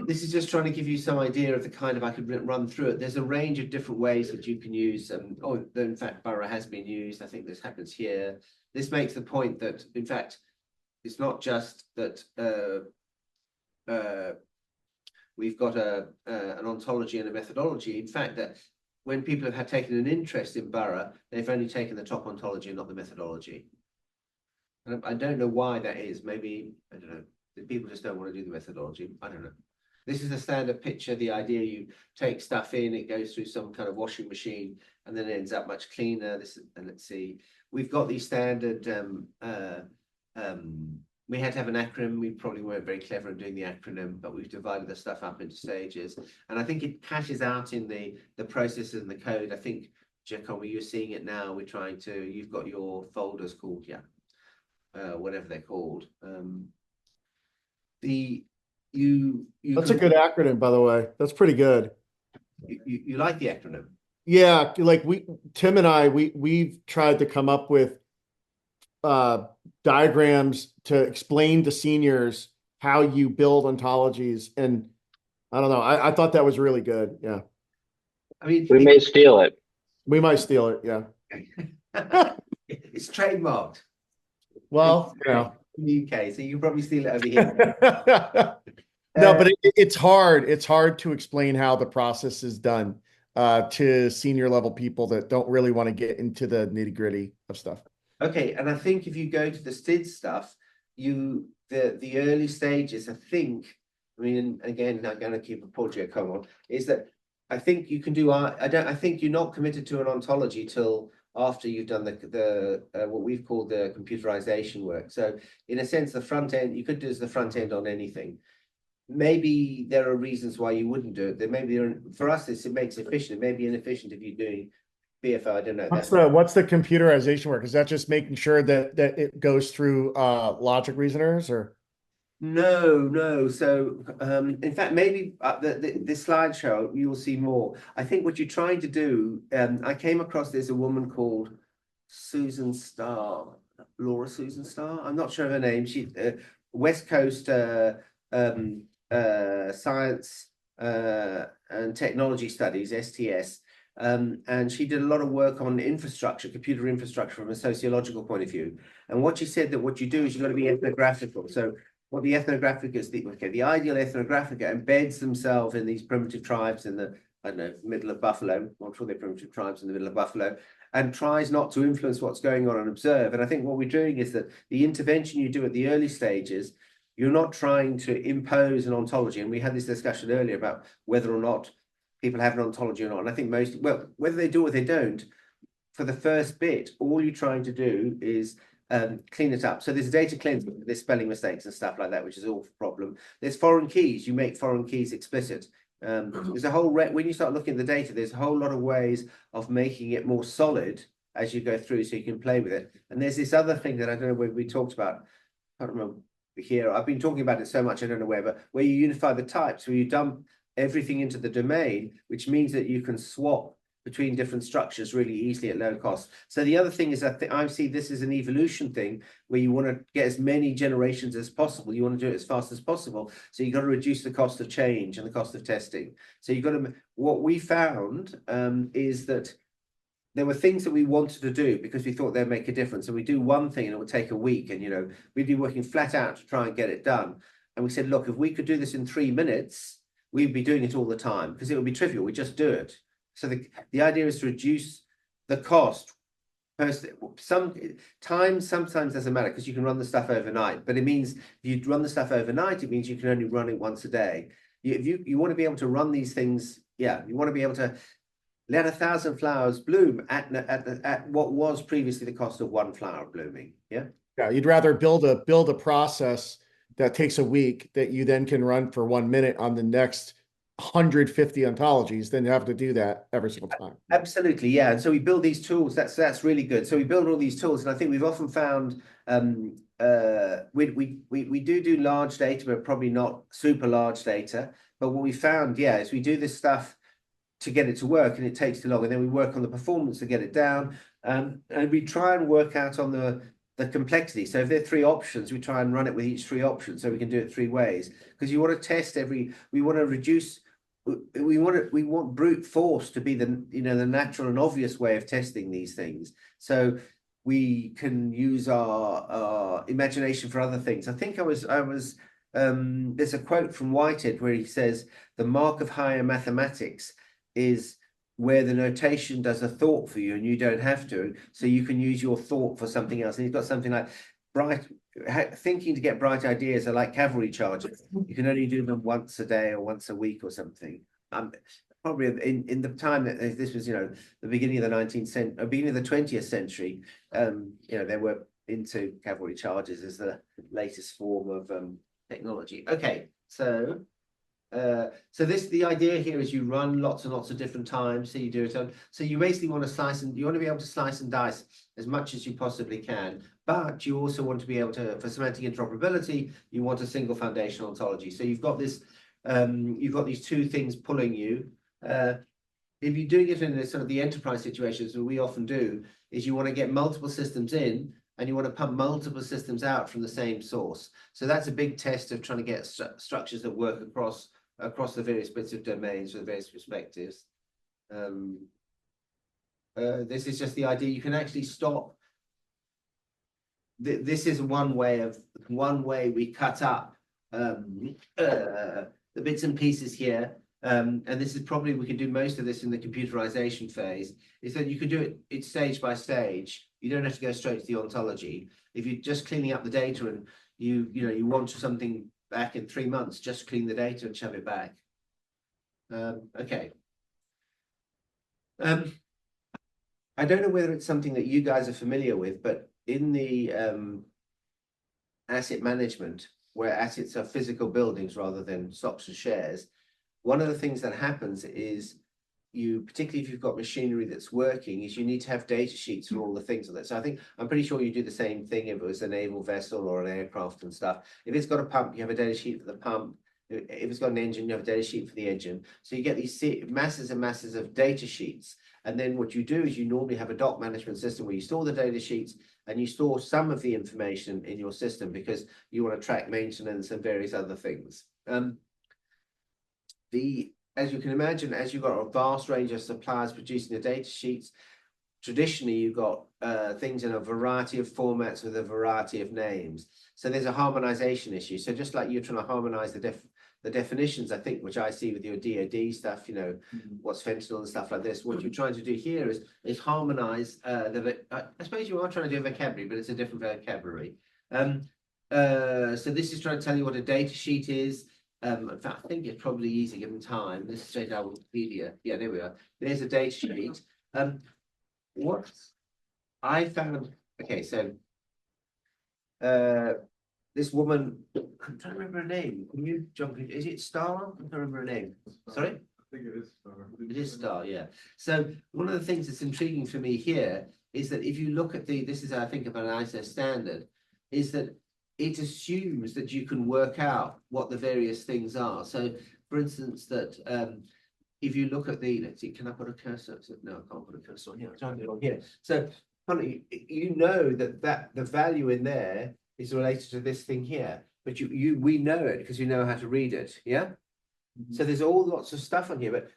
This is just trying to give you some idea of the kind of, I could run through it. There's a range of different ways that you can use. In fact, BORO has been used. I think this happens here. This makes the point that, in fact, it's not just that we've got an ontology and a methodology. In fact, that when people have taken an interest in BORO, they've only taken the top ontology and not the methodology. And I don't know why that is. Maybe, I don't know, people just don't want to do the methodology. I don't know. This is a standard picture. The idea, you take stuff in, it goes through some kind of washing machine, and then it ends up much cleaner. And let's see, we've got these standard, we had to have an acronym. We probably weren't very clever in doing the acronym, but we've divided the stuff up into stages. And I think it caches out in the processes and the code. I think, Giacomo, you're seeing it now. We're trying to, you've got your folders called, yeah, whatever they're called. That's a good acronym, by the way. That's pretty good. You like the acronym? Yeah, like Tim and I, we've tried to come up with diagrams to explain to seniors how you build ontologies, and I don't know. I thought that was really good. Yeah. I mean, we may steal it. We might steal it. Yeah. It's trademarked. Well, yeah. In the UK, so you can probably steal it over here. No, but it's hard. It's hard to explain how the process is done to senior level people that don't really want to get into the nitty gritty of stuff. Okay, and I think if you go to the STID stuff, the early stages, I think, I mean, again, I'm going to keep a project come on, is that I think you can do, I think you're not committed to an ontology till after you've done the what we've called the computerization work. So in a sense, the front end, you could do as the front end on anything. Maybe there are reasons why you wouldn't do it. There maybe for us, it makes it efficient. It may be inefficient if you're doing BFO. I don't know. What's the computerization work? Is that just making sure that it goes through logic reasoners, or? No. So, in fact, maybe the slideshow you'll see more. I think what you're trying to do. I came across there's a woman called Susan Starr, Laura Susan Starr. I'm not sure of her name. She West Coast Science and Technology Studies (STS). And she did a lot of work on infrastructure, computer infrastructure from a sociological point of view. And what she said that what you do is you've got to be ethnographical. So what the ethnographic is, the ideal ethnographic embeds themselves in these primitive tribes in the, I don't know, middle of Buffalo. I'm sure they're primitive tribes in the middle of Buffalo, and tries not to influence what's going on and observe. And I think what we're doing is that the intervention you do at the early stages, you're not trying to impose an ontology. And we had this discussion earlier about whether or not people have an ontology or not. And I think most, well, whether they do or they don't, for the first bit, all you're trying to do is clean it up. So there's data cleansing, there's spelling mistakes and stuff like that, which is all a problem. There's foreign keys, you make foreign keys explicit. There's a whole, when you start looking at the data, there's a whole lot of ways of making it more solid as you go through so you can play with it. And there's this other thing that I don't know where we talked about, I don't remember here, I've been talking about it so much, I don't know where, but where you unify the types, where you dump everything into the domain, which means that you can swap between different structures really easily at low cost. So the other thing is that I see this as an evolution thing where you want to get as many generations as possible. You want to do it as fast as possible. So you've got to reduce the cost of change and the cost of testing. So you've got to, what we found is that there were things that we wanted to do because we thought they'd make a difference. And we do one thing and it would take a week. And, you know, we'd be working flat out to try and get it done. And we said, look, if we could do this in 3 minutes, we'd be doing it all the time because it would be trivial. We just do it. So the idea is to reduce the cost. Sometimes doesn't matter because you can run the stuff overnight, but it means if you run the stuff overnight, it means you can only run it once a day. If you want to be able to run these things, yeah, you want to be able to let 1,000 flowers bloom at what was previously the cost of 1 flower blooming. Yeah. Yeah, you'd rather build a process that takes a week that you then can run for 1 minute on the next 150 ontologies than have to do that every single time. Absolutely, yeah. And so we build these tools. That's really good. So we build all these tools, and I think we've often found we do large data, but probably not super large data. But what we found, yeah, is we do this stuff to get it to work, and it takes too long, and then we work on the performance to get it down, and we try and work out on the complexity. So if there are 3 options, we try and run it with each 3 options, so we can do it 3 ways. Because you want to test we want to reduce. We want brute force to be the natural and obvious way of testing these things. So we can use our imagination for other things. I think there's a quote from Whitehead where he says the mark of higher mathematics is where the notation does a thought for you and you don't have to, so you can use your thought for something else. And he's got something like thinking to get bright ideas are like cavalry charges. You can only do them once a day or once a week or something. Probably in the time that this was, the beginning of the 19th century, beginning of the 20th century, they were into cavalry charges as the latest form of technology. Okay, so the idea here is you run lots and lots of different times, so you do it on, so you basically want to you want to be able to slice and dice as much as you possibly can, but you also want to be able to, for semantic interoperability, you want a single foundational ontology. So you've got this, you've got these 2 things pulling you. If you're doing it in the sort of the enterprise situations, what we often do is you want to get multiple systems in and you want to pump multiple systems out from the same source. So that's a big test of trying to get structures that work across the various bits of domains for the various perspectives. This is just the idea. You can actually stop. This is one way we cut up the bits and pieces here. And this is probably, we can do most of this in the computerization phase, is that you can do it stage by stage. You don't have to go straight to the ontology. If you're just cleaning up the data and you want something back in 3 months, just clean the data and shove it back. Okay. I don't know whether it's something that you guys are familiar with, but in the asset management, where assets are physical buildings rather than stocks and shares, one of the things that happens is particularly if you've got machinery that's working, is you need to have data sheets for all the things on it. So I'm pretty sure you do the same thing if it was a naval vessel or an aircraft and stuff. If it's got a pump, you have a data sheet for the pump. If it's got an engine, you have a data sheet for the engine. So you get these masses and masses of data sheets. And then what you do is you normally have a doc management system where you store the data sheets and you store some of the information in your system because you want to track maintenance and various other things. As you can imagine, as you've got a vast range of suppliers producing the data sheets, traditionally you've got things in a variety of formats with a variety of names. So there's a harmonization issue. So just like you're trying to harmonize the definitions, I think, which I see with your DoD stuff, you know, what's fentanyl and stuff like this, what you're trying to do here is harmonize I suppose you are trying to do a vocabulary, but it's a different vocabulary. So this is trying to tell you what a data sheet is. In fact, I think it's probably easy given time. This is straight out of Wikipedia. Yeah, there we are. There's a data sheet. What I found, okay, so this woman, I'm trying to remember her name. Can you jump in? Is it Star? I can't remember her name. Sorry? I think it is Star. It is Star, yeah. So one of the things that's intriguing for me here is that if you look at this is, I think, of an ISO standard, is that it assumes that you can work out what the various things are. So, for instance, that if you look at let's see, can I put a cursor? No, I can't put a cursor on here. I'm trying to do it on here. So, you know that the value in there is related to this thing here, but we know it because you know how to read it. Yeah. So there's all lots of stuff on here, but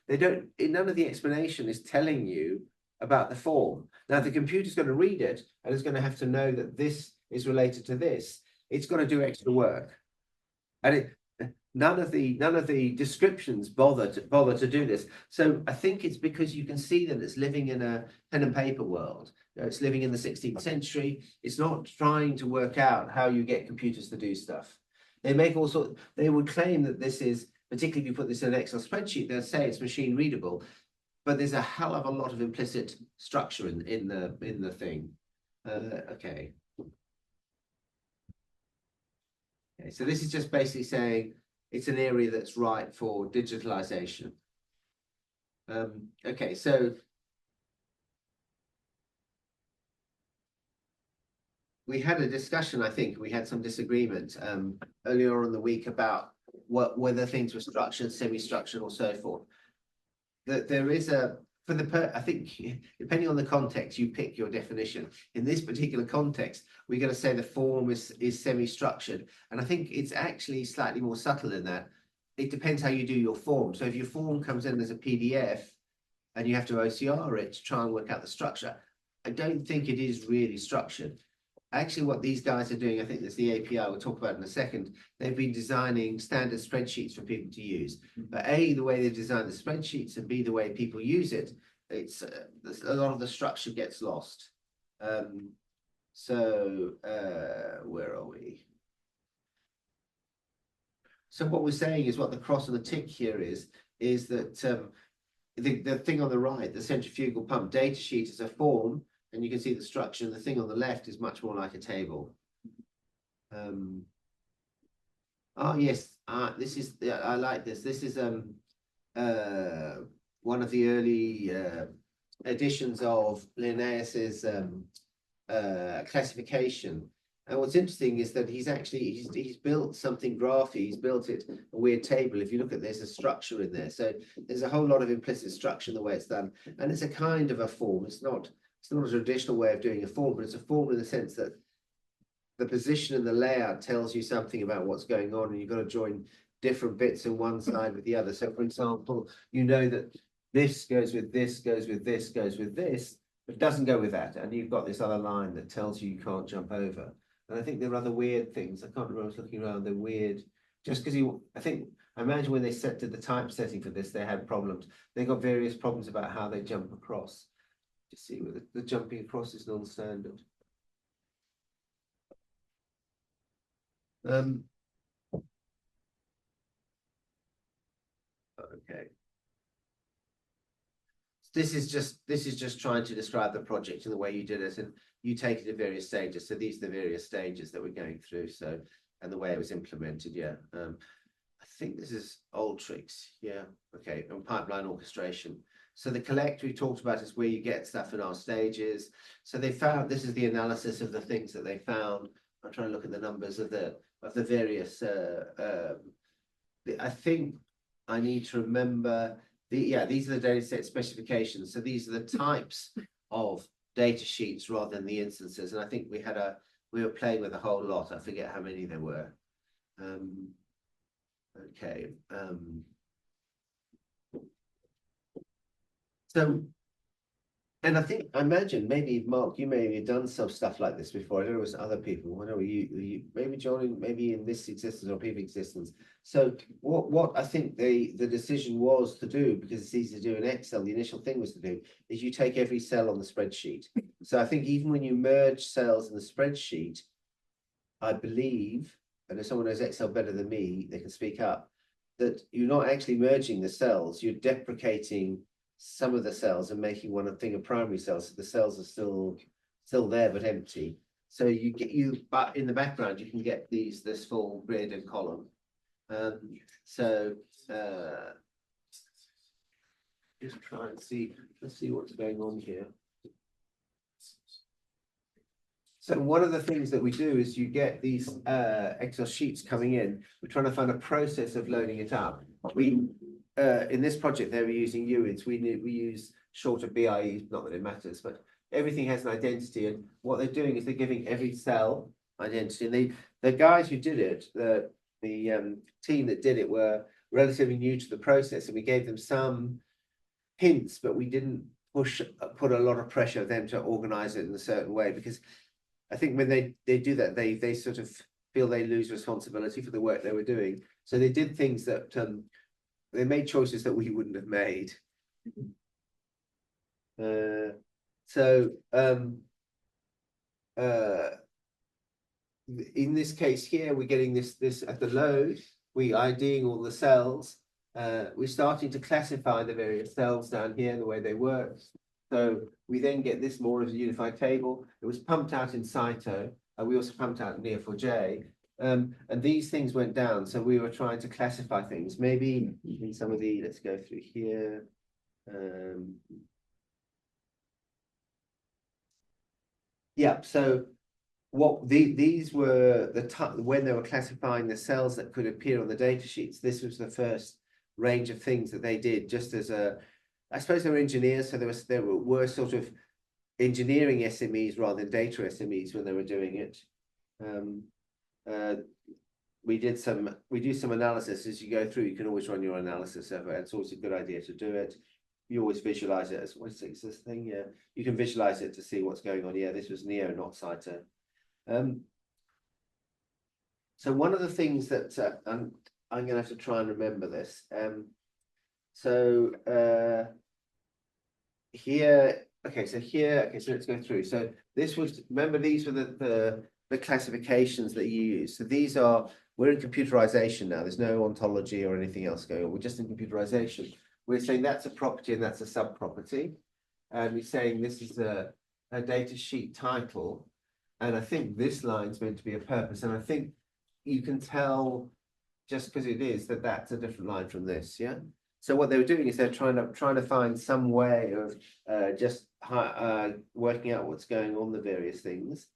none of the explanation is telling you about the form. Now the computer's going to read it and it's going to have to know that this is related to this. It's got to do extra work, and none of the descriptions bother to do this. So I think it's because you can see that it's living in a pen and paper world. You know, it's living in the 16th century. It's not trying to work out how you get computers to do stuff. They would claim that this is, particularly if you put this in an Excel spreadsheet, they'll say it's machine readable, but there's a hell of a lot of implicit structure in the thing. Okay. Okay, so this is just basically saying it's an area that's right for digitalization. Okay, so we had a discussion, I think we had some disagreement earlier on in the week about whether things were structured, semi-structured or so forth. That there is I think depending on the context, you pick your definition. In this particular context, we're going to say the form is semi-structured. And I think it's actually slightly more subtle than that. It depends how you do your form. So if your form comes in as a PDF and you have to OCR it to try and work out the structure, I don't think it is really structured. Actually, what these guys are doing, I think that's the API we'll talk about in a second, they've been designing standard spreadsheets for people to use. But A, the way they design the spreadsheets, and B, the way people use it, it's a lot of the structure gets lost. Where are we? So what we're saying is what the cross and the tick here is that the thing on the right, the centrifugal pump data sheet is a form, and you can see the structure, and the thing on the left is much more like a table. Oh yes, this is, I like this. This is one of the early editions of Linnaeus's classification. And what's interesting is that he's built something graphy. He's built it a weird table. If you look at, there's a structure in there. So there's a whole lot of implicit structure in the way it's done, and it's a kind of a form. It's not a traditional way of doing a form, but it's a form in the sense that the position and the layout tells you something about what's going on, and you've got to join different bits in one side with the other. So, for example, you know that this goes with this, goes with this, goes with this, but it doesn't go with that. And you've got this other line that tells you can't jump over. And I think there are other weird things. I can't remember, I was looking around, they're weird. Just because I imagine when they did the typesetting for this, they had problems. They got various problems about how they jump across. You see, where the jumping across is non-standard. Okay. This is just trying to describe the project and the way you did it, and you take it at various stages. So these are the various stages that we're going through. So, and the way it was implemented. Yeah. I think this is old tricks. Yeah. Okay. And pipeline orchestration. So the collect we talked about is where you get stuff in our stages. So they found, this is the analysis of the things that they found. I'm trying to look at the numbers of the various, I think I need to remember these are the data set specifications. So these are the types of data sheets rather than the instances. And I think we were playing with a whole lot. I forget how many there were. Okay. So, and I imagine maybe Mark, you may have done some stuff like this before. I don't know, it was other people. I don't know, you maybe John, maybe in this existence or previous existence. So what I think the decision was to do, because it's easy to do in Excel, the initial thing was to do, is you take every cell on the spreadsheet. So I think even when you merge cells in the spreadsheet, I believe, and if someone knows Excel better than me, they can speak up, that you're not actually merging the cells, you're deprecating some of the cells and making one thing a primary cell, so the cells are still there but empty. So but in the background you can get this full grid and column. Just try and see. Let's see what's going on here. So one of the things that we do is you get these Excel sheets coming in. We're trying to find a process of loading it up. We in this project they were using UIDs. We use shorter BIEs, not that it matters, but everything has an identity. And what they're doing is they're giving every cell identity. And the guys who did it, the team that did it, were relatively new to the process, and we gave them some hints, but we didn't put a lot of pressure on them to organize it in a certain way, because I think when they do that, they sort of feel they lose responsibility for the work they were doing. So they did things that they made choices that we wouldn't have made. In this case here, we're getting this at the load. We IDing all the cells. We're starting to classify the various cells down here, the way they work. So we then get this more as a unified table. It was pumped out in Cyto, and we also pumped out Neo4j. And these things went down. So we were trying to classify things. Maybe in some of the, let's go through here. Yeah, so what these were when they were classifying the cells that could appear on the data sheets. This was the first range of things that they did, just as I suppose they were engineers, so there were sort of engineering SMEs rather than data SMEs when they were doing it. We do some analysis as you go through. You can always run your analysis over it. It's always a good idea to do it. You always visualize it as what's this thing? Yeah, you can visualize it to see what's going on. Yeah, this was Neo, not Cyto. So one of the things that I'm going to have to try and remember this. Here, okay, so let's go through. So this was, remember, these were the classifications that you use. So these are, we're in computerization now. There's no ontology or anything else going on. We're just in computerization. We're saying that's a property and that's a sub-property. And we're saying this is a data sheet title. And I think this line's meant to be a purpose. And I think you can tell just because it is that's a different line from this, yeah? So what they were doing is they're trying to find some way of just working out what's going on, the various things.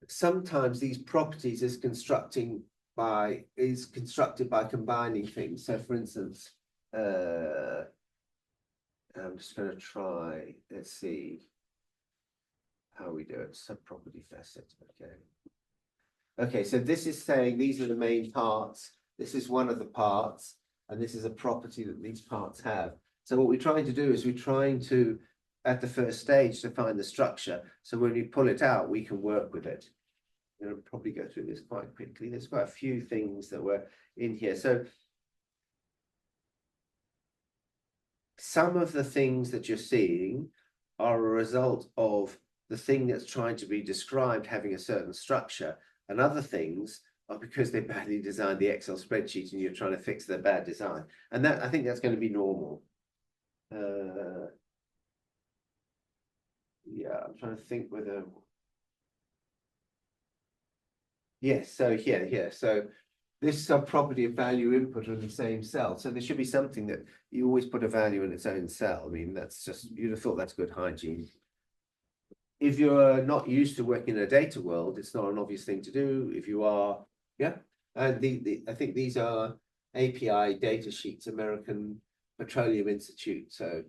Sometimes these properties is constructed by combining things. So for instance, I'm just going to try, let's see how we do it. Sub-property facet, okay. Okay, so this is saying these are the main parts. This is one of the parts, and this is a property that these parts have. So what we're trying to do is we're trying to, at the first stage, to find the structure. So when we pull it out, we can work with it. I'm going to probably go through this quite quickly. There's quite a few things that were in here. So some of the things that you're seeing are a result of the thing that's trying to be described having a certain structure, and other things are because they badly designed the Excel spreadsheet and you're trying to fix their bad design. And that, I think that's going to be normal. Yeah, I'm trying to think whether Yes, so here, so this is our property of value input on the same cell. So there should be something that you always put a value in its own cell. I mean, that's just, you'd have thought that's good hygiene. If you're not used to working in a data world, it's not an obvious thing to do. If you are, yeah. And I think these are API data sheets, American Petroleum Institute. So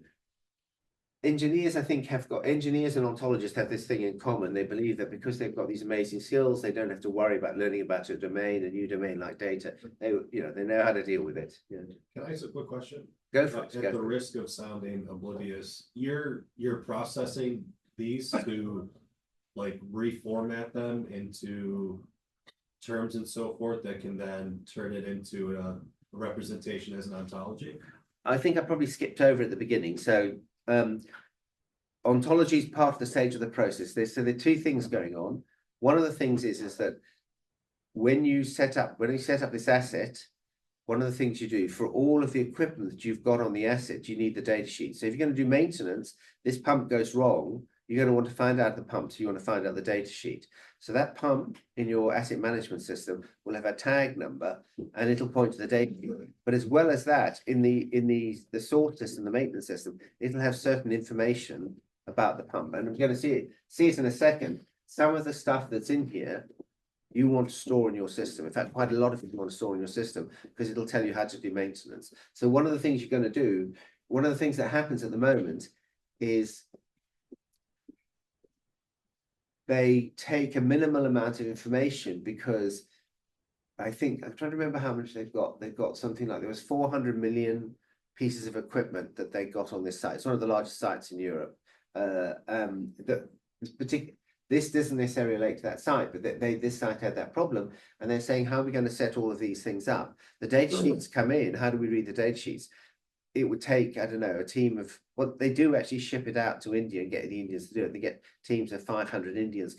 engineers, I think, engineers and ontologists have this thing in common. They believe that because they've got these amazing skills, they don't have to worry about learning about a new domain like data. They know how to deal with it. Yeah. Can I ask a quick question? Go for it. At the risk of sounding oblivious, you're processing these to like reformat them into terms and so forth that can then turn it into a representation as an ontology? I think I probably skipped over at the beginning. So ontology is part of the stage of the process. So there are two things going on. One of the things is that when you set up this asset, one of the things you do for all of the equipment that you've got on the asset, you need the data sheet. So if you're going to do maintenance, this pump goes wrong, you're going to want to find out the pump, so you want to find out the data sheet. So that pump in your asset management system will have a tag number and it'll point to the data. But as well as that, in the source system, the maintenance system, it'll have certain information about the pump. And I'm going to see it in a second. Some of the stuff that's in here, you want to store in your system. In fact, quite a lot of it you want to store in your system because it'll tell you how to do maintenance. So one of the things you're going to do, one of the things that happens at the moment is they take a minimal amount of information because I think, I'm trying to remember how much they've got. They've got something like, there was 400 million pieces of equipment that they got on this site. It's one of the largest sites in Europe. This doesn't necessarily relate to that site, but this site had that problem. And they're saying, how are we going to set all of these things up? The data sheets come in. How do we read the data sheets? It would take, I don't know, a team of, well, they do actually ship it out to India and get the Indians to do it. They get teams of 500 Indian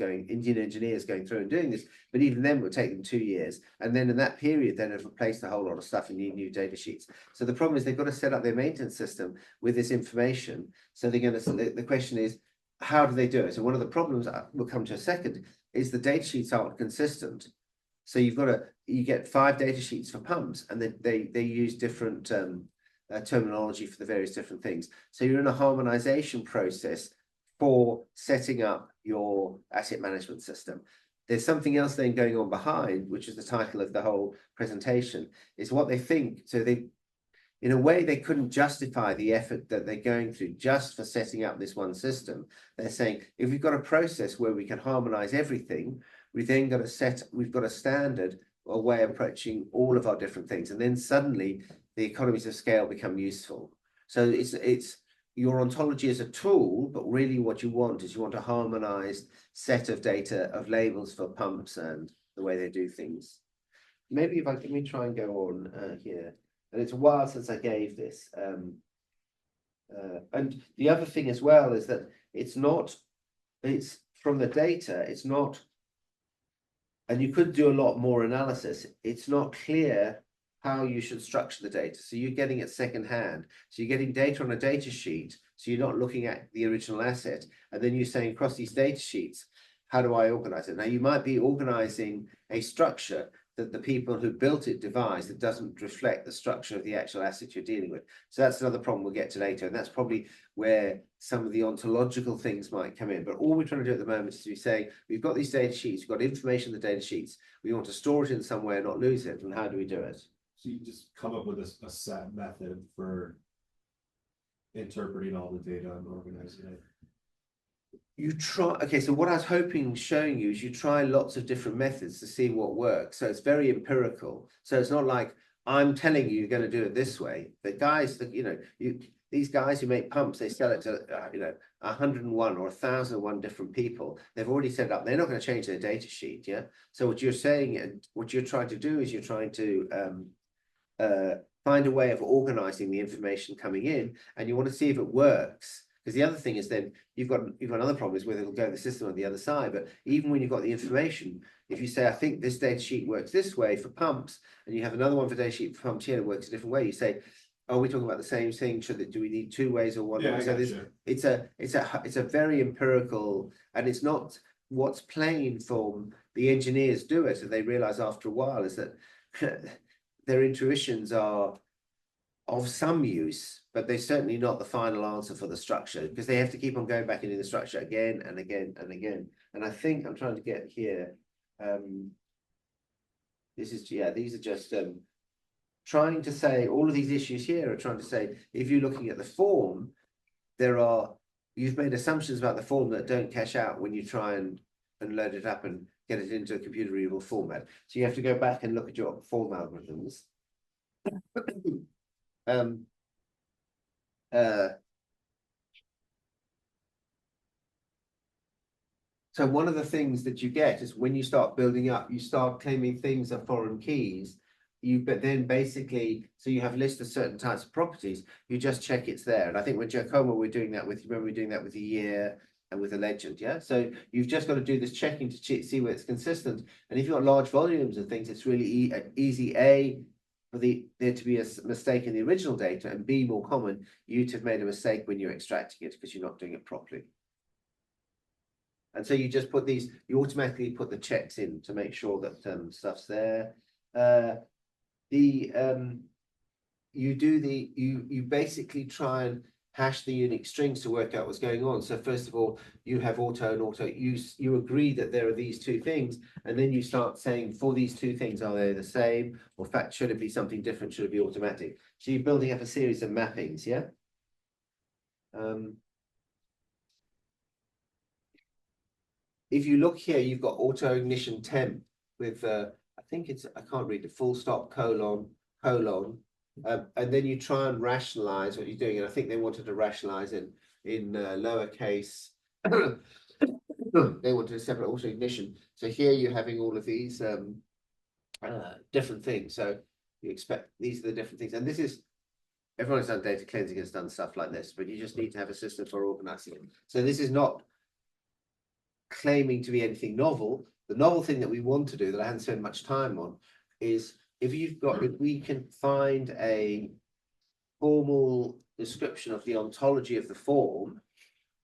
engineers going through and doing this, but even then it would take them 2 years. And then in that period, then it'll replace a whole lot of stuff and need new data sheets. So the problem is they've got to set up their maintenance system with this information. So they're going to, the question is, how do they do it? So one of the problems, we'll come to a second, is the data sheets aren't consistent. So you get 5 data sheets for pumps and they use different terminology for the various different things. So you're in a harmonization process for setting up your asset management system. There's something else then going on behind, which is the title of the whole presentation, is what they think. So they, in a way, they couldn't justify the effort that they're going through just for setting up this one system. They're saying, if we've got a process where we can harmonize everything, we've got a standard, a way of approaching all of our different things. And then suddenly the economies of scale become useful. So it's your ontology as a tool, but really what you want is you want a harmonized set of data of labels for pumps and the way they do things. Maybe let me try and go on here. And it's a while since I gave this. And the other thing as well is that it's from the data, it's not, and you could do a lot more analysis. It's not clear how you should structure the data. So you're getting it secondhand. So you're getting data on a data sheet. So you're not looking at the original asset. And then you're saying across these data sheets, how do I organize it? Now you might be organizing a structure that the people who built it devised that doesn't reflect the structure of the actual asset you're dealing with. So that's another problem we'll get to later. And that's probably where some of the ontological things might come in. But all we're trying to do at the moment is to say, we've got these data sheets, we've got information in the data sheets. We want to store it in somewhere, not lose it. And how do we do it? So you just come up with a set method for interpreting all the data and organizing it. You try, okay, so what I was hoping showing you is you try lots of different methods to see what works. So it's very empirical. So it's not like I'm telling you you're going to do it this way. The guys that, these guys who make pumps, they sell it to, 101 or 1,001 different people. They've already set it up. They're not going to change their data sheet. Yeah. So what you're saying and what you're trying to do is you're trying to find a way of organizing the information coming in, and you want to see if it works. Because the other thing is then you've got another problem is whether it'll go to the system on the other side. But even when you've got the information, if you say, I think this data sheet works this way for pumps, and you have another one for data sheet for pumps here that works a different way, you say, are we talking about the same thing? Do we need 2 ways or one way? So it's a very empirical, and it's not what's plain from the engineers do it, and they realize after a while is that their intuitions are of some use, but they're certainly not the final answer for the structure, because they have to keep on going back into the structure again and again and again. And I think I'm trying to get here. This is, yeah, these are just trying to say all of these issues here are trying to say, if you're looking at the form, you've made assumptions about the form that don't cash out when you try and load it up and get it into a computer readable format. So you have to go back and look at your form algorithms. So one of the things that you get is when you start building up, you start claiming things are foreign keys. But then basically, so you have a list of certain types of properties, you just check it's there. And I think with Giacomo, we're doing that with, remember we're doing that with the year and with a legend, yeah? So you've just got to do this checking to see where it's consistent. And if you've got large volumes of things, it's really easy, A, for there to be a mistake in the original data, and B, more common, you to have made a mistake when you're extracting it because you're not doing it properly. And so you just put these, you automatically put the checks in to make sure that stuff's there. You basically try and hash the Unix strings to work out what's going on. So first of all, you have auto and auto. You agree that there are these two things, and then you start saying, for these two things, are they the same? Or in fact, should it be something different? Should it be automatic? So you're building up a series of mappings, yeah? If you look here, you've got auto ignition temp with, I think it's, I can't read the full stop, colon, and then you try and rationalize what you're doing. And I think they wanted to rationalize in lowercase. They wanted a separate auto ignition. So here you're having all of these different things. So you expect these are the different things. And this is, everyone who's done data cleansing has done stuff like this, but you just need to have a system for organizing it. So this is not claiming to be anything novel. The novel thing that we want to do that I haven't spent much time on is if we can find a formal description of the ontology of the form,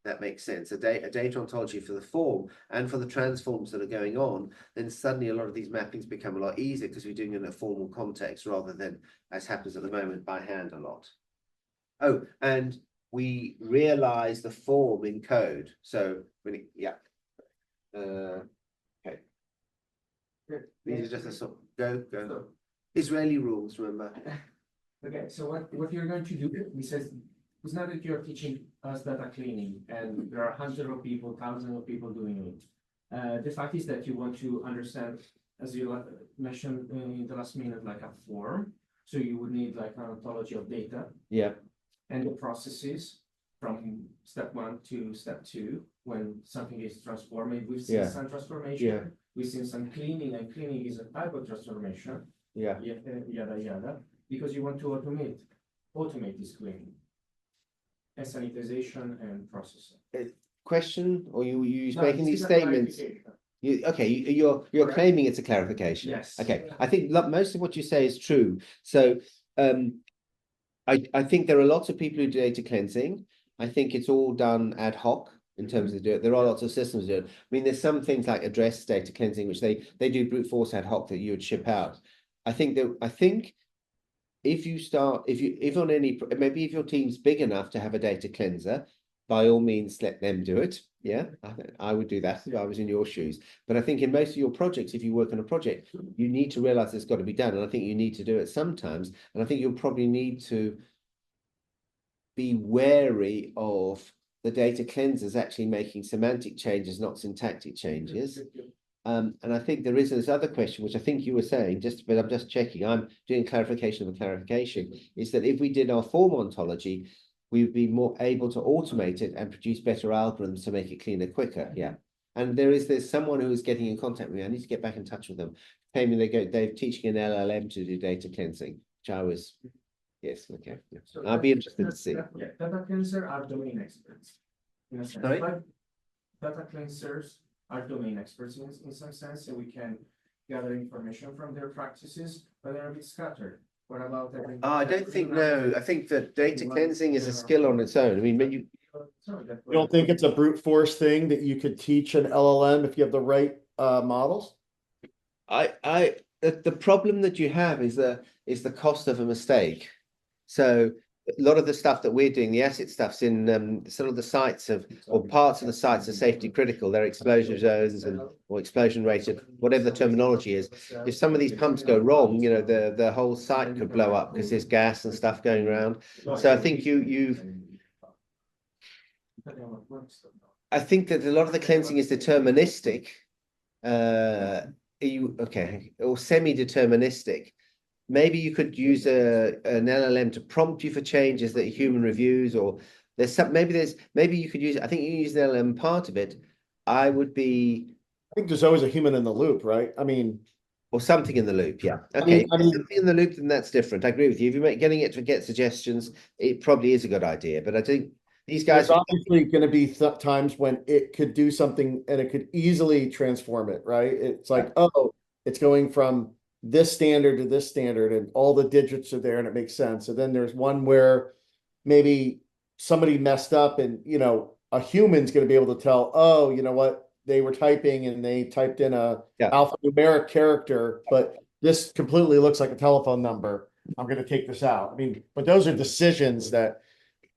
that makes sense, a data ontology for the form and for the transforms that are going on, then suddenly a lot of these mappings become a lot easier because we're doing it in a formal context rather than, as happens at the moment, by hand a lot. Oh, and we realize the form in code. So okay. These are just a sort of go. Israeli rules, remember? Okay, so what you're going to do, we says, it's not that you're teaching us data cleaning and there are hundreds of people, thousands of people doing it. The fact is that you want to understand, as you mentioned in the last minute, like a form. So you would need like an ontology of data. Yeah. And the processes from step 1 to step 2 when something is transformed. We've seen some transformation. Yeah. We've seen some cleaning, and cleaning is a type of transformation. Yeah. Yada yada. Because you want to automate this cleaning and sanitization and processing. Question, or you No, making this these is a statements? clarification. You're Correct. claiming it's a clarification. Yes. Okay. I think most of what you say is true. So I think there are lots of people who do data cleansing. I think it's all done ad hoc in terms of do it. There are lots of systems do it. I mean, there's some things like address data cleansing, which they do brute force ad hoc that you would ship out. I think if you start, if on any, maybe if your team's big enough to have a data cleanser, by all means, let them do it. Yeah, I would do that if I was in your shoes. But I think in most of your projects, if you work on a project, you need to realize it's got to be done. And I think you need to do it sometimes. And I think you'll probably need to be wary of the data cleansers actually making semantic changes, not syntactic changes. And I think there is this other question, which I think you were saying, but I'm just checking, I'm doing clarification of a clarification, is that if we did our form ontology, we would be more able to automate it and produce better algorithms to make it cleaner quicker. Yeah. And there's someone who is getting in contact with me. I need to get back in touch with them. Claiming they're teaching an LLM to do data cleansing, which I was, yes, okay. Yeah. So I'll be interested to see. Yeah, data cleanser are domain experts. In a sense. Sorry? But data cleansers are domain experts in some sense, and we can gather information from their practices, but they're a bit scattered. What about I don't think, no, I think that data cleansing is a skill on its own. I mean, when you You don't think it's a brute force thing that you could teach an LLM if you have the right models? The problem that you have is the cost of a mistake. So a lot of the stuff that we're doing, the asset stuff's in some of the sites or parts of the sites are safety critical. They're explosion zones or explosion rated, whatever the terminology is. If some of these pumps go wrong, you know, the whole site could blow up because there's gas and stuff going around. So I think I think that a lot of the cleansing is deterministic. Or semi-deterministic. Maybe you could use an LLM to prompt you for changes that a human reviews, or maybe you could use, I think you use the LLM part of it. I think there's always a human in the loop, right? I mean, or something in the loop, yeah. Okay, something in the loop, then that's different. I agree with you. If you're getting it to get suggestions, it probably is a good idea. But I think these guys there's obviously going to be times when it could do something and it could easily transform it, right? It's like, oh, it's going from this standard to this standard, and all the digits are there, and it makes sense. And then there's one where maybe somebody messed up, and you know, a human's going to be able to tell, oh, you know what, they were typing and they typed in a alphanumeric character, but this completely looks like a telephone number. I'm going to take this out. I mean, but those are decisions that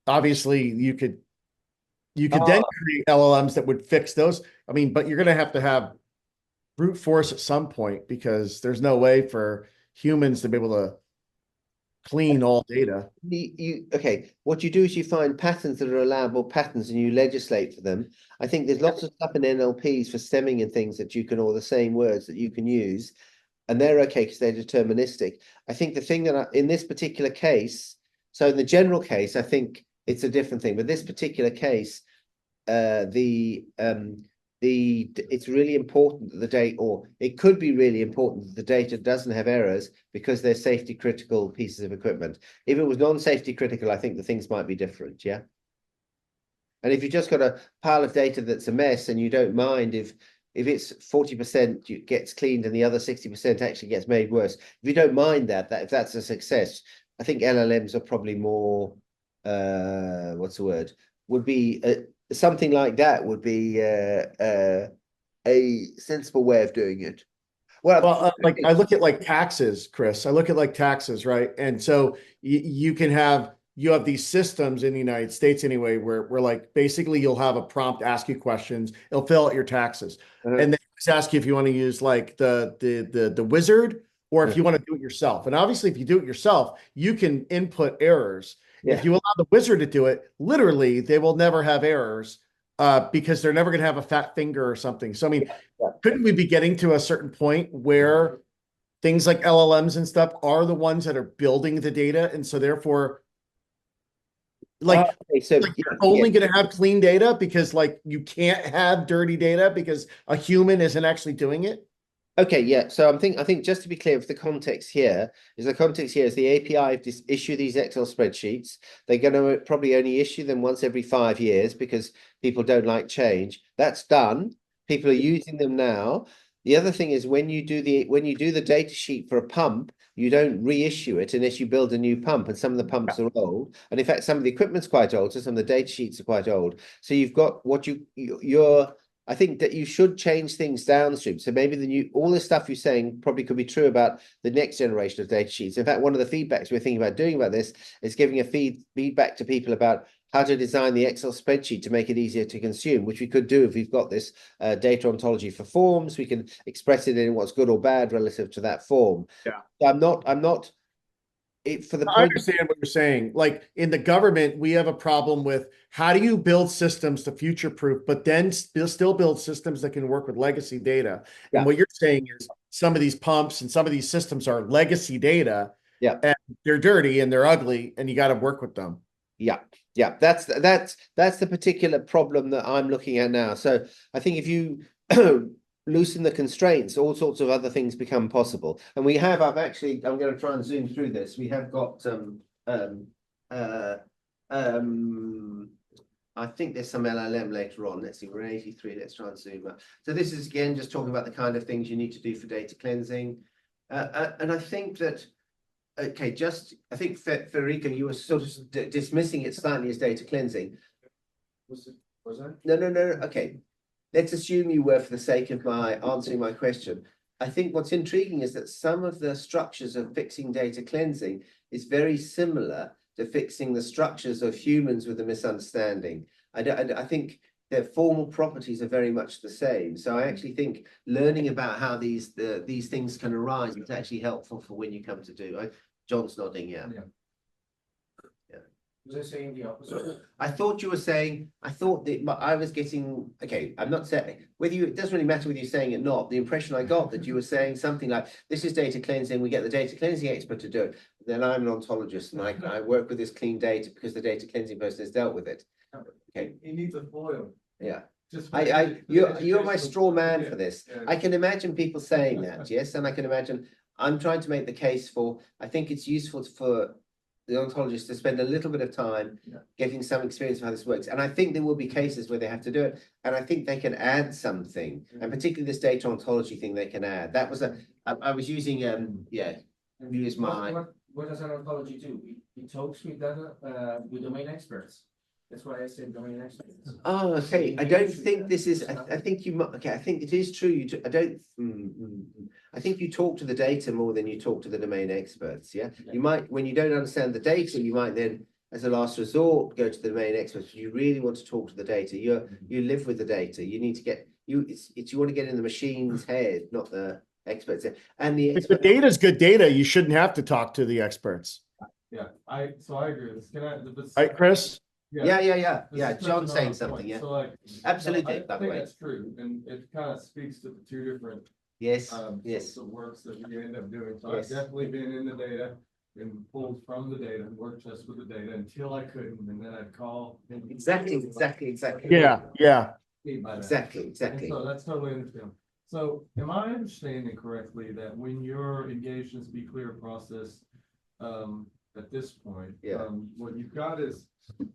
obviously you could then create LLMs that would fix those. I mean, but you're going to have brute force at some point, because there's no way for humans to be able to clean all data. What you do is you find patterns that are allowable patterns and you legislate for them. I think there's lots of stuff in NLPs for stemming and things that you can, or the same words that you can use, and they're okay because they're deterministic. I think the thing that in this particular case, so in the general case, I think it's a different thing, but this particular case, it's really important that the data, or it could be really important that the data doesn't have errors because they're safety critical pieces of equipment. If it was non-safety critical, I think the things might be different, yeah? And if you just got a pile of data that's a mess and you don't mind if it's 40% gets cleaned and the other 60% actually gets made worse, if you don't mind that if that's a success, I think LLMs are probably more, what's the word? Would be something like that would be a sensible way of doing it. Well, like I look at like taxes, Chris. I look at like taxes, right? And so you have these systems in the United States anyway, where like basically you'll have a prompt ask you questions, it'll fill out your taxes, and then just ask you if you want to use like the wizard, or if you want to do it yourself. And obviously, if you do it yourself, you can input errors. Yeah. If you allow the wizard to do it, literally, they will never have errors because they're never going to have a fat finger or something. So, I mean, couldn't we be getting to a certain point where things like LLMs and stuff are the ones that are building the data? And so therefore, like, you're only going to have clean data because like you can't have dirty data because a human isn't actually doing it? Okay, yeah. So I think just to be clear, if the context here is the API issue these Excel spreadsheets. They're going to probably only issue them once every 5 years because people don't like change. That's done. People are using them now. The other thing is when you do the data sheet for a pump, you don't reissue it unless you build a new pump, and some of the pumps are old. And in fact, some of the equipment's quite old, so some of the data sheets are quite old. So you've got I think that you should change things downstream. So maybe all the stuff you're saying probably could be true about the next generation of data sheets. In fact, one of the feedbacks we're thinking about doing about this is giving a feedback to people about how to design the Excel spreadsheet to make it easier to consume, which we could do if we've got this data ontology for forms. We can express it in what's good or bad relative to that form. Yeah. So I'm not. I understand what you're saying. Like in the government, we have a problem with how do you build systems to future-proof, but then still build systems that can work with legacy data. Yeah. And what you're saying is some of these pumps and some of these systems are legacy data. Yeah. And they're dirty and they're ugly, and you got to work with them. Yeah. Yeah. That's the particular problem that I'm looking at now. So I think if you loosen the constraints, all sorts of other things become possible. And I'm going to try and zoom through this. We have got I think there's some LLM later on. Let's see, we're in 83. Let's try and zoom up. So this is again just talking about the kind of things you need to do for data cleansing. And I think that I think Federica, you were sort of dismissing it slightly as data cleansing. Was that? No, okay. Let's assume you were for the sake of my answering my question. I think what's intriguing is that some of the structures of fixing data cleansing is very similar to fixing the structures of humans with a misunderstanding. I think their formal properties are very much the same. So I actually think learning about how these things can arise is actually helpful for when you come to do. John's nodding, yeah. Was I saying the opposite? I thought you were saying, I thought that I was getting, okay, I'm not saying, whether you, it doesn't really matter whether you're saying it or not. The impression I got that you were saying something like, this is data cleansing, we get the data cleansing expert to do it. Then I'm an ontologist and I work with this clean data because the data cleansing person has dealt with it. Okay, He needs a foil. yeah. Just You're my straw man for this. Yeah. I can imagine people saying that, yes, and I can imagine, I'm trying to make the case for, I think it's useful for the ontologist to spend a little bit of time getting some experience of how this works. And I think there will be cases where they have to do it. And I think they can add something, and particularly this data ontology thing they can add. That was I was using, use my. What does an ontology do? It talks with data, with domain experts. That's why I said domain experts. Oh, okay. I don't think this is, I think you might, okay, I think it is true. I don't, I think you talk to the data more than you talk to the domain experts, yeah? You might, when you don't understand the data, you might then, as a last resort, go to the domain experts. You really want to talk to the data. You live with the data. You need to get, you want to get in the machine's head, not the experts. And the If the data is good data, you shouldn't have to talk to the experts. Yeah, I agree with this. Can I? Right, Chris? Yeah. John's saying something, yeah. So like, Absolutely, I by the think way. that's true, and it kind of speaks to the two different Yes, sorts of works that we end up doing. So Yes. I've definitely been in the data and pulled from the data and worked just with the data until I couldn't, and then I'd call. exactly. Yeah. Exactly. And so that's totally understandable. So am I understanding correctly that when you're engaged in this bCLEARer process, at this point, what you've got is,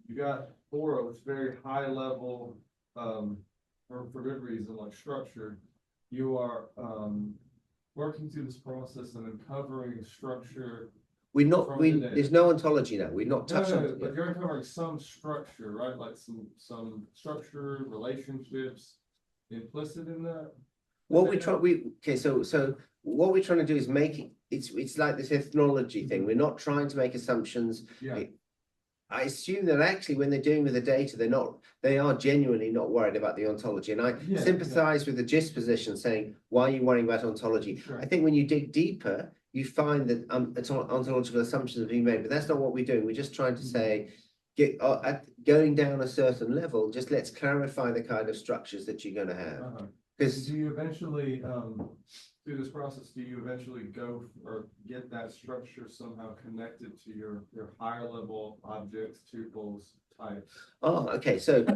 you got BORO, it's very high level, for good reason, like structure. You are, working through this process and uncovering structure. We're not, From the data. there's no ontology now. We're not touching. No, but you're uncovering some structure, right? Like some structure, relationships implicit in that. What we try, so what we're trying to do is make it, it's like this ethnology thing. We're not trying to make assumptions. Yeah. I assume that actually when they're doing with the data, they are genuinely not worried about the ontology. And I sympathize with the GIST position saying, why are you worrying about ontology? Sure. I think when you dig deeper, you find that ontological assumptions are being made, but that's not what we're doing. We're just trying to say, going down a certain level, just let's clarify the kind of structures that you're going to have. Because do you eventually, through this process, do you eventually go or get that structure somehow connected to your higher level objects, tuples, types? Oh, okay. So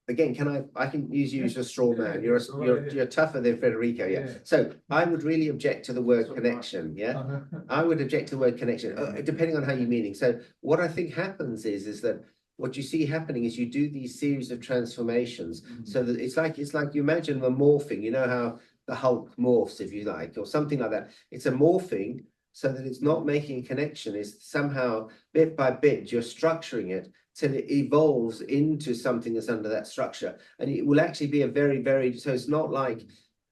again, I can use you as a straw man. You're tougher than Federico, yeah. So I would really object to the word connection, yeah. I would object to the word connection, depending on how you meaning. So what I think happens is that what you see happening is you do these series of transformations, so that it's like you imagine the morphing. You know how the Hulk morphs, if you like, or something like that. It's a morphing so that it's not making a connection. It's somehow bit by bit you're structuring it till it evolves into something that's under that structure, and it will actually be a very, very. So it's not like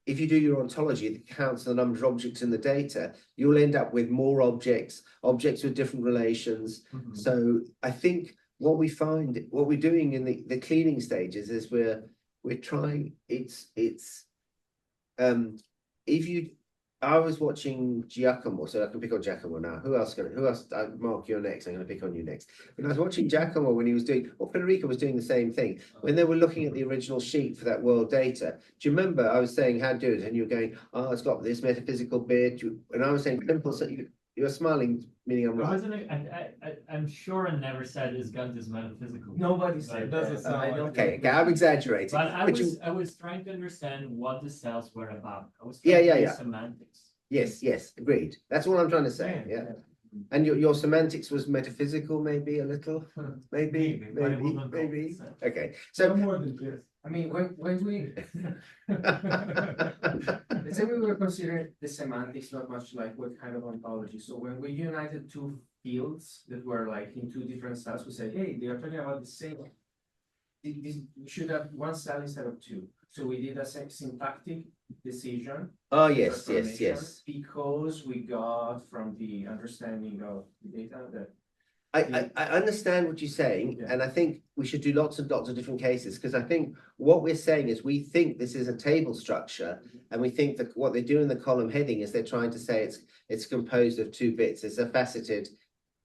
if you do your ontology that counts the number of objects in the data, you'll end up with more objects with different relations. So I think what we're doing in the cleaning stages is we're trying, I was watching Giacomo, so I can pick on Giacomo now. Who else? Mark, you're next. I'm going to pick on you next. When I was watching Giacomo when he was doing, or Federico was doing the same thing, when they were looking at the original sheet for that world data. Do you remember I was saying how to do it, and you were going, oh, it's got this metaphysical bit, and I was saying simple. So you're smiling, meaning I'm right. Wasn't it? I'm sure I never said it's got this metaphysical. Nobody said that. Okay, I'm exaggerating. But I was trying to understand what the cells were about. I was Yeah, trying to yeah. do semantics. Yes, agreed. That's what I'm trying to say. Yeah. And your semantics was metaphysical, maybe a little, maybe. Okay, so No more than this. I mean, when we let's say we were considering the semantics not much like what kind of ontology. So when we united two fields that were like in two different cells, we said, hey, they are talking about the same we should have one cell instead of two. So we did a syntactic decision. Oh, yes, yes, transformation, yes. Because we got from the understanding of the data that. I understand what you're saying, Yeah. and I think we should do lots and lots of different cases, because I think what we're saying is we think this is a table structure, and we think that what they do in the column heading is they're trying to say it's composed of two bits. It's a faceted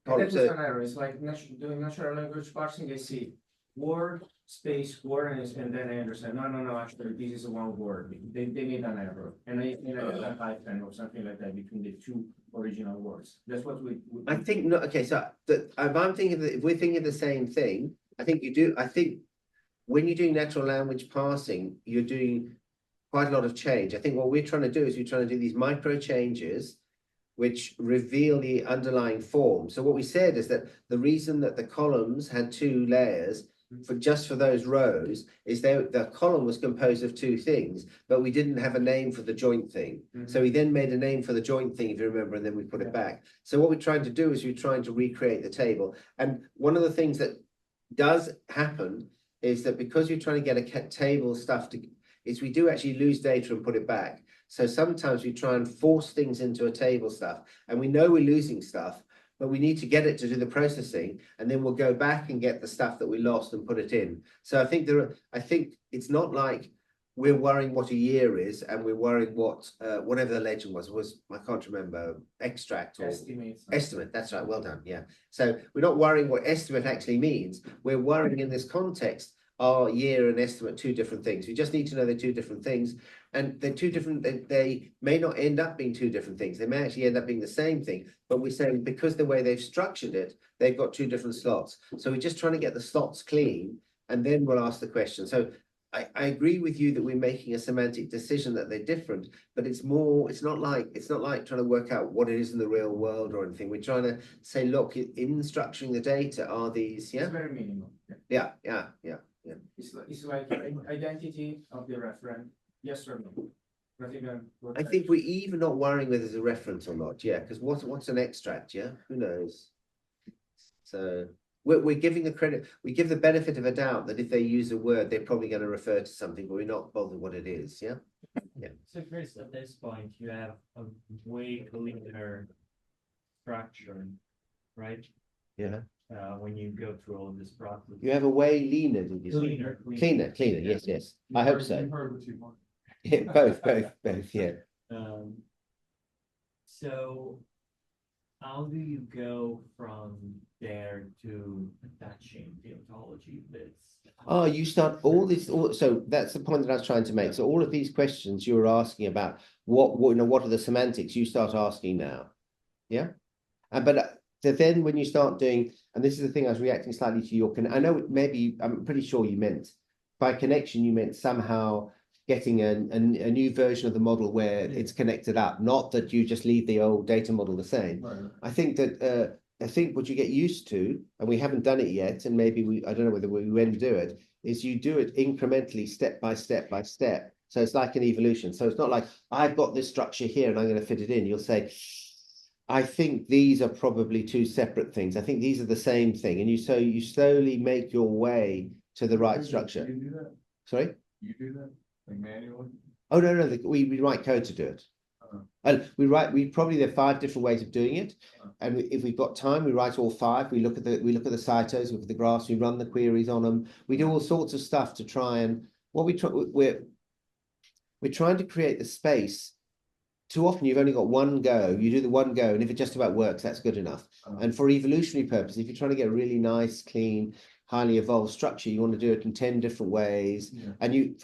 column. That was an error. It's like doing natural language parsing. I see word, space, word, and then I understand. No. Actually, this is one word. They made an error, and I a hyphen or something like that between the two original words. That's what we. I think no. Okay, so if I'm thinking that if we're thinking the same thing, I think you do. I think when you're doing natural language parsing, you're doing quite a lot of change. I think what we're trying to do is we're trying to do these micro changes which reveal the underlying form. So what we said is that the reason that the columns had two layers for those rows is the column was composed of two things, but we didn't have a name for the joint thing. So we then made a name for the joint thing, if you remember, and then we put it back. So what we're trying to do is we're trying to recreate the table. And one of the things that does happen is that because you're trying to get a table stuff is we do actually lose data and put it back. So sometimes we try and force things into a table stuff, and we know we're losing stuff, but we need to get it to do the processing, and then we'll go back and get the stuff that we lost and put it in. So I think it's not like we're worrying what a year is, and we're worrying what whatever the legend was I can't remember, extract or estimate. That's right. Well done. Yeah. So we're not worrying what estimate actually means. We're worrying in this context. Are year and estimate two different things? We just need to know they're two different things, and they're two different. They may not end up being two different things. They may actually end up being the same thing. But we're saying because the way they've structured it, they've got two different slots. So we're just trying to get the slots clean, and then we'll ask the question. So I agree with you that we're making a semantic decision that they're different, but it's more. It's not like trying to work out what it is in the real world or anything. We're trying to say, look, in structuring the data, are these? Yeah. It's very minimal. Yeah. It's like identity of the referent, yes or no. Not even. I think we're even not worrying whether there's a reference or not. Yeah, because what's an extract? Yeah, who knows? So we're giving the credit. We give the benefit of a doubt that if they use a word, they're probably going to refer to something, but we're not bothered what it is. Yeah. Yeah. So Chris, at this point, you have a way cleaner structure, right? Yeah. When you go through all of this process. You have a way leaner, did you say? Cleaner. Yes. I hope so. Heard what you want. Yeah, both. Yeah. So how do you go from there to attaching the ontology bits? Oh, you start all this. So that's the point that I was trying to make. So all of these questions you were asking about what are the semantics? You start asking now. Yeah. But then when you start doing, and this is the thing I was reacting slightly to your, I know maybe, I'm pretty sure you meant, by connection, you meant somehow getting a new version of the model where it's connected up, not that you just leave the old data model the same. Right. I think what you get used to, and we haven't done it yet, and maybe I don't know whether we when to do it, is you do it incrementally, step by step by step. So it's like an evolution. So it's not like I've got this structure here and I'm going to fit it in. You'll say, I think these are probably two separate things. I think these are the same thing. And you slowly make your way to the right structure. You do that? Sorry? You do that? Like manually? Oh, no, we write code to do it. And there are 5 different ways of doing it. And if we've got time, we write all 5. We look at the cytos, look at the graphs, we run the queries on them. We do all sorts of stuff to try and we're trying to create the space. Too often you've only got one go, you do the one go, and if it just about works, that's good enough. And for evolutionary purposes, if you're trying to get a really nice, clean, highly evolved structure, you want to do it in 10 different ways. Yeah. And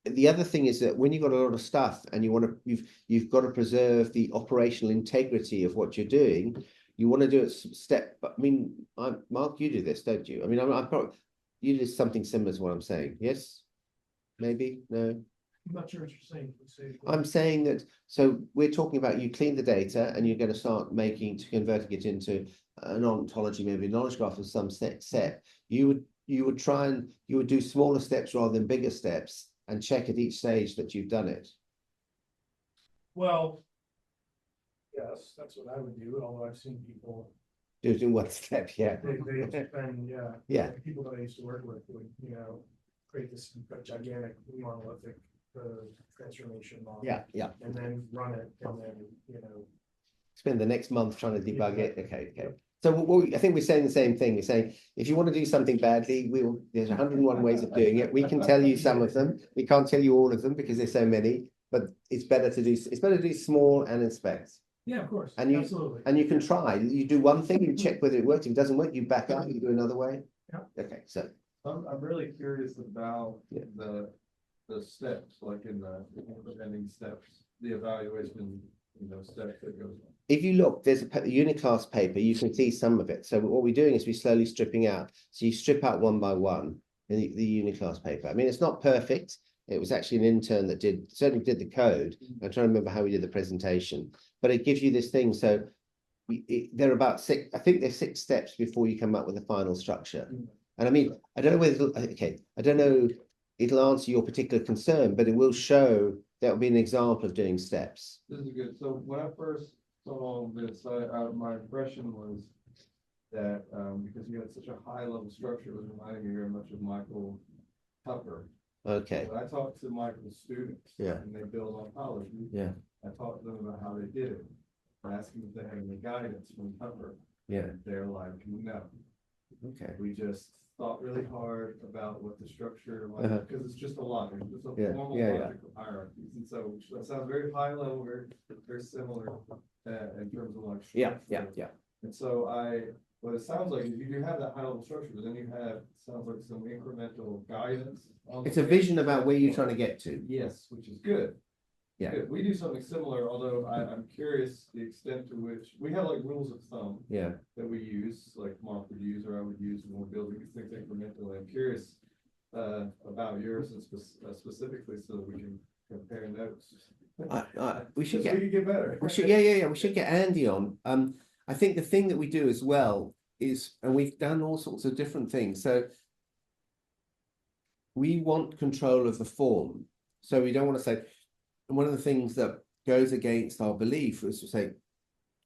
the other thing is that when you've got a lot of stuff and you've got to preserve the operational integrity of what you're doing, you want to do it Mark, you do this, don't you? I mean, I'm probably, you do something similar to what I'm saying. Yes? Maybe? No? I'm not sure what you're saying. I'm saying that, so we're talking about you clean the data and you're going to start converting it into an ontology, maybe a knowledge graph of some set. You would do smaller steps rather than bigger steps and check at each stage that you've done it. Well, yes, that's what I would do, although I've seen people Do it in one step, yeah. They spend, yeah. Yeah. the People that I used to work with would, you know, create this gigantic monolithic transformation model. Yeah, yeah. And then run it, and then, you know. Spend the next month trying to debug it. Okay, okay. So I think we're saying the same thing. We're saying if you want to do something badly, there's 101 ways of doing it. We can tell you some of them. We can't tell you all of them because there's so many. But it's better to do small and inspect. Yeah, of course. And you- Absolutely. And you can try. You do one thing, you check whether it works. If it doesn't work, you back out. You do another way. Yeah. Okay, so I'm really curious about Yeah. the steps, like in the implementing steps, the evaluation, steps that goes on. if you look, there's a uniclass paper. You can see some of it. So what we're doing is we're slowly stripping out. So you strip out one by one the uniclass paper. I mean, it's not perfect. It was actually an intern that certainly did the code. I'm trying to remember how we did the presentation, but it gives you this thing. So there are about six, I think there's 6 steps before you come up with a final structure. And I mean, I don't know whether, I don't know, it'll answer your particular concern, but it will show, that will be an example of doing steps. This is good. So when I first saw this, my impression was that, because you had such a high level structure, it was reminding me very much of Michael Tupper. Okay, When I talked to Michael's students. Yeah. And they build on college. Yeah. I talked to them about how they did it. I asked them if they had any guidance from Tupper. yeah, They're like, no, okay, we just thought really hard about what the structure was, Uh-huh. because it's just a lot, there's just a Yeah, formal yeah, yeah. logic of hierarchies, and so that sounds very high level, very similar, in terms of like. yeah, structure. And so what it sounds like is you do have that high level structure, but then you have, sounds like some incremental guidance. on It's the a way. vision about where you're trying to get to. Yes, which is good. Yeah. Good. We do something similar, although I'm curious the extent to which, we have like rules of thumb Yeah, that we use, like Mark would use, or I would use when we're building these things incrementally. I'm curious about yours and specifically so that we can compare notes. we should Because get, we can get better. we should, yeah, we should get Andy on. I think the thing that we do as well is, and we've done all sorts of different things, so we want control of the form. So we don't want to say, and one of the things that goes against our belief is to say,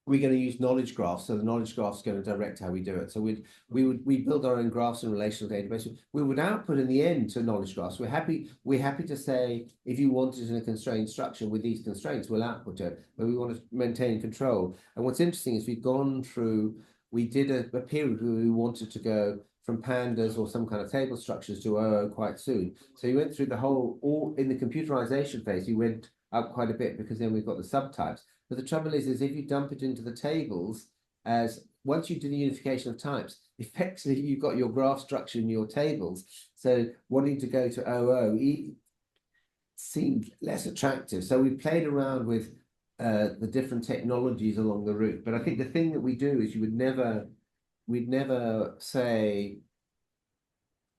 we're going to use knowledge graphs, so the knowledge graph is going to direct how we do it. So we build our own graphs and relational databases. We would output in the end to knowledge graphs. We're happy to say, if you want it in a constrained structure with these constraints, we'll output it, but we want to maintain control. And what's interesting is we've gone through, we did a period where we wanted to go from pandas or some kind of table structures to OO quite soon. So you went through the whole, all in the computerization phase, you went up quite a bit because then we've got the subtypes. But the trouble is if you dump it into the tables, as once you do the unification of types, effectively you've got your graph structure in your tables. So wanting to go to OO seemed less attractive. So we played around with the different technologies along the route. But I think the thing that we do is we'd never say,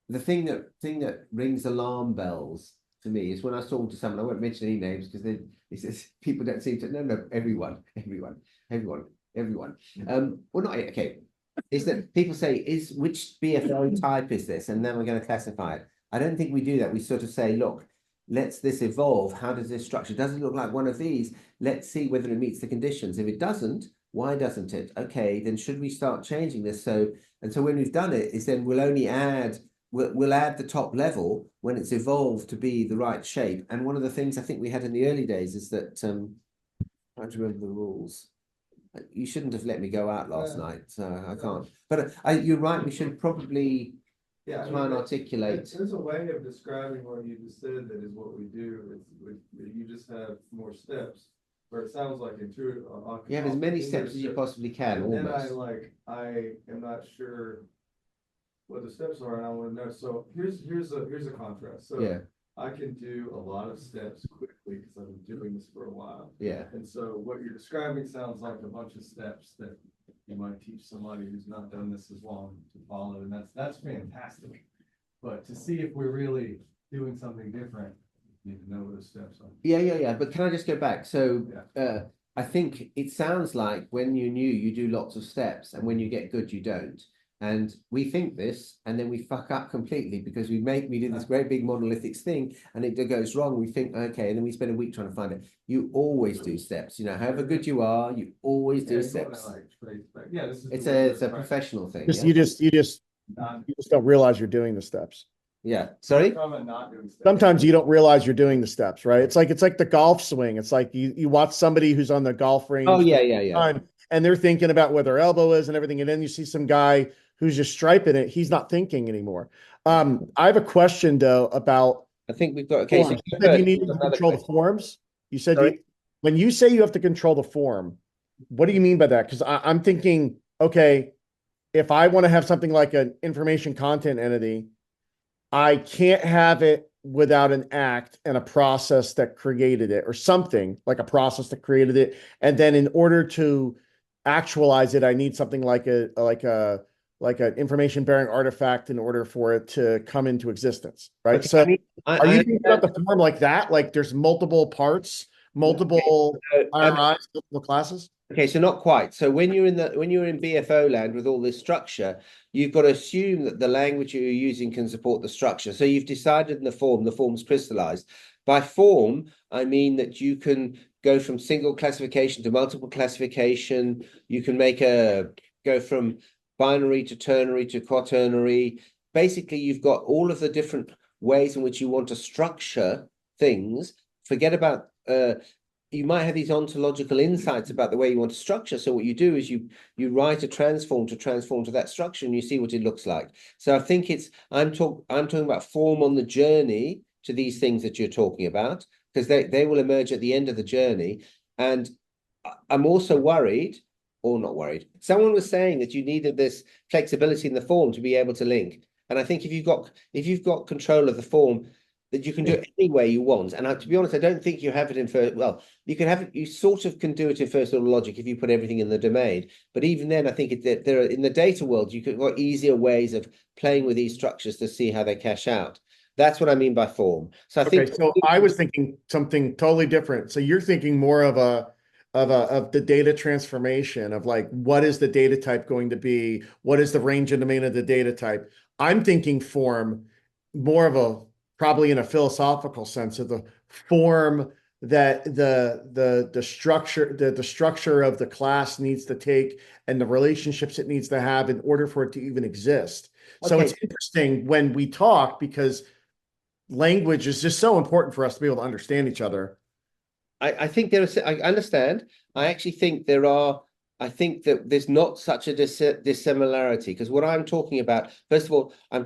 the thing that rings alarm bells to me is when I was talking to someone, I won't mention any names because then it says people don't seem to, no, everyone. Well, not, okay, is that people say, which BFO type is this? And then we're going to classify it. I don't think we do that. We sort of say, look, let's this evolve. How does this structure? Does it look like one of these? Let's see whether it meets the conditions. If it doesn't, why doesn't it? Okay, then should we start changing this? So when we've done it, is then we'll only add, we'll add the top level when it's evolved to be the right shape. And one of the things I think we had in the early days is that, I'm trying to remember the rules. You shouldn't have let me go out last night, so I can't. But you're right, we should probably try and articulate. There's a way of describing what you just said that is what we do. You just have more steps, where it sounds like intuitive. You have as many steps as you possibly can, And then almost. I am not sure what the steps are, and I want to know. So here's a contrast. So Yeah, I can do a lot of steps quickly because I've been doing this for a while. yeah. And so what you're describing sounds like a bunch of steps that you might teach somebody who's not done this as long to follow, and that's fantastic. But to see if we're really doing something different, you need to know what those steps are. Yeah. But can I just go back? So I think it sounds like when you're new, you do lots of steps, and when you get good, you don't. And we think this, and then we fuck up completely because we do this great big monolithic thing, and it goes wrong. We think, okay, and then we spend a week trying to find it. You always do steps. You know, however good you are, you always do steps. Yeah, this is. It's a professional thing. Just, Yeah? you just don't realize you're doing the steps. Yeah. Sorry. Sometimes you don't realize you're doing the steps, right? It's like the golf swing. It's like you watch somebody who's on the golf range. Oh yeah. And they're thinking about where their elbow is and everything. And then you see some guy who's just striping it. He's not thinking anymore. I have a question though about. I think we've got a case. You said you need to control the forms. You said when you say you have to control the form, what do you mean by that? Because I'm thinking, okay, if I want to have something like an information content entity, I can't have it without an act and a process that created it, or something like a process that created it. And then in order to actualize it, I need something like an information bearing artifact in order for it to come into existence. Right. Okay, So I mean, are you thinking about the form like that? Like there's multiple parts, multiple IRIs, multiple classes? Okay, so not quite. So when you're in BFO land with all this structure, you've got to assume that the language you're using can support the structure. So you've decided in the form's crystallized. By form, I mean that you can go from single classification to multiple classification. You can go from binary to ternary to quaternary. Basically, you've got all of the different ways in which you want to structure things. Forget about you might have these ontological insights about the way you want to structure. So what you do is you write a transform to that structure, and you see what it looks like. So I think I'm talking about form on the journey to these things that you're talking about, because they will emerge at the end of the journey. And I'm also worried, or not worried. Someone was saying that you needed this flexibility in the form to be able to link. And I think if you've got control of the form, that you can do it any way you want. And to be honest, I don't think you have it in first. Well, you can have it. You sort of can do it in first order logic if you put everything in the domain. But even then, I think there are, in the data world, you could got easier ways of playing with these structures to see how they cache out. That's what I mean by form. So I think. So I was thinking something totally different. So you're thinking more of the data transformation of like, what is the data type going to be? What is the range and domain of the data type? I'm thinking form more of probably in a philosophical sense of the form that the structure of the class needs to take and the relationships it needs to have in order for it to even exist. So it's interesting when we talk, because language is just so important for us to be able to understand each other. I think I understand. I actually think I think that there's not such a dissimilarity, because what I'm talking about, first of all, when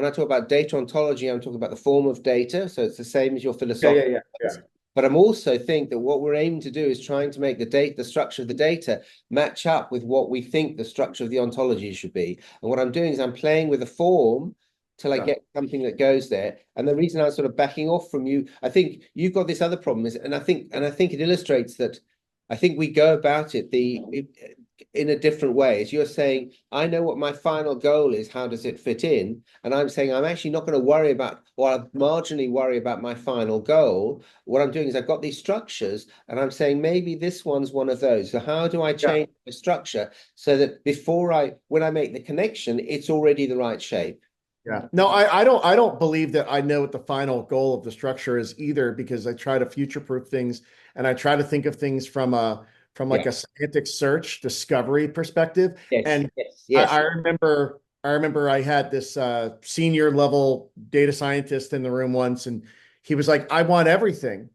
I talk about data ontology, I'm talking about the form of data. So it's the same as your philosophy. Yeah. But I'm also think that what we're aiming to do is trying to make the structure of the data match up with what we think the structure of the ontology should be. And what I'm doing is I'm playing with a form till I get something that goes there. And the reason I'm sort of backing off from you, I think you've got this other problem and I think it illustrates that I think we go about it in a different way. As you're saying, I know what my final goal is, how does it fit in? And I'm saying I'm actually not going to worry about, or I'll marginally worry about my final goal. What I'm doing is I've got these structures and I'm saying maybe this one's one of those. So how do I change the structure so that when I make the connection, it's already the right shape? Yeah. No, I don't believe that I know what the final goal of the structure is either, because I try to future-proof things and I try to think of things from a semantic search discovery perspective. Yes, yes. I remember I had this senior level data scientist in the room once, and he was like, I want everything.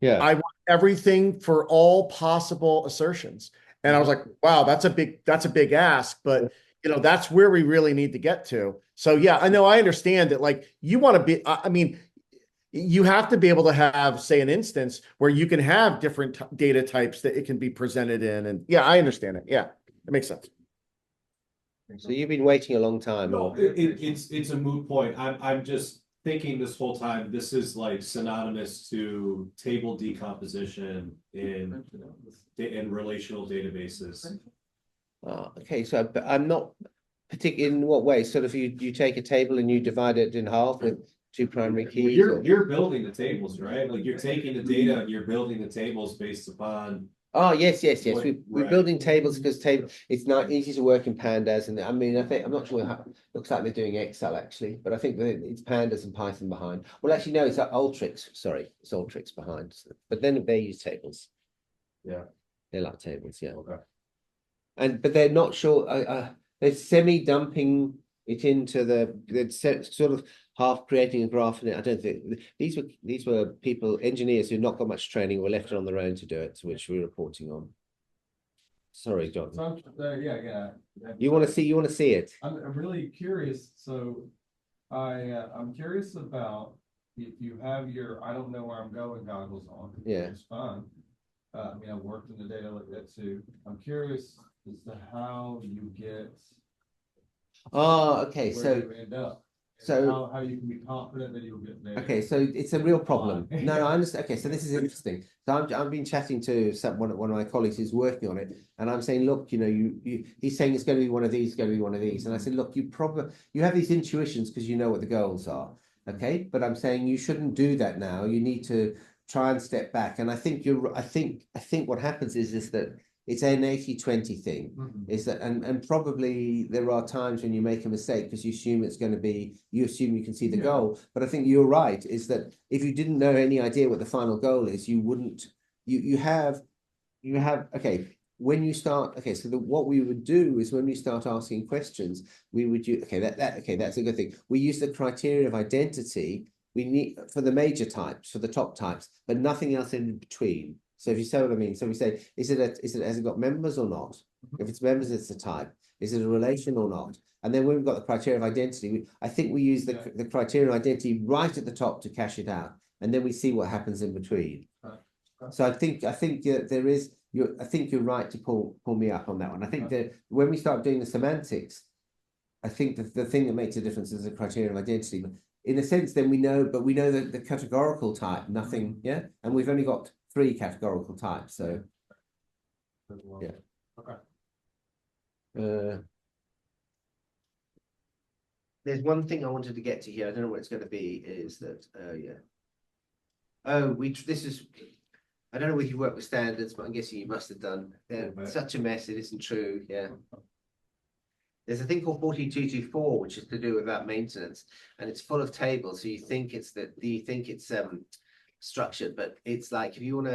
Yeah. I want everything for all possible assertions. And I was like, wow, that's a big ask, but that's where we really need to get to. So yeah, I know, I understand that, like, you want to be, I mean, you have to be able to have, say, an instance where you can have different data types that it can be presented in. And yeah, I understand it. Yeah, it makes sense. So you've been waiting a long time. No, it's a moot point. I'm just thinking this whole time, this is like synonymous to table decomposition in relational databases. Okay, so I'm not particular in what way. Sort of you take a table and you divide it in half with two primary keys. You're building the tables, right? Like you're taking the data and you're building the tables based upon Oh, yes, yes, yes. What- We're right. building tables because it's not easy to work in pandas. And I mean, I'm not sure how, looks like they're doing Excel actually, but I think that it's pandas and Python behind. Well, actually, no, it's Ultrix. Sorry, it's Ultrix behind. But then they use tables. Yeah. They like tables, yeah. Okay. But they're not sure, they're semi-dumping it into they're sort of half creating a graph in it. I don't think, these were people, engineers who not got much training, were left on their own to do it, which we're reporting on. Sorry, John. So, yeah. You want to see it? I'm really curious, so I'm curious about if you have your, I don't know where I'm going goggles on. Yeah. It's fine. I mean, I've worked in the data like that too. I'm curious as to how you get Oh, okay, where so, you end up. and so, how you can be confident that you'll get there. okay, so it's a real problem. Fine. No, I understand. Okay, so this is interesting. So I've been chatting to one of my colleagues who's working on it, and I'm saying, look, you know, he's saying it's going to be one of these, going to be one of these, and I said, look, you have these intuitions because you know what the goals are, okay? But I'm saying you shouldn't do that now. You need to try and step back. And I think I think what happens is that it's an 80-20 thing. Mhm. Is that and probably there are times when you make a mistake because you assume it's going to be, you assume you can see the Yeah. goal. But I think you're right, is that if you didn't know any idea what the final goal is, you wouldn't, you have, okay, when you start, okay, so what we would do is when we start asking questions, we would use, okay, okay, that's a good thing. We use the criteria of identity we need for the major types, for the top types, but nothing else in between. So if you say what I mean, so we say, has it got members or not? If it's members, it's a type. Is it a relation or not? And then when we've got the criteria of identity, I think we use the criteria of identity right at the top to cash it out, and then we see what happens in between. So I think there is, I think you're right to pull me up on that one. I think that when we start doing the semantics, I think the thing that makes a difference is the criteria of identity. But in a sense, then we know that the categorical type, nothing, yeah, and we've only got 3 categorical types, so yeah. Okay. There's one thing I wanted to get to here. I don't know what it's going to be. Is that yeah? Oh, this is. I don't know whether you work with standards, but I'm guessing you must have done. They're such a mess. It isn't true. Yeah. There's a thing called 4224, which is to do with that maintenance, and it's full of tables. So you think it's structured, but it's like if you want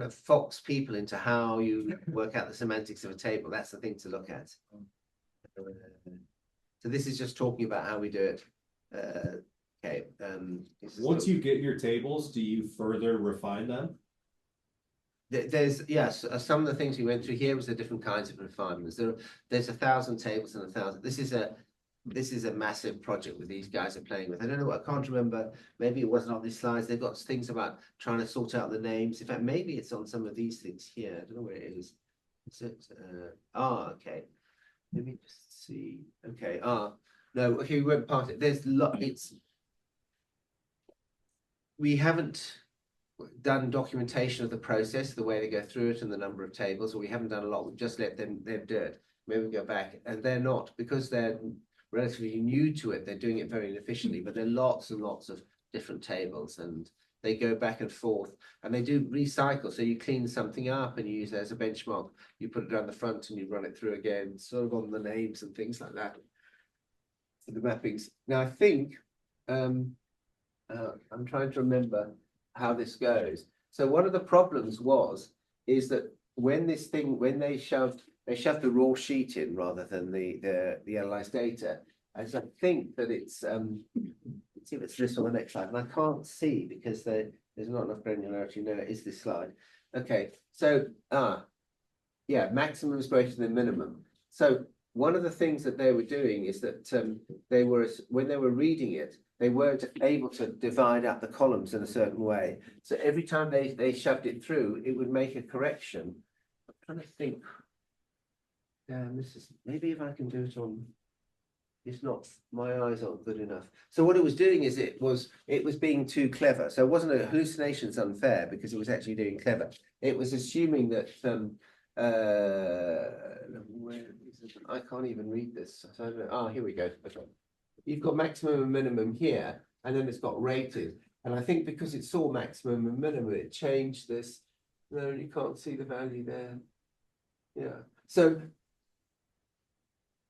to fox people into how you work out the semantics of a table, that's the thing to look at. So this is just talking about how we do it. Okay. Once you get your tables, do you further refine them? There's yes, some of the things we went through here was the different kinds of refinements. There's 1,000 tables and 1,000. This is a massive project with these guys are playing with. I don't know. I can't remember. Maybe it wasn't on these slides. They've got things about trying to sort out the names. In fact, maybe it's on some of these things here. I don't know where it is. Is it? Okay. Let me just see. Okay. No. Okay, we went past it. There's we haven't done documentation of the process, the way they go through it and the number of tables, or we haven't done a lot. We've just let them do it. Maybe we go back, and they're not, because they're relatively new to it, they're doing it very inefficiently, but there are lots and lots of different tables, and they go back and forth, and they do recycle. So you clean something up and you use it as a benchmark, you put it down the front and you run it through again, sort of on the names and things like that for the mappings. Now I think I'm trying to remember how this goes. So one of the problems is that when they shoved the raw sheet in rather than the analyzed data, as I think that it's let's see if it's this on the next slide, and I can't see because there's not enough granularity. No, it is this slide. Okay, so yeah, maximum is greater than minimum. So one of the things that they were doing is that when they were reading it, they weren't able to divide up the columns in a certain way. So every time they shoved it through, it would make a correction. I'm trying to think. This is maybe if I can do it on. It's not, my eyes aren't good enough. So what it was doing is it was being too clever. So it wasn't a hallucination's unfair because it was actually doing clever. It was assuming that where is it? I can't even read this. So I don't know. Here we go. Okay. You've got maximum and minimum here, and then it's got rated. And I think because it saw maximum and minimum, it changed this. No, you can't see the value there. Yeah, so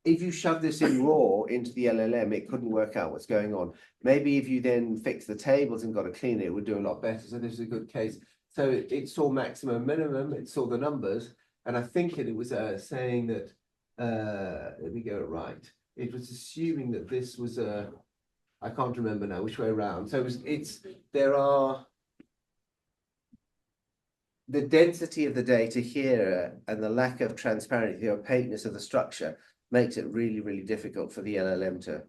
if you shove this in raw into the LLM, it couldn't work out what's going on. Maybe if you then fix the tables and got a cleaner, it would do a lot better. So this is a good case. So it saw maximum, minimum, it saw the numbers, and I think it was saying that, let me get it right. It was assuming that this was I can't remember now which way around. So there are the density of the data here and the lack of transparency, the opaqueness of the structure makes it really, really difficult for the LLM to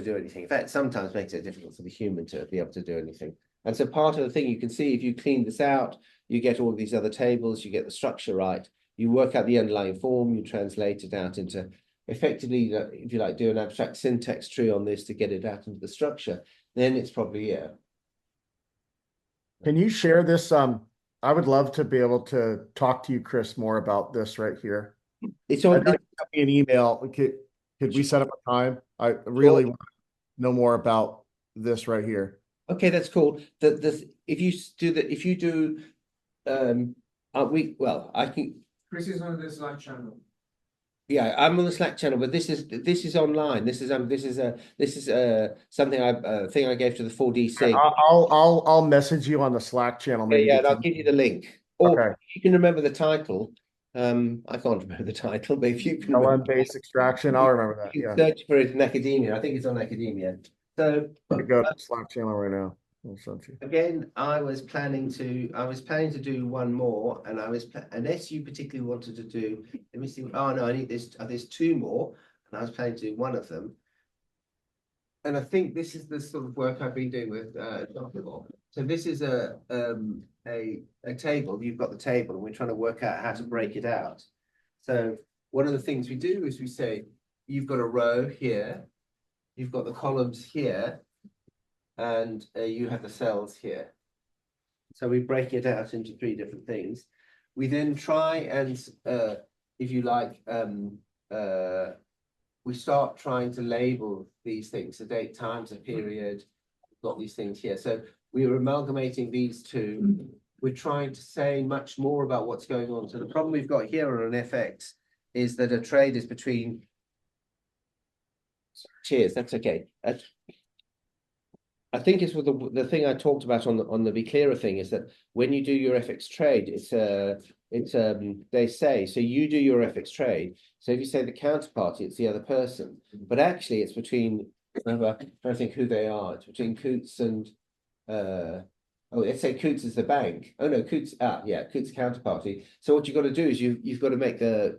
do anything. In fact, sometimes makes it difficult for the human to be able to do anything. And so part of the thing you can see, if you clean this out, you get all these other tables, you get the structure right, you work out the underlying form, you translate it out into effectively, if you like, do an abstract syntax tree on this to get it out into the structure, then it's probably, yeah. Can you share this? I would love to be able to talk to you, Chris, more about this right here. It's on I'd like to send me an email. Could we set up a time? I really want to know more about this right here. Okay, that's cool. If you do I can. Chris is on the Slack channel. Yeah, I'm on the Slack channel, but this is online. This is something thing I gave to the 4D SIG. I'll message you on the Slack channel. Maybe Yeah, and I'll give you the link. Or okay. if you can remember the title. I can't remember the title, but if you can LM base extraction, I'll remember that. you Yeah. search for it in academia. I think it's on academia. So I go to the Slack channel right now. I'll send you. again, I was planning to do one more, and unless you particularly wanted to do, let me see. Oh no, I need this. There's two more, and I was planning to do one of them. And I think this is the sort of work I've been doing with Dr. Moore. So this is a table. You've got the table, and we're trying to work out how to break it out. So one of the things we do is we say you've got a row here, you've got the columns here, and you have the cells here. So we break it out into three different things. We then try and, if you like, we start trying to label these things, a date, times, a period, got these things here. So we are amalgamating these two. We're trying to say much more about what's going on. So the problem we've got here on an FX is that a trade is between, cheers, that's okay. I think it's with the thing I talked about on the bCLEARer thing is that when you do your FX trade, they say, so you do your FX trade. So if you say the counterparty, it's the other person, but actually it's between, I don't think who they are. It's between Coutts and, let's say Coutts is the bank. Oh no, Coutts, Coutts counterparty. So what you've got to do is you've got to make the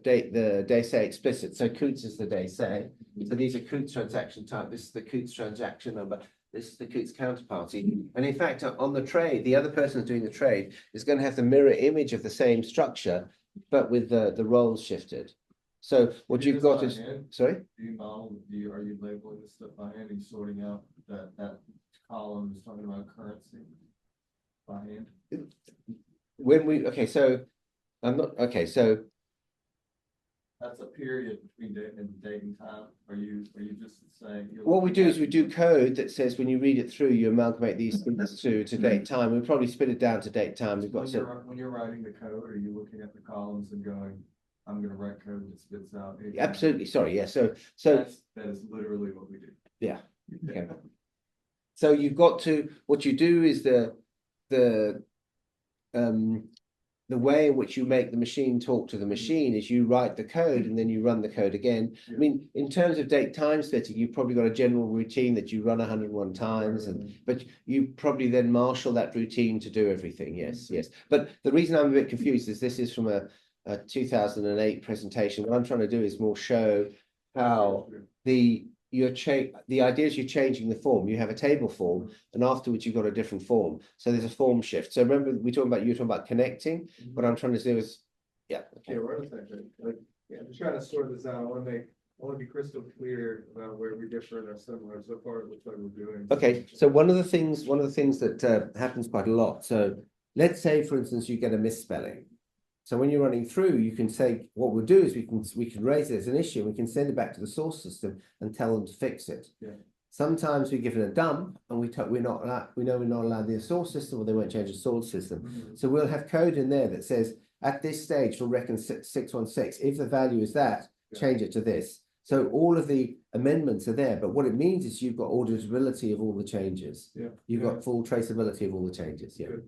day say explicit. So Coutts is the day say. So these are Coutts transaction type. This is the Coutts transaction number. This is the Coutts counterparty. And in fact, on the trade, the other person who's doing the trade is going to have the mirror image of the same structure, but with the roles shifted. So what you've got is, sorry? Do you model, are you labeling this stuff by hand and sorting out that column is talking about currency by hand? So that's a period between date and time. Are you just saying? What we do is we do code that says when you read it through, you amalgamate these things to date time. We probably split it down to date time. We've got when you're writing the code, are you looking at the columns and going, I'm going to write code that spits out? Absolutely. Sorry. Yeah. So that is literally what we do. Yeah. Okay. So you've got to, what you do is the way in which you make the machine talk to the machine is you write the code and then you run the code again. Yeah. I mean, in terms of date time splitting, you've probably got a general routine that you run 101 times, but you probably then marshal that routine to do everything. Yes, yes. But the reason I'm a bit confused is this is from a 2008 presentation. What I'm trying to do is more show how the idea is you're changing the form. You have a table form, and afterwards you've got a different form. So there's a form shift. So remember, you were talking about connecting. What I'm trying to do is, okay. Yeah, we're on the same page. I'm just trying to sort this out. I want to be crystal clear about where we differ and are similar. So far, it looks like we're doing. Okay, so one of the things that happens quite a lot. So let's say, for instance, you get a misspelling. So when you're running through, you can say, what we'll do is we can raise it as an issue. We can send it back to the source system and tell them to fix it. Yeah. Sometimes we're given a dump and we know we're not allowed the source system, or they won't change the source system. So we'll have code in there that says at this stage for reckon 616, if the value is that, change it to this. So all of the amendments are there, but what it means is you've got auditability of all the changes. Yeah. You've got full traceability of all the changes. Yeah. Good.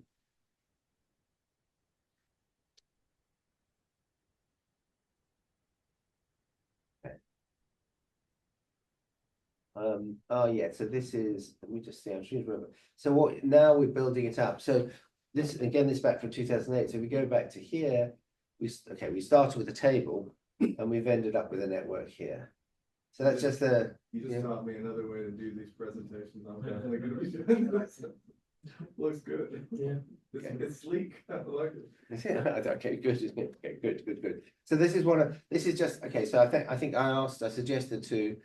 Oh yeah, so this is, let me just see, I'm trying to remember. So what, now we're building it up. So this, again, this back from 2008. So we go back to here, we started with a table and we've ended up with a network here. So that's just a, You just yeah. taught me another way to do these presentations. I'm definitely gonna be doing this. Looks good. Yeah. It's sleek. I like it. okay, good. Okay, good. So this is just, okay, so I think I suggested to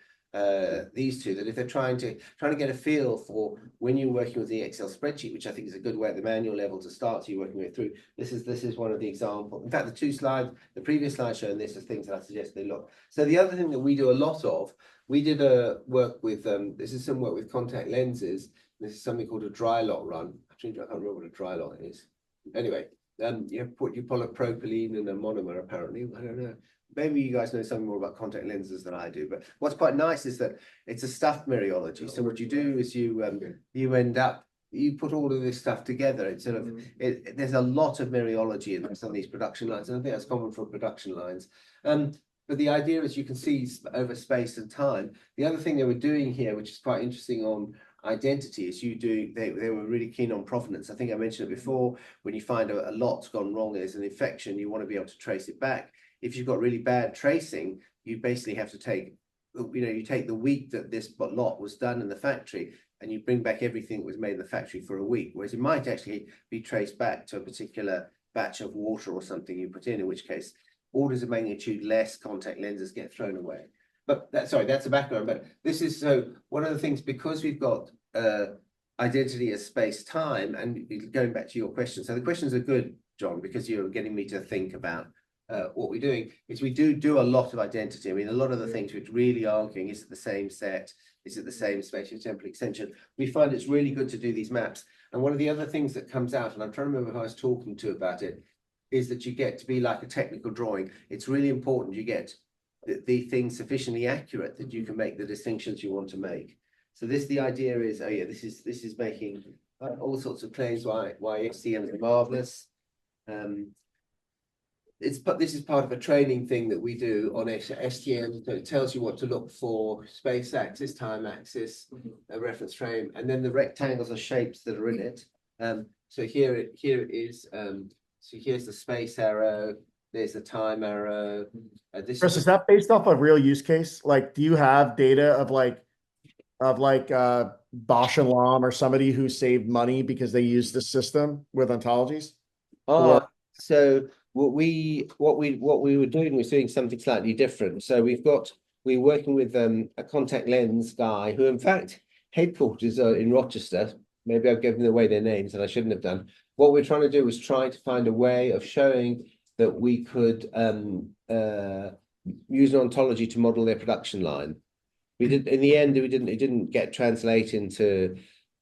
these two that if they're trying to get a feel for when you're working with the Excel spreadsheet, which I think is a good way at the manual level to start, so you're working way through, this is one of the examples. In fact, the two slides, the previous slide showing this is things that I suggest they look. So the other thing that we do a lot of, we did a work with this is some work with contact lenses. This is something called a dry lot run. Actually, I can't remember what a dry lot is. Anyway, you pull up propylene and a monomer, apparently. I don't know. Maybe you guys know something more about contact lenses than I do, but what's quite nice is that it's a stuff mereology. So what you do is you end up, you put all of this stuff together. It's sort of, there's a lot of mereology in some of these production lines, and I think that's common for production lines. But the idea is you can see over space and time. The other thing they were doing here, which is quite interesting on identity, is they were really keen on provenance. I think I mentioned it before, when you find a lot's gone wrong, there's an infection, you want to be able to trace it back. If you've got really bad tracing, you basically have to take, you take the week that this lot was done in the factory and you bring back everything that was made in the factory for a week, whereas it might actually be traced back to a particular batch of water or something you put in which case orders of magnitude less contact lenses get thrown away. But that's a background. But this is, so one of the things, because we've got identity as space time, and going back to your question, so the questions are good, John, because you're getting me to think about what we're doing, is we do a lot of identity. I mean, a lot of the things we're really arguing, is it the same set? Is it the same spatial temporal extension? We find it's really good to do these maps. And one of the other things that comes out, and I'm trying to remember who I was talking to about it, is that you get to be like a technical drawing. It's really important you get the things sufficiently accurate that you can make the distinctions you want to make. So the idea is, oh yeah, this is making all sorts of claims why STMs are marvelous. This is part of a training thing that we do on STM. So it tells you what to look for: space axis, time axis, a reference frame, and then the rectangles are shapes that are in it. So here it is. So here's the space arrow. There's the time arrow. Chris, is that based off a real use case? Like, do you have data of Bosch and Lomb or somebody who saved money because they used the system with ontologies? So what we were doing was doing something slightly different. So we're working with a contact lens guy who, in fact, headquarters are in Rochester. Maybe I've given away their names and I shouldn't have done. What we're trying to do was try to find a way of showing that we could use an ontology to model their production line. We did, in the end, it didn't get translated into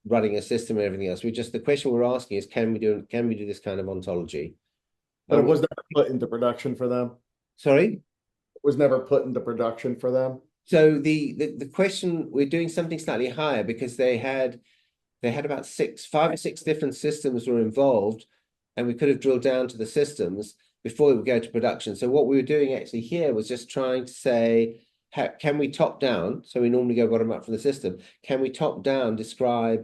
running a system and everything else. The question we're asking is, can we do this kind of ontology? But it was never put into production for them. Sorry? It was never put into production for them. So the question, we're doing something slightly higher because they had about 5 or 6 different systems were involved, and we could have drilled down to the systems before we would go to production. So what we were doing actually here was just trying to say, can we top down? So we normally go bottom up from the system. Can we top down describe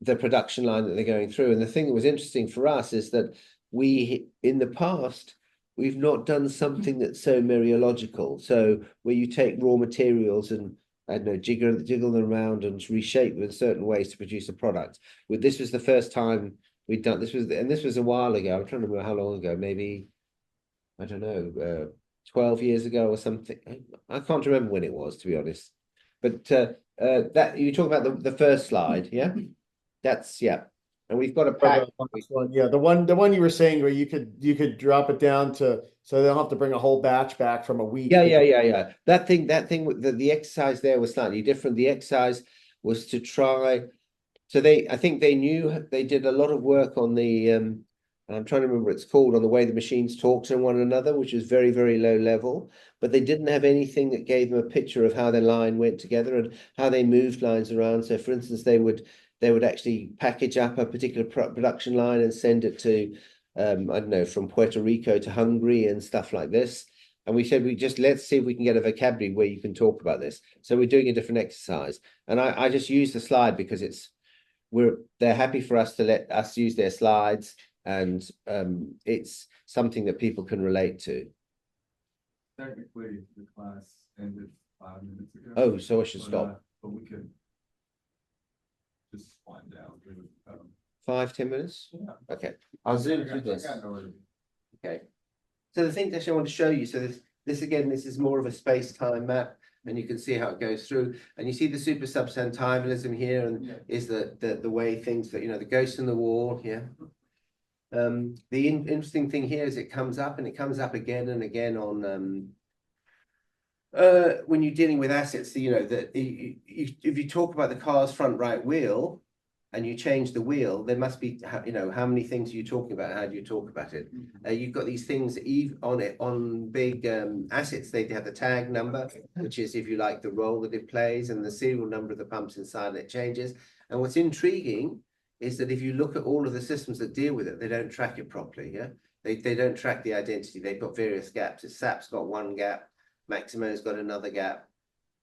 the production line that they're going through? And the thing that was interesting for us is that in the past, we've not done something that's so mereological. So where you take raw materials and, I don't know, jiggle them around and reshape them in certain ways to produce a product. This was the first time we'd done this, this was a while ago. I'm trying to remember how long ago, maybe, I don't know, 12 years ago or something. I can't remember when it was, to be honest. But that you talk about the first slide, yeah? That's, yeah. And we've got a pack. Yeah, the one you were saying where you could drop it down to, so they don't have to bring a whole batch back from a week. Yeah. That thing, the exercise there was slightly different. The exercise, was to try. So I think they knew, they did a lot of work on the, I'm trying to remember what it's called, on the way the machines talk to one another, which is very, very low level, but they didn't have anything that gave them a picture of how their line went together and how they moved lines around. So for instance, they would actually package up a particular production line and send it to, I don't know, from Puerto Rico to Hungary and stuff like this. And we said, let's see if we can get a vocabulary where you can talk about this. So we're doing a different exercise. And I just use the slide because they're happy for us to let us use their slides, and it's something that people can relate to. Technically, the class ended 5 minutes ago. Oh, so I should stop. But we could just wind down. 5-10 minutes? Yeah. Okay, I'll zoom through this. Okay. So the thing that I want to show you, so this again, this is more of a space-time map, and you can see how it goes through. And you see the super substantivalism here, and is the way things that, the ghost in the wall here. The interesting thing here is it comes up, and it comes up again and again on when you're dealing with assets. That if you talk about the car's front right wheel and you change the wheel, there must be, how many things are you talking about? How do you talk about it? You've got these things on big assets. They have the tag number, which is, if you like, the role that it plays, and the serial number of the pumps inside, and it changes. And what's intriguing is that if you look at all of the systems that deal with it, they don't track it properly. Yeah, they don't track the identity. They've got various gaps. SAP's got one gap, Maximo's got another gap,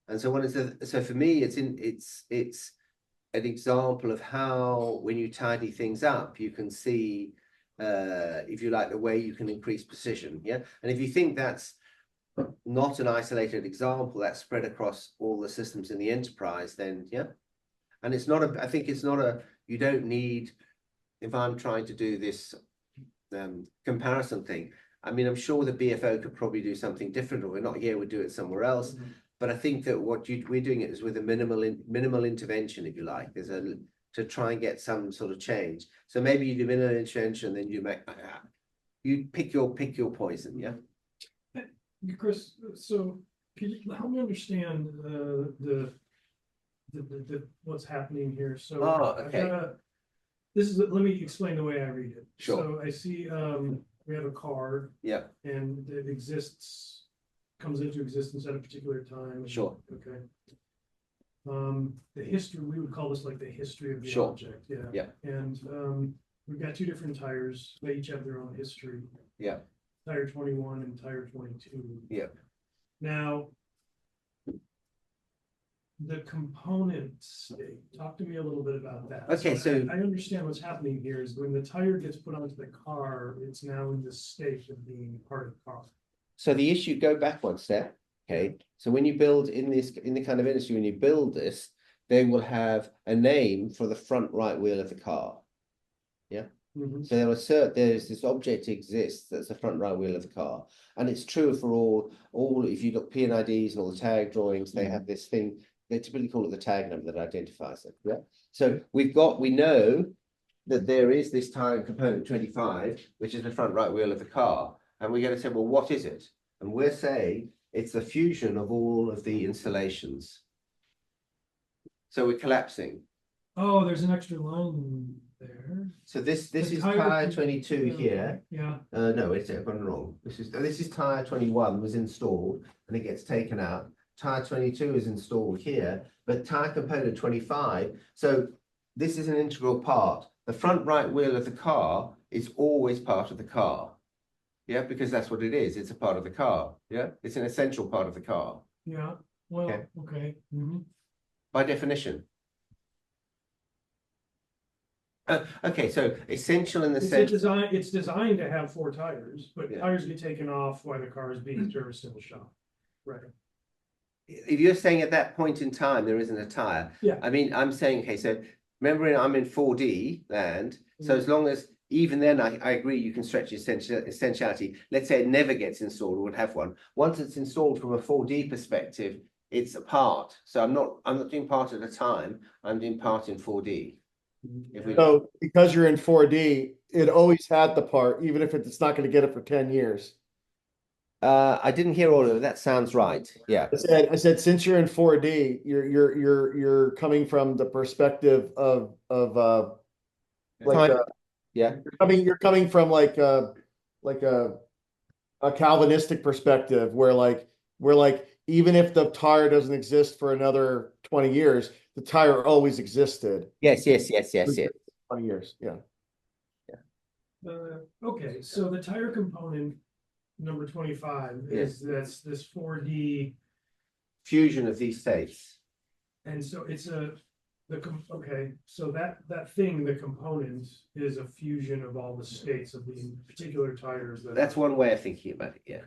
and so so for me, it's an example of how, when you tidy things up, you can see, if you like, the way you can increase precision. Yeah, and if you think that's not an isolated example, that's spread across all the systems in the enterprise, then yeah. And it's not I think it's not you don't need, if I'm trying to do this comparison thing, I mean, I'm sure the BFO could probably do something different, or we're not here, we'll do it somewhere else. But I think that we're doing it is with a minimal intervention, if you like. There's to try and get some sort of change. So maybe you do minimal intervention, then you pick your poison, yeah. Chris, so can you help me understand the what's happening here? So okay. let me explain the way I read it. Sure. So I see we have a car. Yeah. And it comes into existence at a particular time. Sure. Okay. The history, we would call this like the history of the Sure. object. Yeah. Yeah. And we've got two different tires. They each have their own history. Yeah. Tire 21 and tire 22. Yeah. Now, the component state, talk to me a little bit about that. Okay, so I understand what's happening here is when the tire gets put onto the car, it's now in the state of being part of the car. So the issue, go back one step. Okay. So when you build in the kind of industry, when you build this, they will have a name for the front right wheel of the car. Yeah. So they'll assert there's this object exists that's the front right wheel of the car. And it's true for all, if you look P&IDs and all the tag drawings, they have this thing, they typically call it the tag number that identifies it. Yeah. So we know that there is this tire component 25, which is the front right wheel of the car. And we're going to say, well, what is it? And we're saying it's the fusion of all of the installations. So we're collapsing. Oh, there's an extra line there. So this is tire tire 22 here. Yeah. No, I've gone wrong. This is tire 21 was installed and it gets taken out. Tire 22 is installed here, but tire component 25. So this is an integral part. The front right wheel of the car is always part of the car. Yeah, because that's what it is. It's a part of the car. Yeah, it's an essential part of the car. Yeah. Well, okay. By definition. Okay, so essential in the sense. It's designed to have 4 tires, but tires get taken off while the car is being serviced in the shop. Right. If you're saying at that point in time there isn't a tire, yeah. I mean, I'm saying, okay, so remember I'm in 4D land, so as long as, even then I agree you can stretch essentiality. Let's say it never gets installed or would have one. Once it's installed from a 4D perspective, it's a part. So I'm not doing part at a time, I'm doing part in 4D. So because you're in 4D, it always had the part, even if it's not going to get it for 10 years. I didn't hear all of it. That sounds right. Yeah. I said, since you're in 4D, you're coming from the perspective of like Time- Yeah. you're coming from like a Calvinistic perspective where even if the tire doesn't exist for another 20 years, the tire always existed. Yes. 20 years, yeah. Okay, so the tire component, number 25, Yes. that's this 4D, Fusion of these states. and so it's okay, so that thing, the component, is a fusion of all the states of the particular tires that. That's one way of thinking about it. Yeah.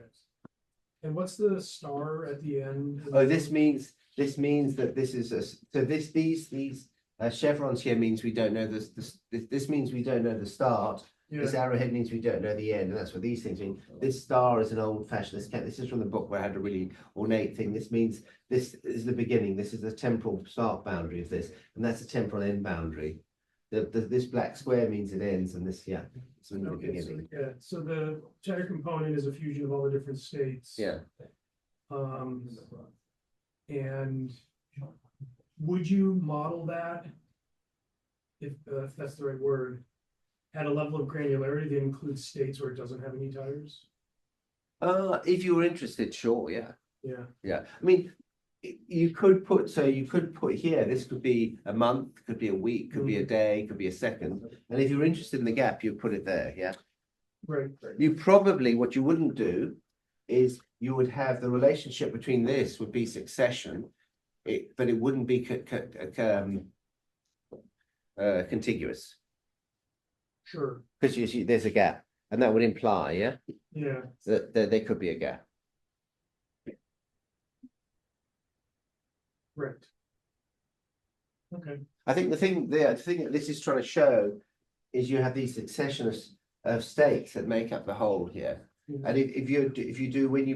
And what's the star at the end? Oh, this means that this is so these chevrons here means we don't know this means we don't know the start. Yeah. This arrowhead means we don't know the end, and that's what these things mean. This star is an old-fashioned. This is from the book where I had a really ornate thing. This means this is the beginning. This is the temporal start boundary of this, and that's the temporal end boundary. This black square means it ends, and this it's in the Okay, so, beginning. yeah, so the tire component is a fusion of all the different states. Yeah. And would you model that, if that's the right word, at a level of granularity that includes states where it doesn't have any tires? If you were interested, sure, yeah. Yeah. Yeah, I mean, you could put here, this could be a month, could be a week, could be a day, could be a second. And if you're interested in the gap, you put it there, yeah. Right. You probably, what you wouldn't do is you would have the relationship between this would be succession, but it wouldn't be contiguous. Sure. Because there's a gap, and that would imply, yeah, Yeah. that there could be a gap. Right. Okay. I think the thing that this is trying to show is you have these succession of states that make up the whole here. And if you do when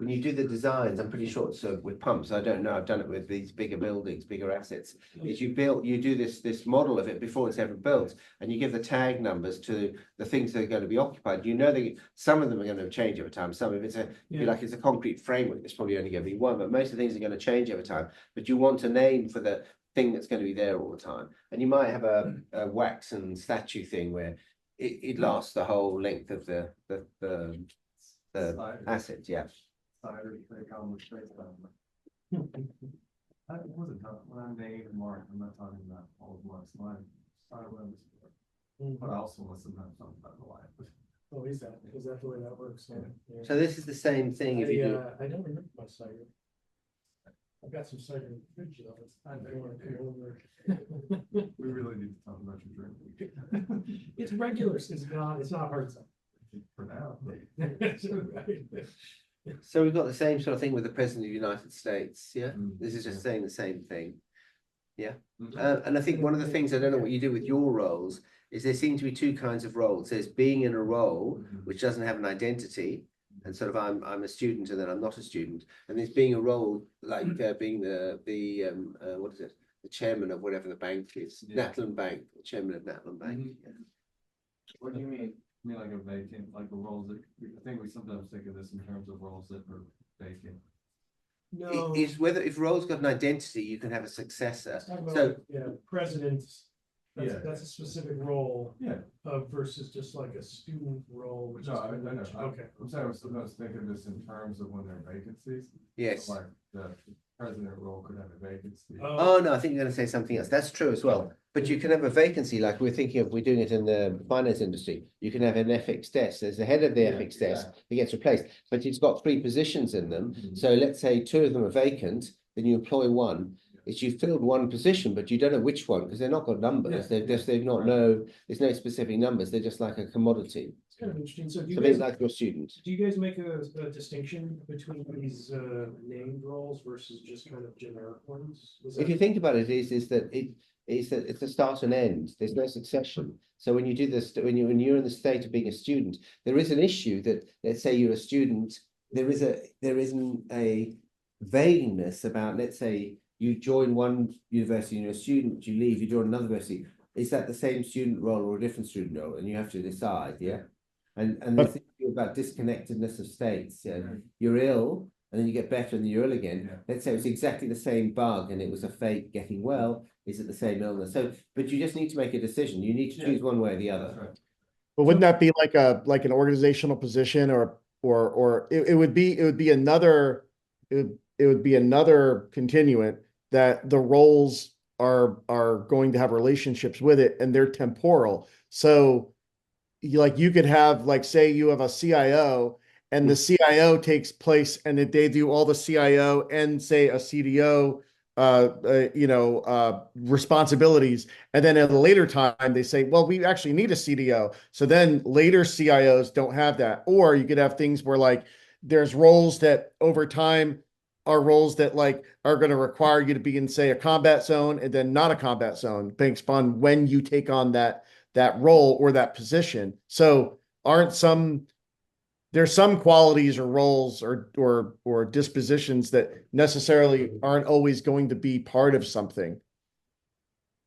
you do the designs, I'm pretty sure it's with pumps. I don't know. I've done it with these bigger buildings, bigger assets. Is you do this model of it before it's ever built, and you give the tag numbers to the things that are going to be occupied. You know that some of them are going to change over time. Some of it's it's a concrete framework. It's probably only going to be one, but most of the things are going to change over time. But you want a name for the thing that's going to be there all the time, and you might have a wax and statue thing where it lasts the whole length of the asset. Yeah. I wasn't talking, when I named Mark, I'm not talking about all of Mark's line. But I also was sometimes talking about the line. Oh, is that the way that works? Yeah. So this is the same thing if you do. I don't remember my cider. I've got some cider in the fridge though. It's time I want to come over. We really need to talk about your drink. It's regular, it's not hard cider. For now. So we've got the same sort of thing with the President of the United States. Yeah, Mm. this is just saying the same thing. Yeah, Mhm. and I think one of the things I don't know what you do with your roles is there seem to be two kinds of roles. There's being in a role Mhm. which doesn't have an identity, and sort of I'm a student and then I'm not a student, and there's being a role like being the what is it, the chairman of whatever the bank is, Yeah. Natland Bank, the chairman of Natland Bank. Mhm. Yeah. What do you mean? I mean, like a vacant, like the roles that, I think we sometimes think of this in terms of roles that are vacant. No. Is whether if roles got an identity, you can have a successor. Talk about, So president, Yeah. that's a specific role, Yeah. versus just like a student role, which is. No, I know. Okay. I'm saying, I sometimes think of this in terms of when there are vacancies. yes. Like the president role could have a vacancy. Oh no, I think you're going to say something else. That's true as well. But you can have a vacancy, like we're thinking of. We're doing it in the finance industry. You can have an FX desk. There's the head of the Yeah, FX desk. yeah. He gets replaced, but it's got 3 positions in them. Mhm. So let's say 2 of them are vacant. Then you employ one. It's you filled one position, but you don't know which one because they're not got numbers. Yeah, They've not right. no. There's no specific numbers. They're just like a commodity. It's kind of interesting, so do So you it's guys, like your student. do you guys make a distinction between these, named roles versus just kind of generic ones? Is If that- you think about it, is that it's a start and end. There's no succession. So when you do this, when you're in the state of being a student, there is an issue that, let's say you're a student, there isn't a vagueness about, let's say you join one university and you're a student, you leave, you join another university. Is that the same student role or a different student role? And you have to decide, yeah. And the thing you're about disconnectedness of states. You're ill, and then you get better, and then you're ill again. Yeah. Let's say it's exactly the same bug, and it was a fake getting well. Is it the same illness? So, but you just need to make a decision. You need to choose one way or the That's other. right. But wouldn't that be like an organizational position, or it would be another it would be another continuant that the roles are going to have relationships with it, and they're temporal. So you could have, like, say you have a CIO, and the CIO takes place, and that they do all the CIO and, say, a CDO responsibilities, and then at a later time they say, well, we actually need a CDO, so then later CIOs don't have that. Or you could have things where, like, there's roles that over time are roles that, like, are going to require you to be in, say, a combat zone, and then not a combat zone, based upon when you take on that role or that position. So there's some qualities or roles or dispositions that necessarily aren't always going to be part of something.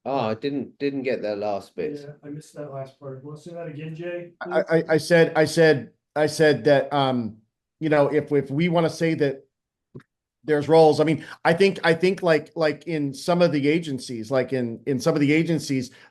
Oh, I didn't get that last bit. Yeah, I missed that last part. Want to say that again, Jay? please? I said that if we want to say that there's roles, I mean, I think like in some of the agencies,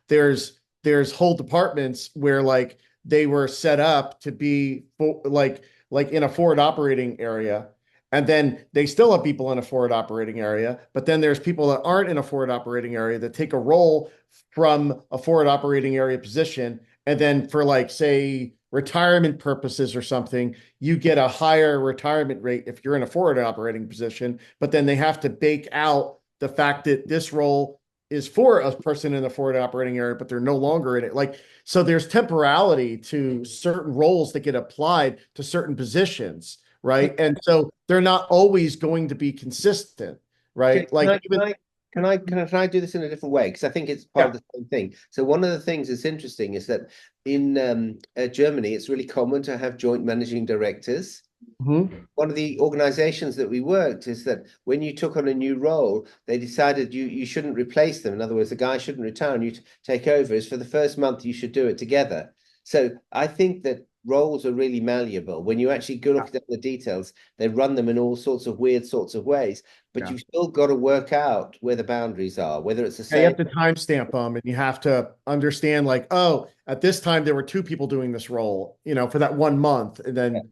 there's whole departments where, like, they were set up to be like in a forward operating area, and then they still have people in a forward operating area, but then there's people that aren't in a forward operating area that take a role from a forward operating area position, and then for, like, say, retirement purposes or something, you get a higher retirement rate if you're in a forward operating position, but then they have to bake out the fact that this role is for a person in the forward operating area, but they're no longer in it. Like, so there's temporality to certain roles that get applied to certain positions, right? And so they're not always going to be consistent, right? Can I do this in a different way? Because I think it's part of the same thing. So one of the things that's interesting is that in Germany, it's really common to have joint managing directors. Mhm. One of the organizations that we worked is that when you took on a new role, they decided you shouldn't replace them. In other words, the guy shouldn't retire and you take over. Is for the first month, you should do it together. So I think that roles are really malleable. When you actually go look at the details, they run them in all sorts of weird sorts of ways, but you've still got to work out where the boundaries are, whether it's the Yeah, you same. have to timestamp them, and you have to understand, like, oh, at this time there were two people doing this role, for that 1 month, and then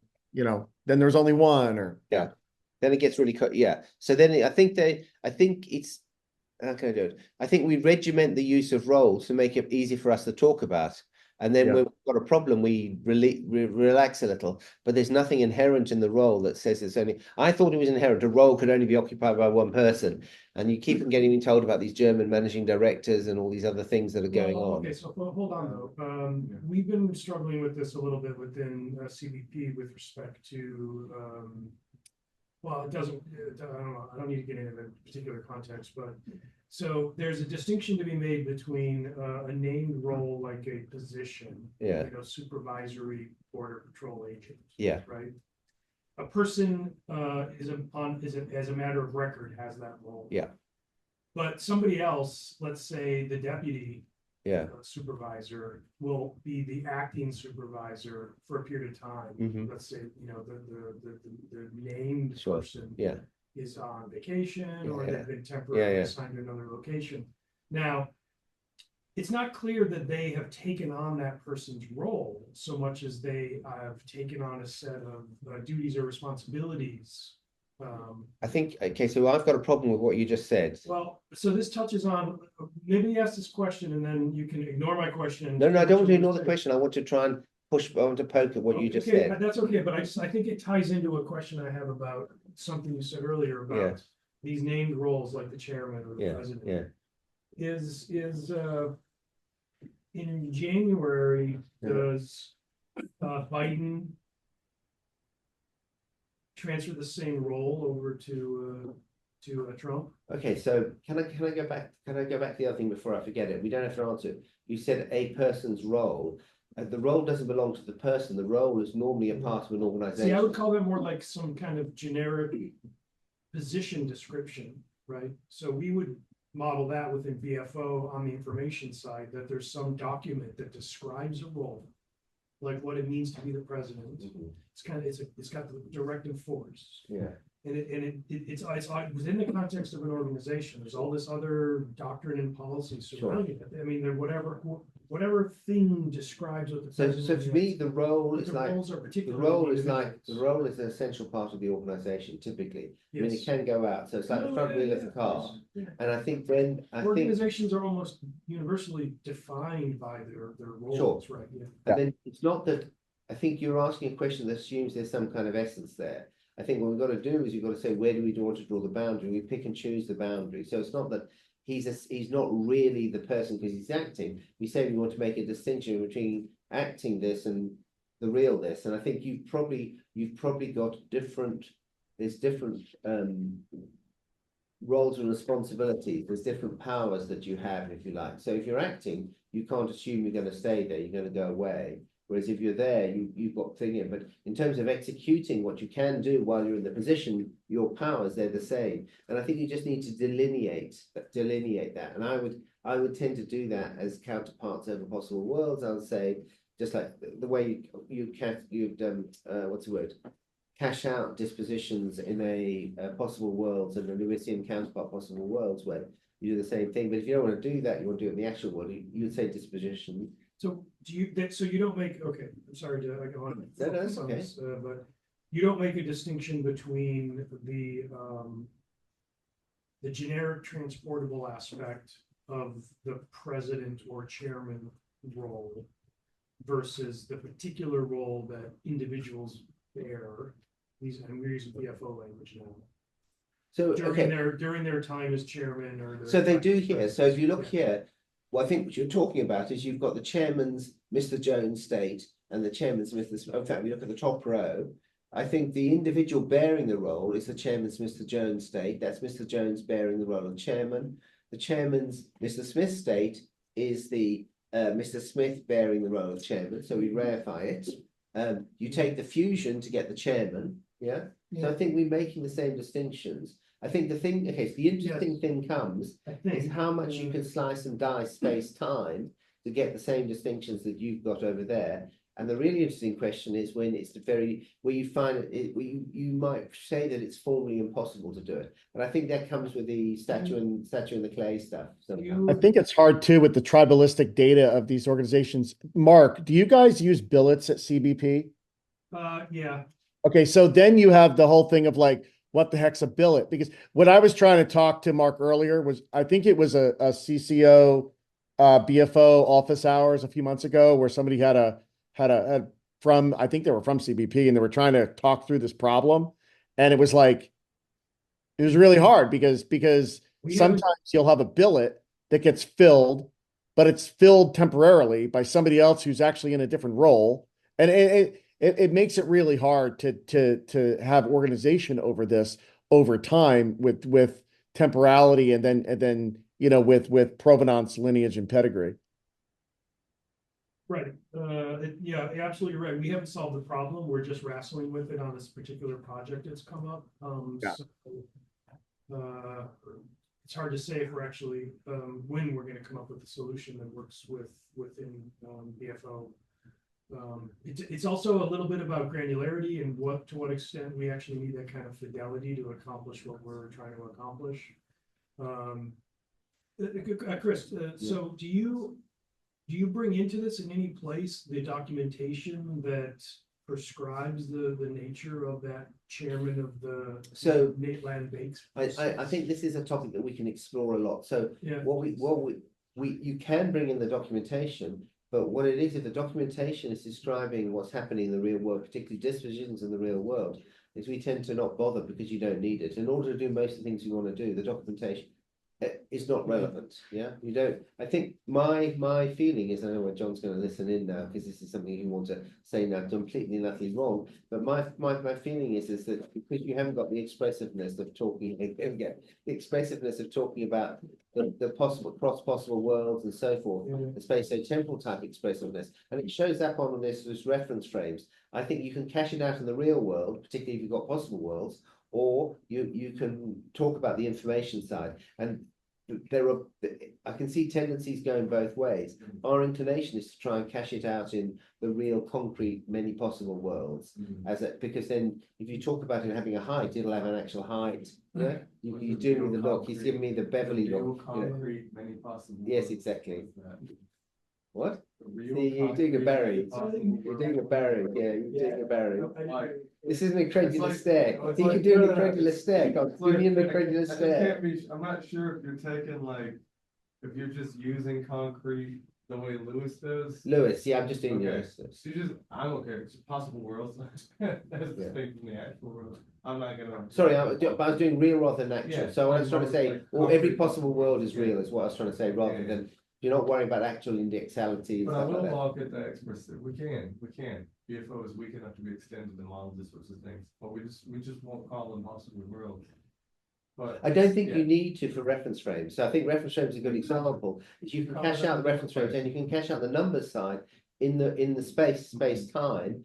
then there's only one, or then it gets really cut. So then I think it's how can I do it? I think we regiment the use of roles to make it easy for us to talk about. And then when we've got a problem, we relax a little. But there's nothing inherent in the role that says it's only. I thought it was inherent. A role could only be occupied by one person. And you keep getting told about these German managing directors and all these other things that are going on. Okay, so hold on though. We've been struggling with this a little bit within CBP with respect to, well, it doesn't, I don't know, I don't need to get into the particular context, but so there's a distinction to be made between a named role like a position, supervisory border patrol agent. Right. A person as a matter of record has that role. But somebody else, let's say the deputy supervisor, will be the acting supervisor for a period of time. Let's say the named person is on vacation or they've been temporarily assigned to another location. Now, it's not clear that they have taken on that person's role so much as they have taken on a set of duties or responsibilities. I think, okay, so I've got a problem with what you just said. Well, so this touches on, maybe ask this question and then you can ignore my question. No, I don't want to ignore the question. I want to try and I want to poke at what you just said. That's okay, but I think it ties into a question I have about something you said earlier about these named roles like the chairman or the president. Is in January, does Biden transfer the same role over to Trump? Okay, so can I go back? Can I go back to the other thing before I forget it? We don't have to answer it. You said a person's role. The role doesn't belong to the person. The role is normally a part of an organization. See, I would call that more like some kind of generic position description, right? So we would model that within BFO on the information side, that there's some document that describes a role like what it means to be the president. Mhm. It's got the directive force. Yeah. And it's within the context of an organization, there's all this other doctrine and policy surrounding it. I mean, whatever thing describes what the So president. to me, the role but is the like, roles are the particularly role is like, individuals. the role is an essential part of the organization typically. I mean, it Yes. can go out, so it's like the No, front yeah, wheel of yeah, the car. yeah. And I think then, Organizations are almost universally defined by their roles, right? Yeah. and then it's not that, I think you're asking a question that assumes there's some kind of essence there. I think what we've got to do is you've got to say, where do we want to draw the boundary? We pick and choose the boundary. So it's not that he's not really the person because he's acting. We say we want to make a distinction between acting this and the real this. And I think you've probably got different roles and responsibilities. There's different powers that you have, if you like. So if you're acting, you can't assume you're going to stay there. You're going to go away. Whereas if you're there, you've got thinking. But in terms of executing what you can do while you're in the position, your powers, they're the same. And I think you just need to delineate that. And I would tend to do that as counterparts over possible worlds. I would say, just like the way you'd what's the word? Cash out dispositions in a possible worlds and a Lewisian counterpart possible worlds where you do the same thing. But if you don't want to do that, you want to do it in the actual world, you would say disposition. So so you don't make, okay, I'm sorry to go on. No, that's on okay. this, but you don't make a distinction between the generic transportable aspect of the president or chairman role versus the particular role that individuals bear. I'm using BFO language now. So During their time as chairman or. So they do here. So if you look here, what I think what you're talking about is you've got the chairman's Mr. Jones state and the chairman's Mr. Smith. In fact, if you look at the top row, I think the individual bearing the role is the chairman's Mr. Jones state. That's Mr. Jones bearing the role of chairman. The chairman's Mr. Smith state is the Mr. Smith bearing the role of chairman. So we rarefy it. You take the fusion to get the chairman. Yeah. So I think we're making the same distinctions. I think the thing, okay, so the interesting thing comes is how much you can slice and dice space time to get the same distinctions that you've got over there. And the really interesting question is when it's where you find it, where you might say that it's formally impossible to do it. And I think that comes with the statue and the clay stuff. I think it's hard too with the tribalistic data of these organizations. Mark, do you guys use billets at CBP? Yeah. Okay, so then you have the whole thing of like, what the heck's a billet? Because what I was trying to talk to Mark earlier was, I think it was a CCO BFO office hours a few months ago where somebody had from, I think they were from CBP and they were trying to talk through this problem. And it was like, it was really hard because sometimes you'll have a billet that gets filled, but it's filled temporarily by somebody else who's actually in a different role. And it makes it really hard to have organization over this over time with temporality and then you know with provenance, lineage, and pedigree. Right. Yeah, absolutely right. We haven't solved the problem. We're just wrestling with it on this particular project that's come up. So, it's hard to say if we're actually when we're going to come up with a solution that works within BFO. It's also a little bit about granularity and to what extent we actually need that kind of fidelity to accomplish what we're trying to accomplish. Chris, so do you bring into this in any place the documentation that prescribes the nature of that chairman of the land banks? I think this is a topic that we can explore a lot. So yeah. You can bring in the documentation. But what it is, if the documentation is describing what's happening in the real world, particularly dispositions in the real world, is we tend to not bother because you don't need it. In order to do most of the things you want to do, the documentation is not relevant. Yeah, you don't. I think my feeling is, I know where John's going to listen in now because this is something he wants to say now completely nothing wrong. But my feeling is that because you haven't got the expressiveness of talking about the possible possible worlds and so forth, the space-temporal type expressiveness, and it shows up on this reference frames. I think you can cash it out in the real world, particularly if you've got possible worlds, or you can talk about the information side. And I can see tendencies going both ways. Our inclination is to try and cash it out in the real concrete many possible worlds, because then if you talk about it having a height, it'll have an actual height. Yeah, you do me the look. He's giving me the Beverly Real look. concrete, many possible. Yes, worlds. exactly. What? What? You're doing a Barry. You're doing a Barry. Yeah, you're doing a Barry. This is an incredulous stare. it's He like- could do an no, no, incredulous stare. It's Give me an like- incredulous I stare. can't be, I'm not sure if you're taking like, if you're just using concrete the way Lewis does. Lewis, yeah, I'm just doing Okay. Lewis. So you just, I'm okay, it's possible worlds. That's distinct from the actual world. I'm not gonna. Sorry, but I was doing real rather than actual. Yeah, So what I was trying to say, like well, every concrete. possible world is real, is what I was trying to say, rather Yeah. than you're not worrying about actual indexality and But I stuff like will that. look at the experts, we can, BFO is weak enough to be extended to model these sorts of things, but we just won't call them possible worlds. But. I don't think yeah. you need to for reference frames. So I think reference frames is a good example. Is you can Cover cache them out the in reference frames different and you can cache out the numbers side in the space time.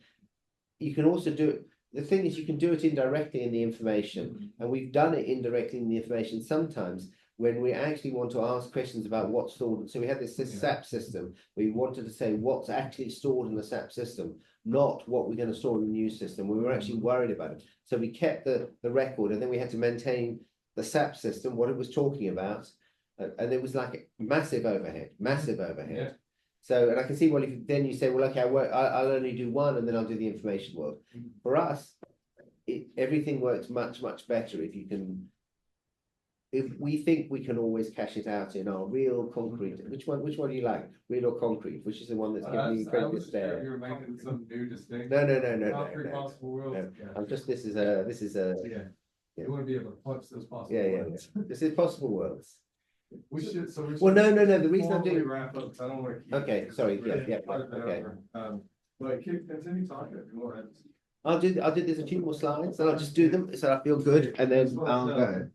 You can also do it. The thing is, you can do it indirectly in the information, and we've done it indirectly in the information sometimes when we actually want to ask questions about what's stored. So we had this Yeah. SAP system. We wanted to say what's actually stored in the SAP system, not what we're going to store in the new system. We were actually worried about it. So we kept the record, and then we had to maintain the SAP system, what it was talking about. And it was like massive overhead. Yeah. So, and I can see, well, then you say, well, okay, I'll only do one and then I'll do the information world. For us, everything works much, much better if you can. If we think we can always cash it out in our real concrete, which one do you like? Real or concrete? Which is the one that's giving me I incredible was sure stare? you were making some new distinction. No. Concrete possible worlds. No. Yeah. I'm just, this is a, Yeah. Yeah. You wanna be able to punch those possible yeah. worlds. This is possible worlds. We should, so we should. Well, no, the reason I'm formally doing, wrap up, 'cause I don't wanna keep. Okay, sorry, yeah, Quite a bit okay. over. But continue talking if you want. I'll do, there's a few more slides and I'll just do them so I feel good and then I'll go.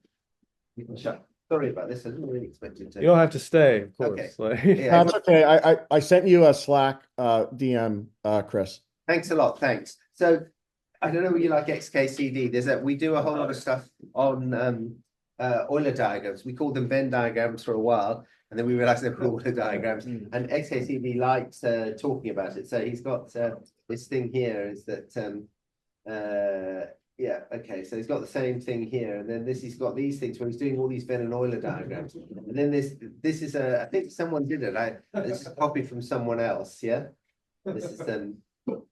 You can shut. Sorry about this, I didn't really expect it to. You don't have to stay, of Okay. course. Like, Yeah, That's okay. I sent you a Slack DM, Chris. thanks a lot, thanks. So I don't know whether you like XKCD. We do a whole lot of stuff on Euler diagrams. We called them Venn diagrams for a while, and then we realized they were Euler diagrams. And XKCD likes talking about it. So he's got this thing here is that yeah, okay, so he's got the same thing here, and then he's got these things where he's doing all these Venn and Euler diagrams. And then this is I think someone did it. This is a copy from someone else, yeah. This is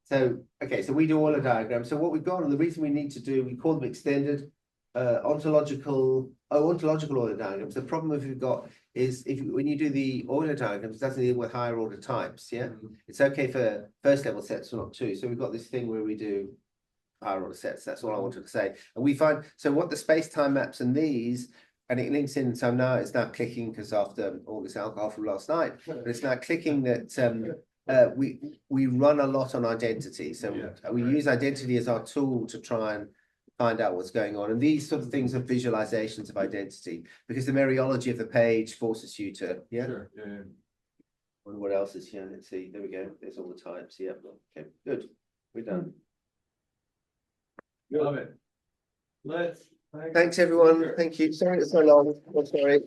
so okay, so we do Euler diagrams. So what we've got, and the reason we need to do, we call them extended ontological Euler diagrams. The problem we've got is when you do the Euler diagrams, it doesn't deal with higher order types. Yeah, it's okay for first level sets, not two. So we've got this thing where we do higher order sets. That's all I wanted to say. And we find, so what the space-time maps and these, and it links in, so now it's now clicking, because after all this alcohol from last night, but it's now clicking that we run a lot on identity. So we use identity as our tool to try and find out what's going on. And these sort of things are visualizations of identity, because the Mariology of the page forces you to, yeah. Sure, yeah. Wonder what else is here. Let's see. There we go. There's all the types. Yeah. Okay. Good. We're done. Love it. Thanks everyone. Thank you. Sorry it's so long. I'm sorry.